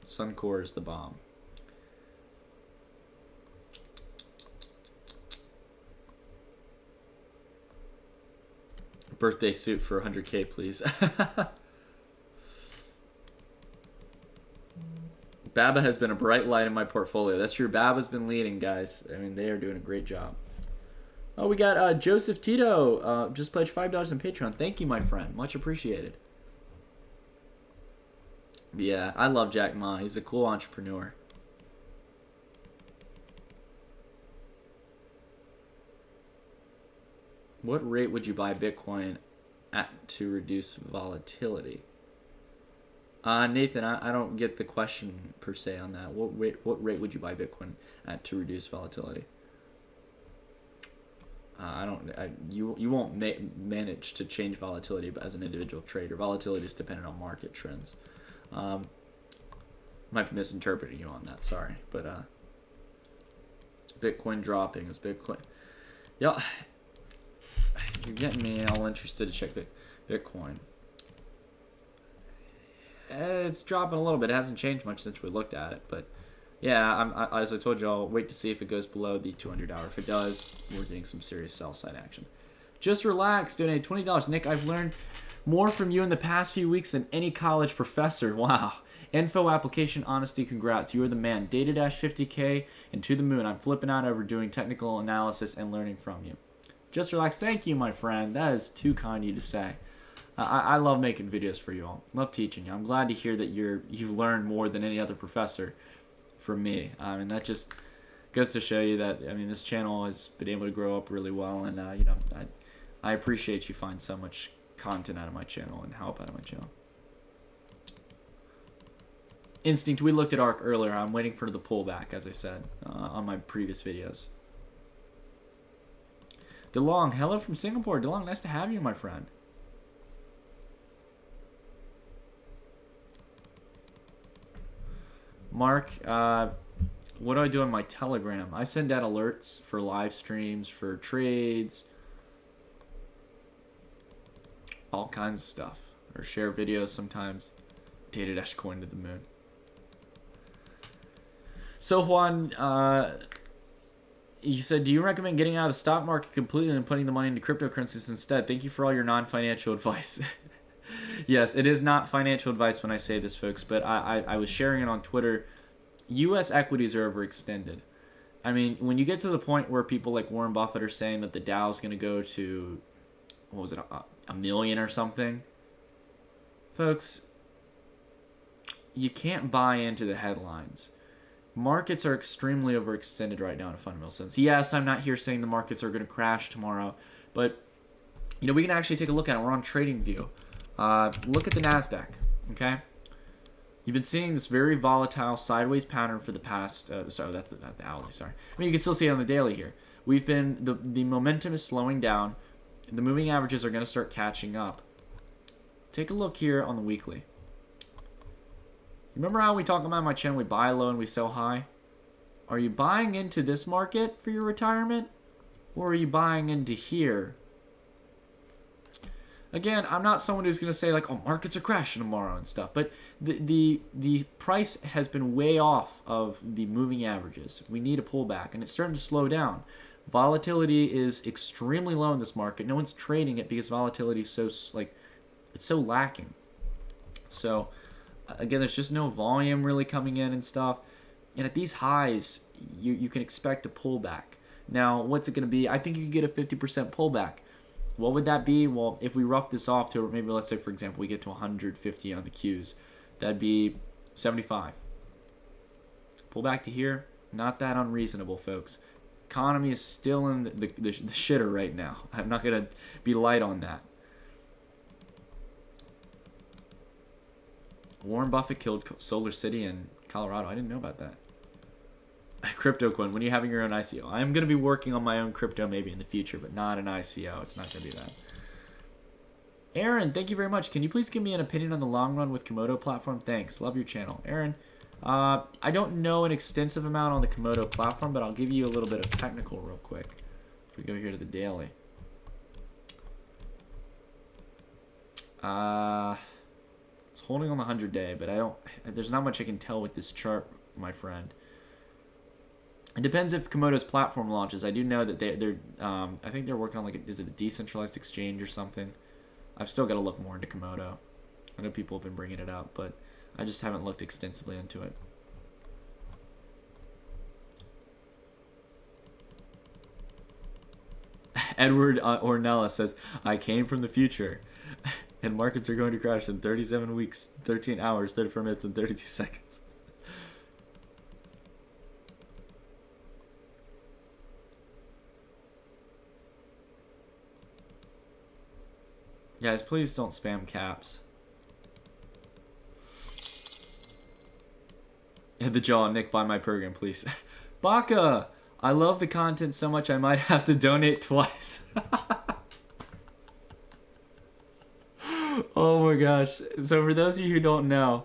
Suncor is the bomb. Birthday suit for 100K, please. Baba has been a bright light in my portfolio. That's true. Baba's been leading, guys. I mean, they are doing a great job. Oh, we got Joseph Tito. Just pledged $5 on Patreon. Thank you, my friend. Much appreciated. Yeah, I love Jack Ma. He's a cool entrepreneur. What rate would you buy Bitcoin at to reduce volatility? Nathan, I don't get the question per se on that. What rate would you buy Bitcoin at to reduce volatility? You won't manage to change volatility as an individual trader. Volatility is dependent on market trends. Might be misinterpreting you on that. Sorry, but Bitcoin dropping is Bitcoin. Yeah. You're getting me all interested to check Bitcoin. It's dropping a little bit. It hasn't changed much since we looked at it. But yeah, as I told you, I'll wait to see if it goes below the 200 hour. If it does, we're getting some serious sell side action. Just relax. Donate $20. Nick, I've learned more from you in the past few weeks than any college professor. Wow. Info, application, honesty, congrats. You are the man. Data dash 50K and to the moon. I'm flipping out over doing technical analysis and learning from you. Just relax. Thank you, my friend. That is too kind of you to say. I love making videos for you all. Love teaching you. I'm glad to hear that you've learned more than any other professor from me. And that just goes to show you that, I mean, this channel has been able to grow up really well, and you know, I appreciate you find so much content out of my channel and help out of my channel. Instinct, we looked at ARC earlier. I'm waiting for the pullback, as I said on my previous videos. DeLong, hello from Singapore. DeLong, nice to have you, my friend. Mark, what do I do on my Telegram? I send out alerts for live streams, for trades, all kinds of stuff. Or share videos sometimes. Data-coin to the moon. So Juan, you said, do you recommend getting out of the stock market completely and putting the money into cryptocurrencies instead? Thank you for all your non-financial advice. Yes, it is not financial advice when I say this, folks, but I was sharing it on Twitter. U.S. equities are overextended. I mean, when you get to the point where people like Warren Buffett are saying that the Dow is going to go to, what was it, a million or something, folks, you can't buy into the headlines. Markets are extremely overextended right now in a fundamental sense. Yes, I'm not here saying the markets are going to crash tomorrow, but you know, we can actually take a look at it. We're on TradingView. Look at the NASDAQ, okay? You've been seeing this very volatile sideways pattern for the past, sorry, that's the hourly, sorry. I mean, you can still see it on the daily here. We've been, the momentum is slowing down. The moving averages are going to start catching up. Take a look here on the weekly. Remember how we talk about my channel, we buy low and we sell high? Are you buying into this market for your retirement? Or are you buying into here? Again, I'm not someone who's going to say like, oh, markets are crashing tomorrow and stuff. But the price has been way off of the moving averages. We need a pullback, and it's starting to slow down. Volatility is extremely low in this market. No one's trading it because volatility is so, like, it's so lacking. So, again, there's just no volume really coming in and stuff. And at these highs, you can expect a pullback. Now, what's it going to be? I think you could get a 50% pullback. What would that be? Well, if we rough this off to maybe, let's say, for example, we get to 150 on the Qs, that'd be 75. Pull back to here, not that unreasonable, folks. Economy is still in the shitter right now. I'm not going to be light on that. Warren Buffett killed Solar City in Colorado. I didn't know about that. CryptoCoin, when you're having your own ICO. I'm going to be working on my own crypto maybe in the future, but not an ICO. It's not going to be that. Aaron, thank you very much. Can you please give me an opinion on the long run with Komodo platform? Thanks. Love your channel. Aaron, I don't know an extensive amount on the Komodo platform, but I'll give you a little bit of technical real quick. If we go here to the daily. It's holding on the 100-day, but there's not much I can tell with this chart, my friend. It depends if Komodo's platform launches. I do know that they're I think they're working on, like, is it a decentralized exchange or something? I've still got to look more into Komodo. I know people have been bringing it up, but I just haven't looked extensively into it. Edward Ornella says, I came from the future, and markets are going to crash in 37 weeks, 13 hours, 34 minutes, and 32 seconds. Guys, please don't spam caps. Hit the jaw, Nick, buy my program, please. Baka! I love the content so much I might have to donate twice. Oh my gosh. So for those of you who don't know,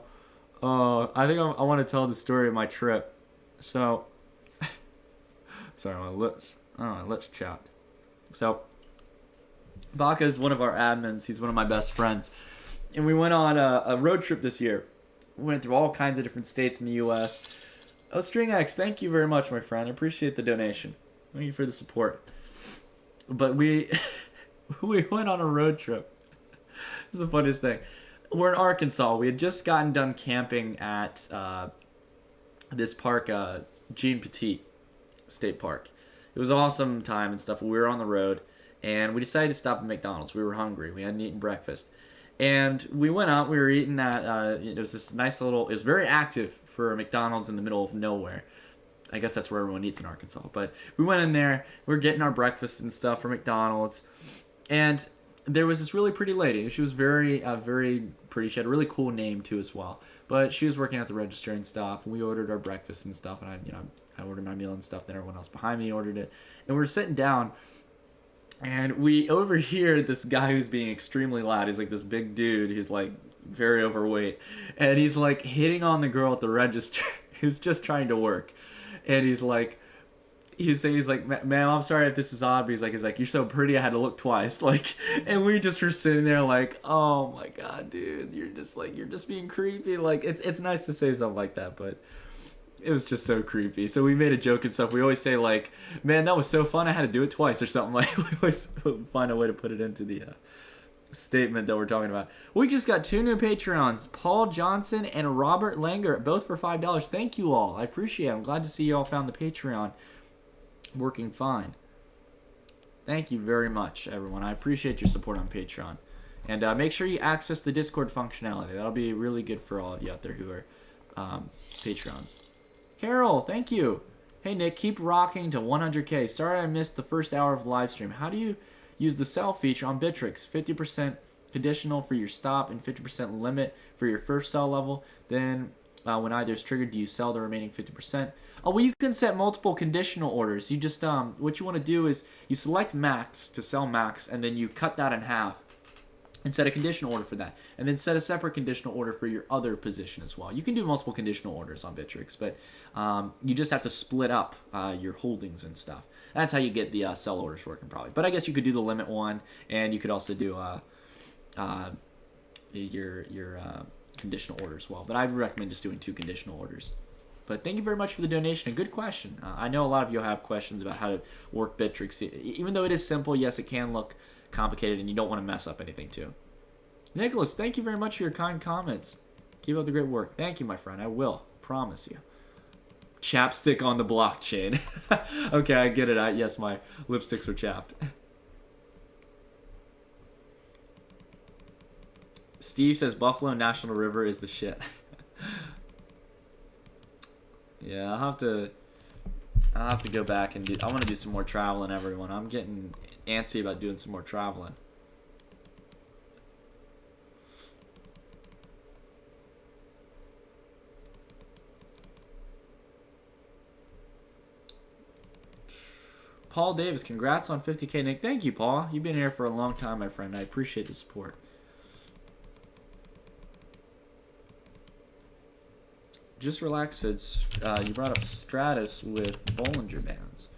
I think I want to tell the story of my trip. So, sorry, my lips chapped. So, Baka is one of our admins. He's one of my best friends. And we went on a road trip this year. We went through all kinds of different states in the U.S. Oh, StringX, thank you very much, my friend. I appreciate the donation. Thank you for the support. But we went on a road trip. This is the funniest thing. We're in Arkansas. We had just gotten done camping at this park, Jean Petit State Park. It was an awesome time and stuff. We were on the road. And we decided to stop at McDonald's. We were hungry. We hadn't eaten breakfast. And we went out. We were eating at it was this nice little. It was very active for a McDonald's in the middle of nowhere. I guess that's where everyone eats in Arkansas. But we went in there. We were getting our breakfast and stuff from McDonald's, and there was this really pretty lady. She was very pretty. She had a really cool name too as well. But she was working at the register and stuff. And we ordered our breakfast and stuff. And I ordered my meal and stuff. Then everyone else behind me ordered it. And we were sitting down. And we overhear this guy who's being extremely loud. He's like this big dude. He's like very overweight. And he's like hitting on the girl at the register who's just trying to work. And he's like, ma'am, I'm sorry if this is odd, but he's like, you're so pretty, I had to look twice. Like, and we just were sitting there like, oh my god, dude, you're just being creepy. Like, it's nice to say something like that, but it was just so creepy. So we made a joke and stuff. We always say like, man, that was so fun, I had to do it twice or something. Like, we always find a way to put it into the statement that we're talking about. We just got 2 new Patreons, Paul Johnson and Robert Langer, both for $5. Thank you all. I appreciate it. I'm glad to see you all found the Patreon working fine. Thank you very much, everyone. I appreciate your support on Patreon. And make sure you access the Discord functionality. That'll be really good for all of you out there who are Patreons. Carol, thank you. Hey, Nick, keep rocking to 100K. Sorry I missed the first hour of the live stream. How do you use the sell feature on Bittrex? 50% conditional for your stop and 50% limit for your first sell level. Then when either is triggered, do you sell the remaining 50%? Oh, well, you can set multiple conditional orders. You just, what you want to do is you select max to sell max, and then you cut that in half and set a conditional order for that. And then set a separate conditional order for your other position as well. You can do multiple conditional orders on Bittrex, but you just have to split up your holdings and stuff. That's how you get the sell orders working probably. But I guess you could do the limit one, and you could also do your conditional order as well. But I would recommend just doing 2 conditional orders. But thank you very much for the donation. A good question. I know a lot of you have questions about how to work Bittrex. Even though it is simple, yes, it can look complicated, and you don't want to mess up anything too. Nicholas, thank you very much for your kind comments. Keep up the great work. Thank you, my friend. I will. Promise you. Chapstick on the blockchain. Okay, I get it. Yes, my lipsticks were chapped. Steve says Buffalo National River is the shit. Yeah, I'll have to go back and I want to do some more traveling, everyone. I'm getting antsy about doing some more traveling. Paul Davis, congrats on 50K, Nick. Thank you, Paul. You've been here for a long time, my friend. I appreciate the support. Just relax, you brought up Stratus with Bollinger Bands.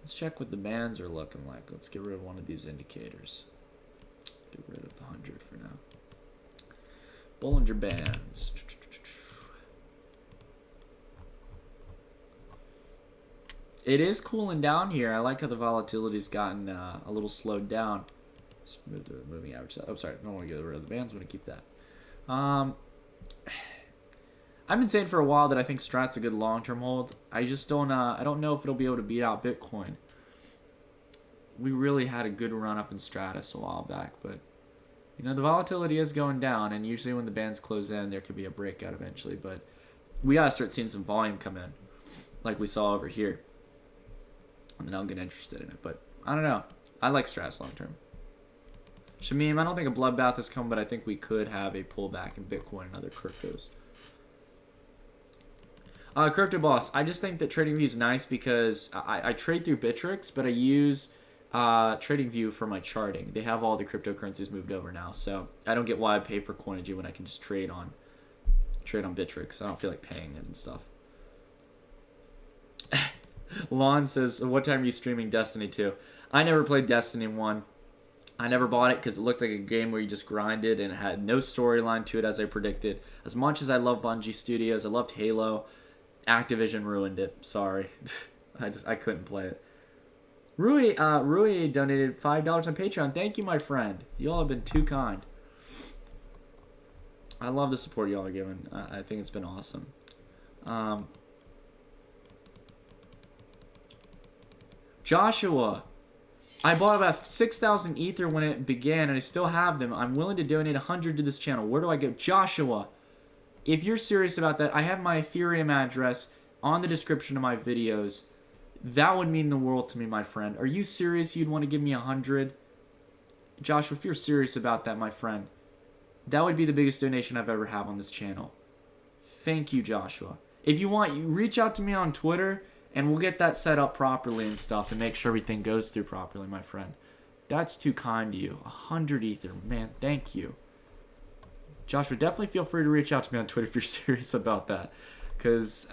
Let's check what the bands are looking like. Let's get rid of one of these indicators. Get rid of the 100 for now. Bollinger Bands. It is cooling down here. I like how the volatility's gotten a little slowed down. Just move the moving average. Oh, sorry. I don't want to get rid of the bands. I'm going to keep that. I've been saying for a while that I think Strat's a good long-term hold. I just don't. I don't know if it'll be able to beat out Bitcoin. We really had a good run up in Stratus a while back, but you know the volatility is going down, and usually when the bands close in, there could be a breakout eventually. But we gotta start seeing some volume come in, like we saw over here, and then I'll get interested in it. But I don't know. I like Stratus long-term. Shamim, I don't think a bloodbath has come, but I think we could have a pullback in Bitcoin and other cryptos. Crypto Boss, I just think that TradingView is nice because I trade through Bittrex, but I use TradingView for my charting. They have all the cryptocurrencies moved over now, so I don't get why I pay for Coinigy when I can just trade on Bittrex. I don't feel like paying it and stuff. Lon says, what time are you streaming Destiny 2? I never played Destiny 1. I never bought it because it looked like a game where you just grinded and it had no storyline to it as I predicted. As much as I love Bungie Studios, I loved Halo, Activision ruined it. Sorry. I couldn't play it. Rui donated $5 on Patreon. Thank you, my friend. You all have been too kind. I love the support y'all are giving. I think it's been awesome. Joshua, I bought about 6,000 Ether when it began, and I still have them. I'm willing to donate 100 to this channel. Where do I go? Joshua, if you're serious about that, I have my Ethereum address on the description of my videos. That would mean the world to me, my friend. Are you serious you'd want to give me 100? Joshua, if you're serious about that, my friend, that would be the biggest donation I've ever had on this channel. Thank you, Joshua. If you want, you reach out to me on Twitter, and we'll get that set up properly and stuff and make sure everything goes through properly, my friend. That's too kind to you. 100 Ether. Man, thank you. Joshua, definitely feel free to reach out to me on Twitter if you're serious about that. Because,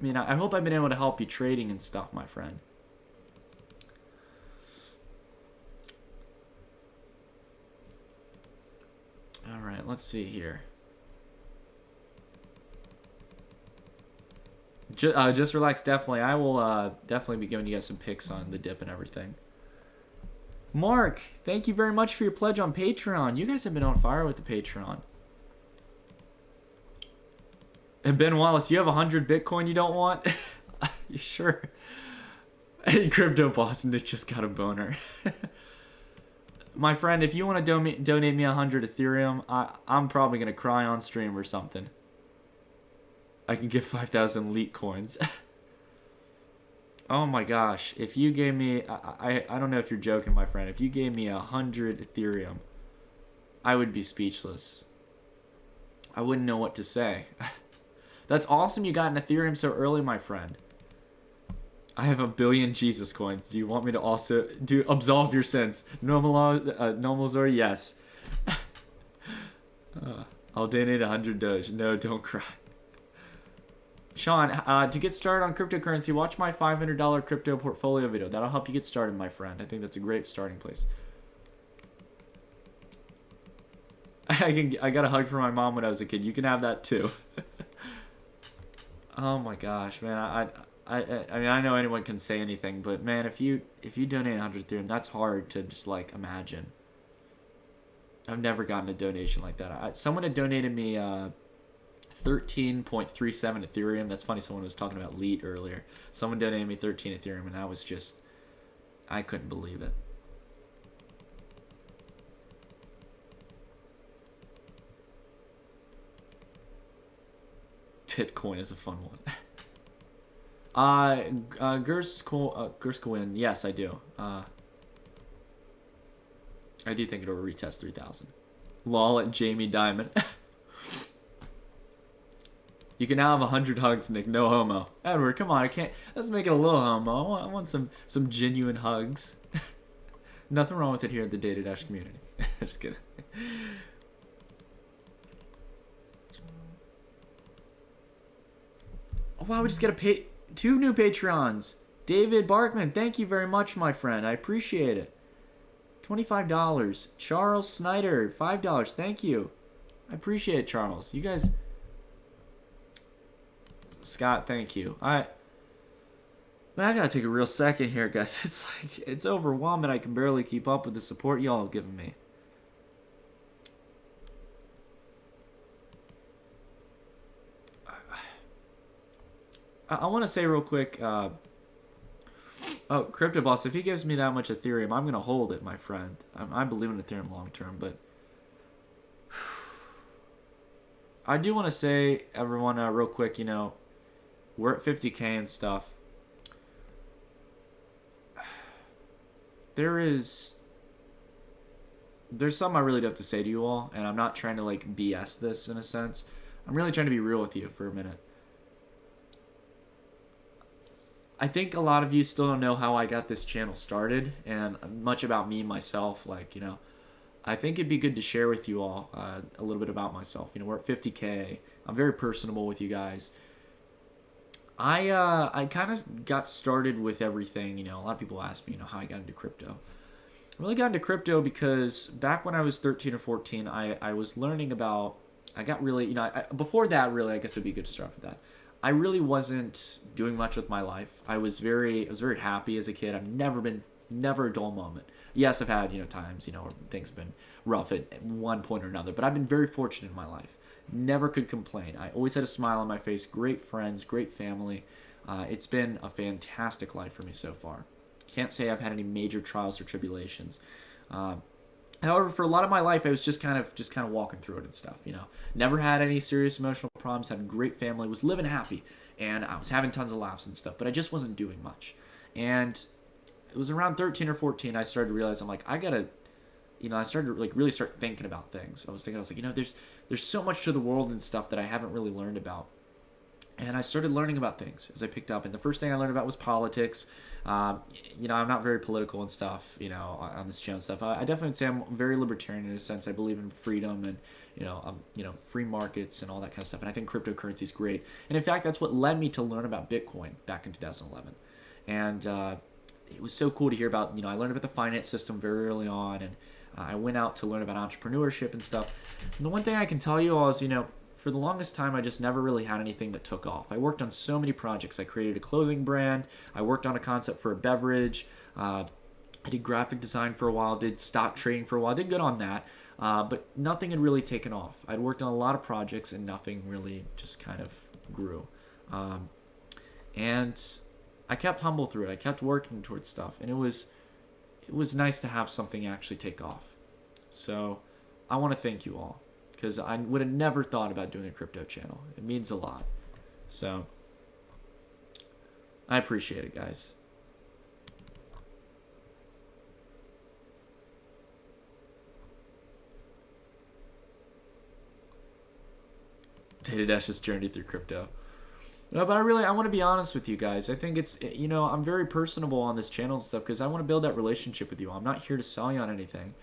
I hope I've been able to help you trading and stuff, my friend. All right, let's see here. Just relax, definitely. I will definitely be giving you guys some pics on the dip and everything. Mark, thank you very much for your pledge on Patreon. You guys have been on fire with the Patreon. And Ben Wallace, you have 100 Bitcoin you don't want? You sure? Hey, Crypto Boston, it just got a boner. My friend, if you want to donate me 100 Ethereum, I'm probably going to cry on stream or something. I can get 5,000 leak coins. Oh my gosh. If you gave me... I don't know if you're joking, my friend. If you gave me 100 Ethereum, I would be speechless. I wouldn't know what to say. That's awesome you got an Ethereum so early, my friend. I have 1 billion Jesus coins. Do you want me to also absolve your sins? Normal Zor, yes. I'll donate 100 Doge. No, don't cry. Sean, to get started on cryptocurrency, watch my $500 crypto portfolio video. That'll help you get started, my friend. I think that's a great starting place. I got a hug from my mom when I was a kid. You can have that too. Oh my gosh, man. I mean, I know anyone can say anything, but man, if you donate 100 Ethereum, that's hard to just like imagine. I've never gotten a donation like that. Someone had donated me 13.37 Ethereum. That's funny, someone was talking about LEET earlier. Someone donated me 13 Ethereum, and I was just... I couldn't believe it. Titcoin is a fun one. Gerskoin, yes, I do. I do think it'll retest 3,000. Lol at Jamie Dimon. You can now have 100 hugs, Nick. No homo. Edward, come on. I can't. Let's make it a little homo. I want some genuine hugs. Nothing wrong with it here at the Data Dash community. Just kidding. Oh, wow, we just got to 2 new Patreons. David Barkman, thank you very much, my friend. I appreciate it. $25. Charles Snyder, $5. Thank you. I appreciate it, Charles. You guys... Scott, thank you. Man, I gotta take a real second here, guys. It's like, it's overwhelming. I can barely keep up with the support y'all have given me. I want to say real quick, oh, Crypto Boss, if he gives me that much Ethereum, I'm gonna hold it, my friend. I believe in Ethereum long term, but I do want to say, everyone, real quick, you know, we're at 50K and stuff. There's something I really do have to say to you all, and I'm not trying to like BS this in a sense. I'm really trying to be real with you for a minute. I think a lot of you still don't know how I got this channel started, and much about me, myself, like, you know, I think it'd be good to share with you all a little bit about myself. You know, we're at 50K. I'm very personable with you guys. I kind of got started with everything. You know, a lot of people ask me, you know, how I got into crypto. I really got into crypto because back when I was 13 or 14, I was learning about, I got really, you know, before that, really, I guess it'd be good to start with that. I really wasn't doing much with my life. I was very happy as a kid. I've never a dull moment. Yes, I've had, you know, times, you know, where things have been rough at one point or another, but I've been very fortunate in my life. Never could complain. I always had a smile on my face. Great friends, great family. It's been a fantastic life for me so far. Can't say I've had any major trials or tribulations. However, for a lot of my life, I was just kind of walking through it and stuff. Never had any serious emotional problems. Had a great family. Was living happy, and I was having tons of laughs and stuff. But I just wasn't doing much. And it was around 13 or 14 I started to realize I'm like, I gotta, I started to like really start thinking about things. I was like, there's so much to the world and stuff that I haven't really learned about. And I started learning about things as I picked up. And the first thing I learned about was politics. I'm not very political and stuff, on this channel and stuff. I definitely would say I'm very libertarian in a sense. I believe in freedom and, free markets and all that kind of stuff. And I think cryptocurrency is great. And in fact, that's what led me to learn about Bitcoin back in 2011. And it was so cool to hear about, I learned about the finance system very early on. And I went out to learn about entrepreneurship and stuff. And the one thing I can tell you all is, for the longest time, I just never really had anything that took off. I worked on so many projects. I created a clothing brand. I worked on a concept for a beverage. I did graphic design for a while, did stock trading for a while. I did good on that, but nothing had really taken off. I'd worked on a lot of projects and nothing really just kind of grew. And I kept humble through it. I kept working towards stuff, and it was nice to have something actually take off. So I want to thank you all, because I would have never thought about doing a crypto channel. It means a lot. So I appreciate it, guys. Data Dash's journey through crypto. No, but I want to be honest with you guys. I think it's, I'm very personable on this channel and stuff because I want to build that relationship with you. I'm not here to sell you on anything.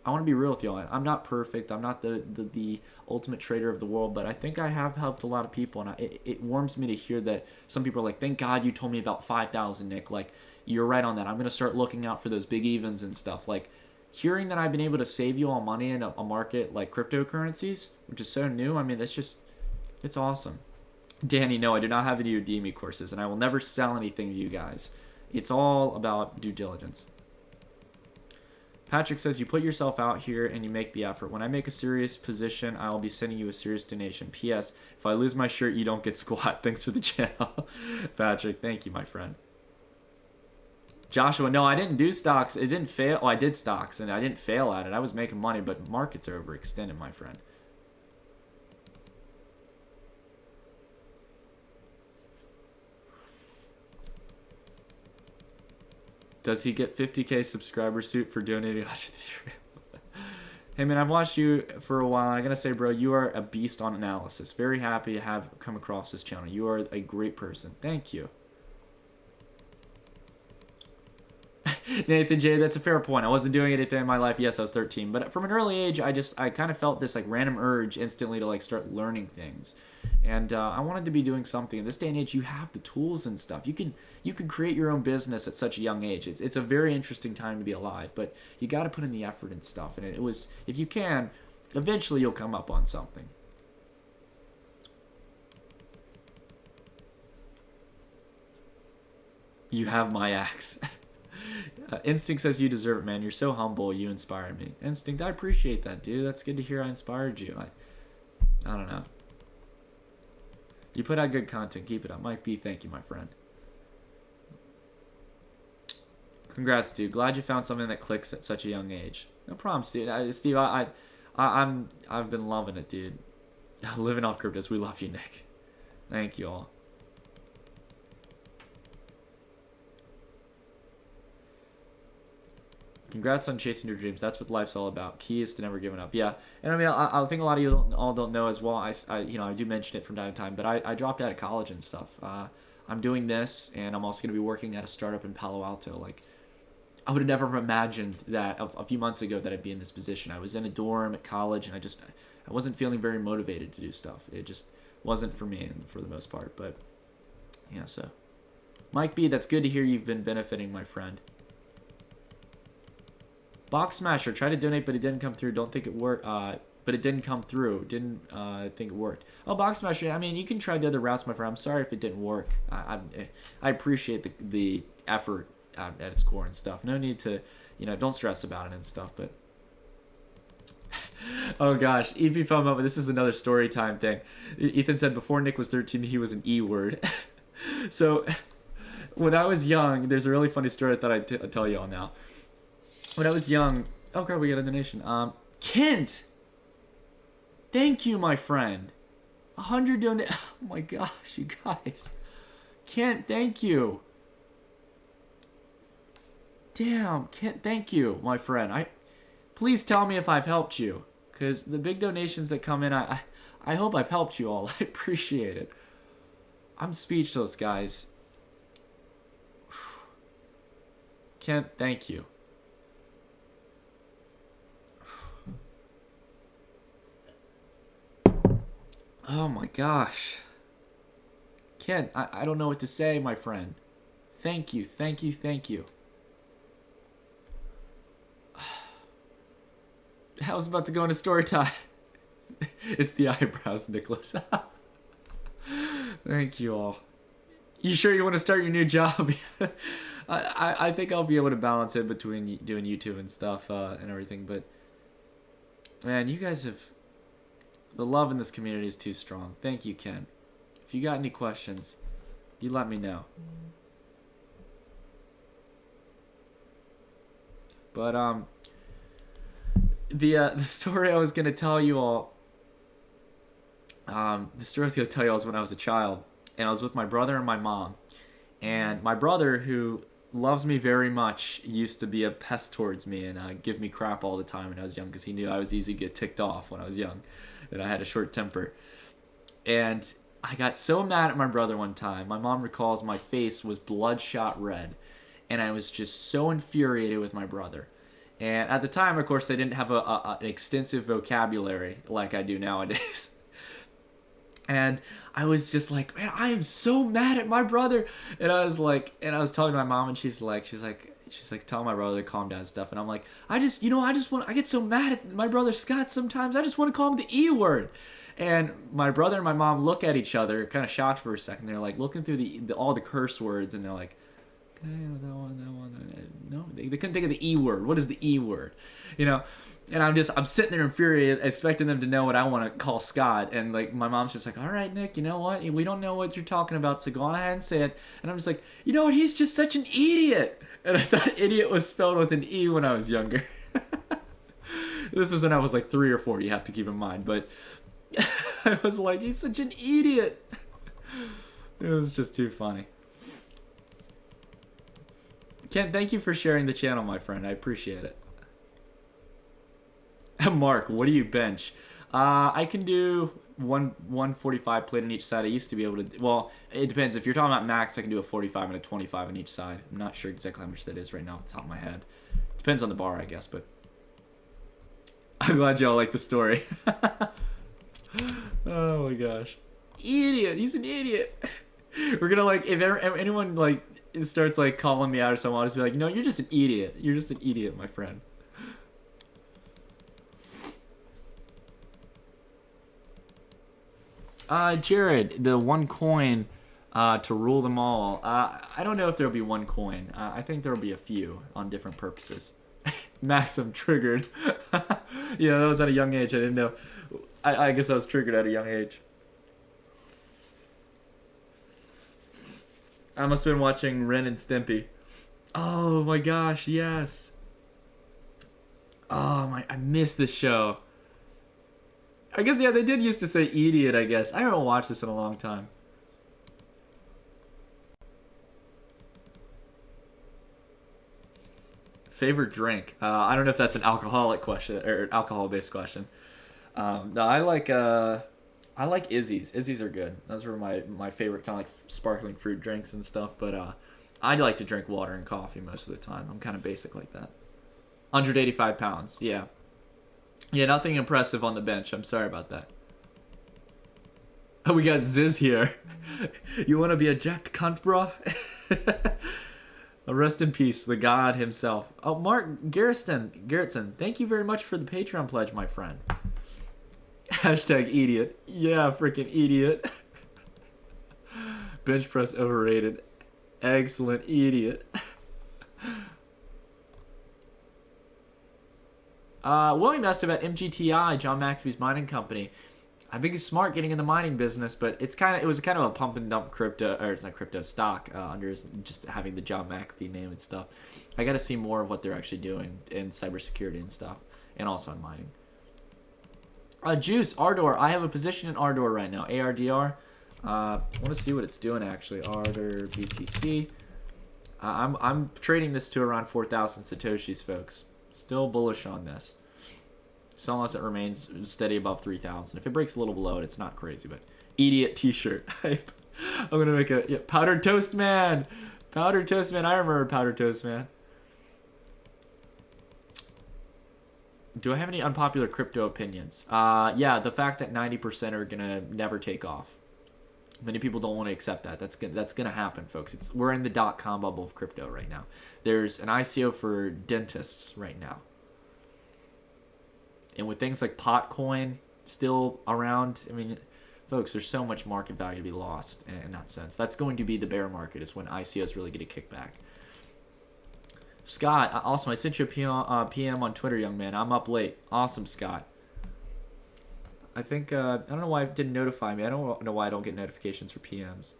I want to be real with y'all. I'm not perfect. I'm not the ultimate trader of the world, but I think I have helped a lot of people, and it warms me to hear that some people are like, thank God you told me about 5,000, Nick. Like, you're right on that. I'm going to start looking out for those big evens and stuff. Like, hearing that I've been able to save you all money in a market like cryptocurrencies, which is so new, I mean, it's awesome. Danny, no, I do not have any Udemy courses, and I will never sell anything to you guys. It's all about due diligence. Patrick says, you put yourself out here and you make the effort. When I make a serious position, I'll be sending you a serious donation. P.S. If I lose my shirt, you don't get squat. Thanks for the channel. Patrick, thank you, my friend. Joshua, no, I didn't do stocks. It didn't fail. Oh, I did stocks, and I didn't fail at it. I was making money, but markets are overextended, my friend. Does he get 50K subscriber suit for donating? Hey man, I've watched you for a while. I gotta say, bro, you are a beast on analysis. Very happy to have come across this channel. You are a great person. Thank you. Nathan J, that's a fair point. I wasn't doing anything in my life. Yes, I was 13, but from an early age, I kind of felt this like random urge instantly to like start learning things, and I wanted to be doing something. In this day and age, you have the tools and stuff. You can create your own business at such a young age. It's a very interesting time to be alive, but you got to put in the effort and stuff. And it was, if you can, eventually you'll come up on something. You have my axe. Instinct says you deserve it, man. You're so humble. You inspired me. Instinct, I appreciate that, dude. That's good to hear I inspired you. I don't know. You put out good content. Keep it up. Mike B, thank you, my friend. Congrats, dude. Glad you found something that clicks at such a young age. No problem, Steve. Steve, I've been loving it, dude. Living off cryptos. We love you, Nick. Thank you all. Congrats on chasing your dreams. That's what life's all about. Key is to never giving up. Yeah, and I mean, I think a lot of you don't know as well. I do mention it from time to time, but I dropped out of college and stuff. I'm doing this, and I'm also going to be working at a startup in Palo Alto. Like, I would have never imagined that a few months ago that I'd be in this position. I was in a dorm at college, and I wasn't feeling very motivated to do stuff. It just wasn't for me for the most part. But yeah, so Mike B, that's good to hear you've been benefiting, my friend. Box Smasher, tried to donate, but it didn't come through. Don't think it worked. But it didn't come through. Didn't think it worked. Oh, Box Smasher, I mean, you can try the other routes, my friend. I'm sorry if it didn't work. I appreciate the effort at its core and stuff. No need to, don't stress about it and stuff. But oh gosh, EP FOMO. This is another story time thing. Ethan said before Nick was 13, he was an E word. So when I was young, there's a really funny story I thought I'd tell you all now. When I was young, oh crap, we got a donation. Kent, thank you, my friend. 100 donate. Oh my gosh, you guys. Kent, thank you. Damn, Kent, thank you, my friend. Please tell me if I've helped you, because the big donations that come in, I hope I've helped you all. I appreciate it. I'm speechless, guys. Kent, thank you. Oh my gosh. Kent, I don't know what to say, my friend. Thank you, thank you, thank you. I was about to go into story time. It's the eyebrows, Nicholas. Thank you all. You sure you want to start your new job? I think I'll be able to balance it between doing YouTube and stuff and everything. But, man, you guys have... The love in this community is too strong. Thank you, Ken. If you got any questions, you let me know. But, the story I was going to tell you all... the story I was going to tell you all was when I was a child. And I was with my brother and my mom. And my brother, who loves me very much, used to be a pest towards me and give me crap all the time when I was young, because he knew I was easy to get ticked off when I was young. And I had a short temper. And I got so mad at my brother one time. My mom recalls my face was bloodshot red. And I was just so infuriated with my brother. And at the time, of course, I didn't have an extensive vocabulary like I do nowadays. And I was just like, man, I am so mad at my brother. And I was talking to my mom, and she's like, telling my brother to calm down and stuff. And I'm like, I get so mad at my brother Scott sometimes. I just want to call him the E word. And my brother and my mom look at each other, kind of shocked for a second. They're like looking through all the curse words, and they're like, okay, that one. No, they couldn't think of the E word. What is the E word? You know? And I'm sitting there infuriated, expecting them to know what I want to call Scott. And like my mom's just like, all right, Nick, you know what? We don't know what you're talking about, so go on ahead and say it. And I'm just like, you know what? He's just such an idiot. And I thought idiot was spelled with an E when I was younger. This was when I was like 3 or 4, you have to keep in mind. But I was like, he's such an idiot. It was just too funny. Ken, thank you for sharing the channel, my friend. I appreciate it. Mark, what do you bench? I can do 145 plate on each side. I used to be able to... Well, it depends. If you're talking about max, I can do a 45 and a 25 on each side. I'm not sure exactly how much that is right now off the top of my head. Depends on the bar, I guess, but... I'm glad y'all like the story. Oh my gosh. Idiot! He's an idiot! We're gonna like... If anyone like starts like calling me out or something, I'll just be like, no, you're just an idiot. You're just an idiot, my friend. Jared, the one coin to rule them all. I don't know if there'll be one coin. I think there'll be a few on different purposes. Maxim triggered. Yeah, that was at a young age. I didn't know. I guess I was triggered at a young age. I must have been watching Ren and Stimpy. Oh my gosh, yes. Oh my, I missed this show. I guess, yeah, they did used to say idiot, I guess. I haven't watched this in a long time. Favorite drink? I don't know if that's an alcoholic question or alcohol-based question. No, I like Izzy's. Izzy's are good. Those were my favorite kind of like sparkling fruit drinks and stuff. But I like to drink water and coffee most of the time. I'm kind of basic like that. 185 pounds. Yeah. Yeah, nothing impressive on the bench. I'm sorry about that. Oh, we got Ziz here. You want to be a jacked cunt, bro? Rest in peace, the god himself. Oh, Mark Gerritsen, thank you very much for the Patreon pledge, my friend. Hashtag idiot. Yeah, freaking idiot. Bench press overrated. Excellent idiot. William asked about MGTI, John McAfee's mining company. I think he's smart getting in the mining business, but it was kind of a pump and dump crypto, or it's not crypto, stock, under just having the John McAfee name and stuff. I got to see more of what they're actually doing in cybersecurity and stuff, and also in mining. Juice, Ardor. I have a position in Ardor right now. ARDR. I want to see what it's doing actually. Ardor BTC. I'm trading this to around 4,000 satoshis, folks. Still bullish on this. So unless it remains steady above 3,000. If it breaks a little below it, it's not crazy. But idiot t-shirt. I'm going to make a Powdered Toast Man. Powdered Toast Man. I remember Powdered Toast Man. Do I have any unpopular crypto opinions? Yeah, the fact that 90% are going to never take off. Many people don't want to accept that. That's gonna happen, folks. We're in the .com bubble of crypto right now. There's an ICO for dentists right now. And with things like Potcoin still around, I mean, folks, there's so much market value to be lost in that sense. That's going to be the bear market, is when ICOs really get a kickback. Scott, awesome. I sent you a PM on Twitter, young man. I'm up late. Awesome, Scott. I think, I don't know why it didn't notify me. I don't know why I don't get notifications for PMs.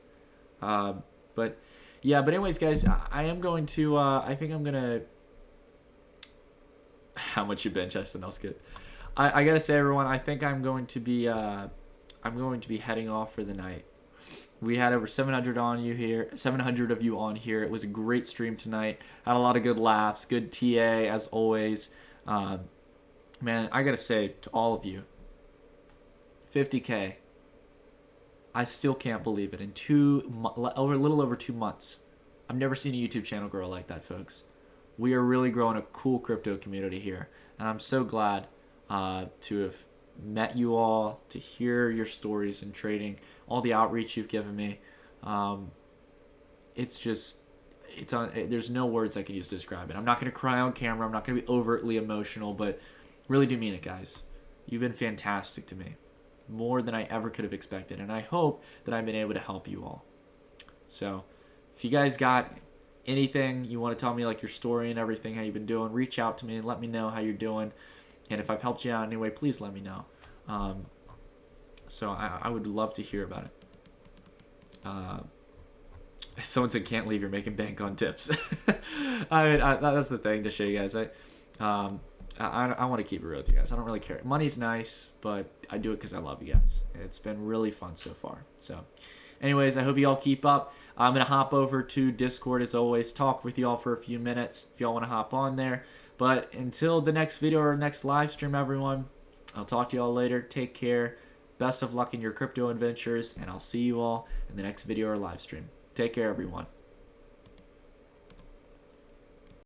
But, yeah, but anyways, guys, I am going to, I think I'm going to, how much you bench, Justin, that's good. I got to say, everyone, I think I'm going to be heading off for the night. We had over 700 of you on here. It was a great stream tonight. Had a lot of good laughs, good TA, as always. Man, I got to say to all of you, 50K. I still can't believe it. In a little over 2 months. I've never seen a YouTube channel grow like that, folks. We are really growing a cool crypto community here. And I'm so glad to have met you all, to hear your stories in trading, all the outreach you've given me. There's no words I could use to describe it. I'm not going to cry on camera. I'm not going to be overtly emotional, but really do mean it, guys. You've been fantastic to me. More than I ever could have expected, and I hope that I've been able to help you all. So if you guys got anything you want to tell me, like your story and everything, how you've been doing, reach out to me and let me know how you're doing. And if I've helped you out in any way, please let me know. So I would love to hear about it. Someone said, can't leave, you're making bank on tips. I mean, that's the thing to show you guys. I want to keep it real with you guys. I don't really care. Money's nice, but I do it because I love you guys. It's been really fun so far. So anyways, I hope you all keep up. I'm going to hop over to Discord as always, talk with you all for a few minutes if y'all want to hop on there. But until the next video or next live stream, everyone, I'll talk to you all later. Take care. Best of luck in your crypto adventures, and I'll see you all in the next video or live stream. Take care, everyone.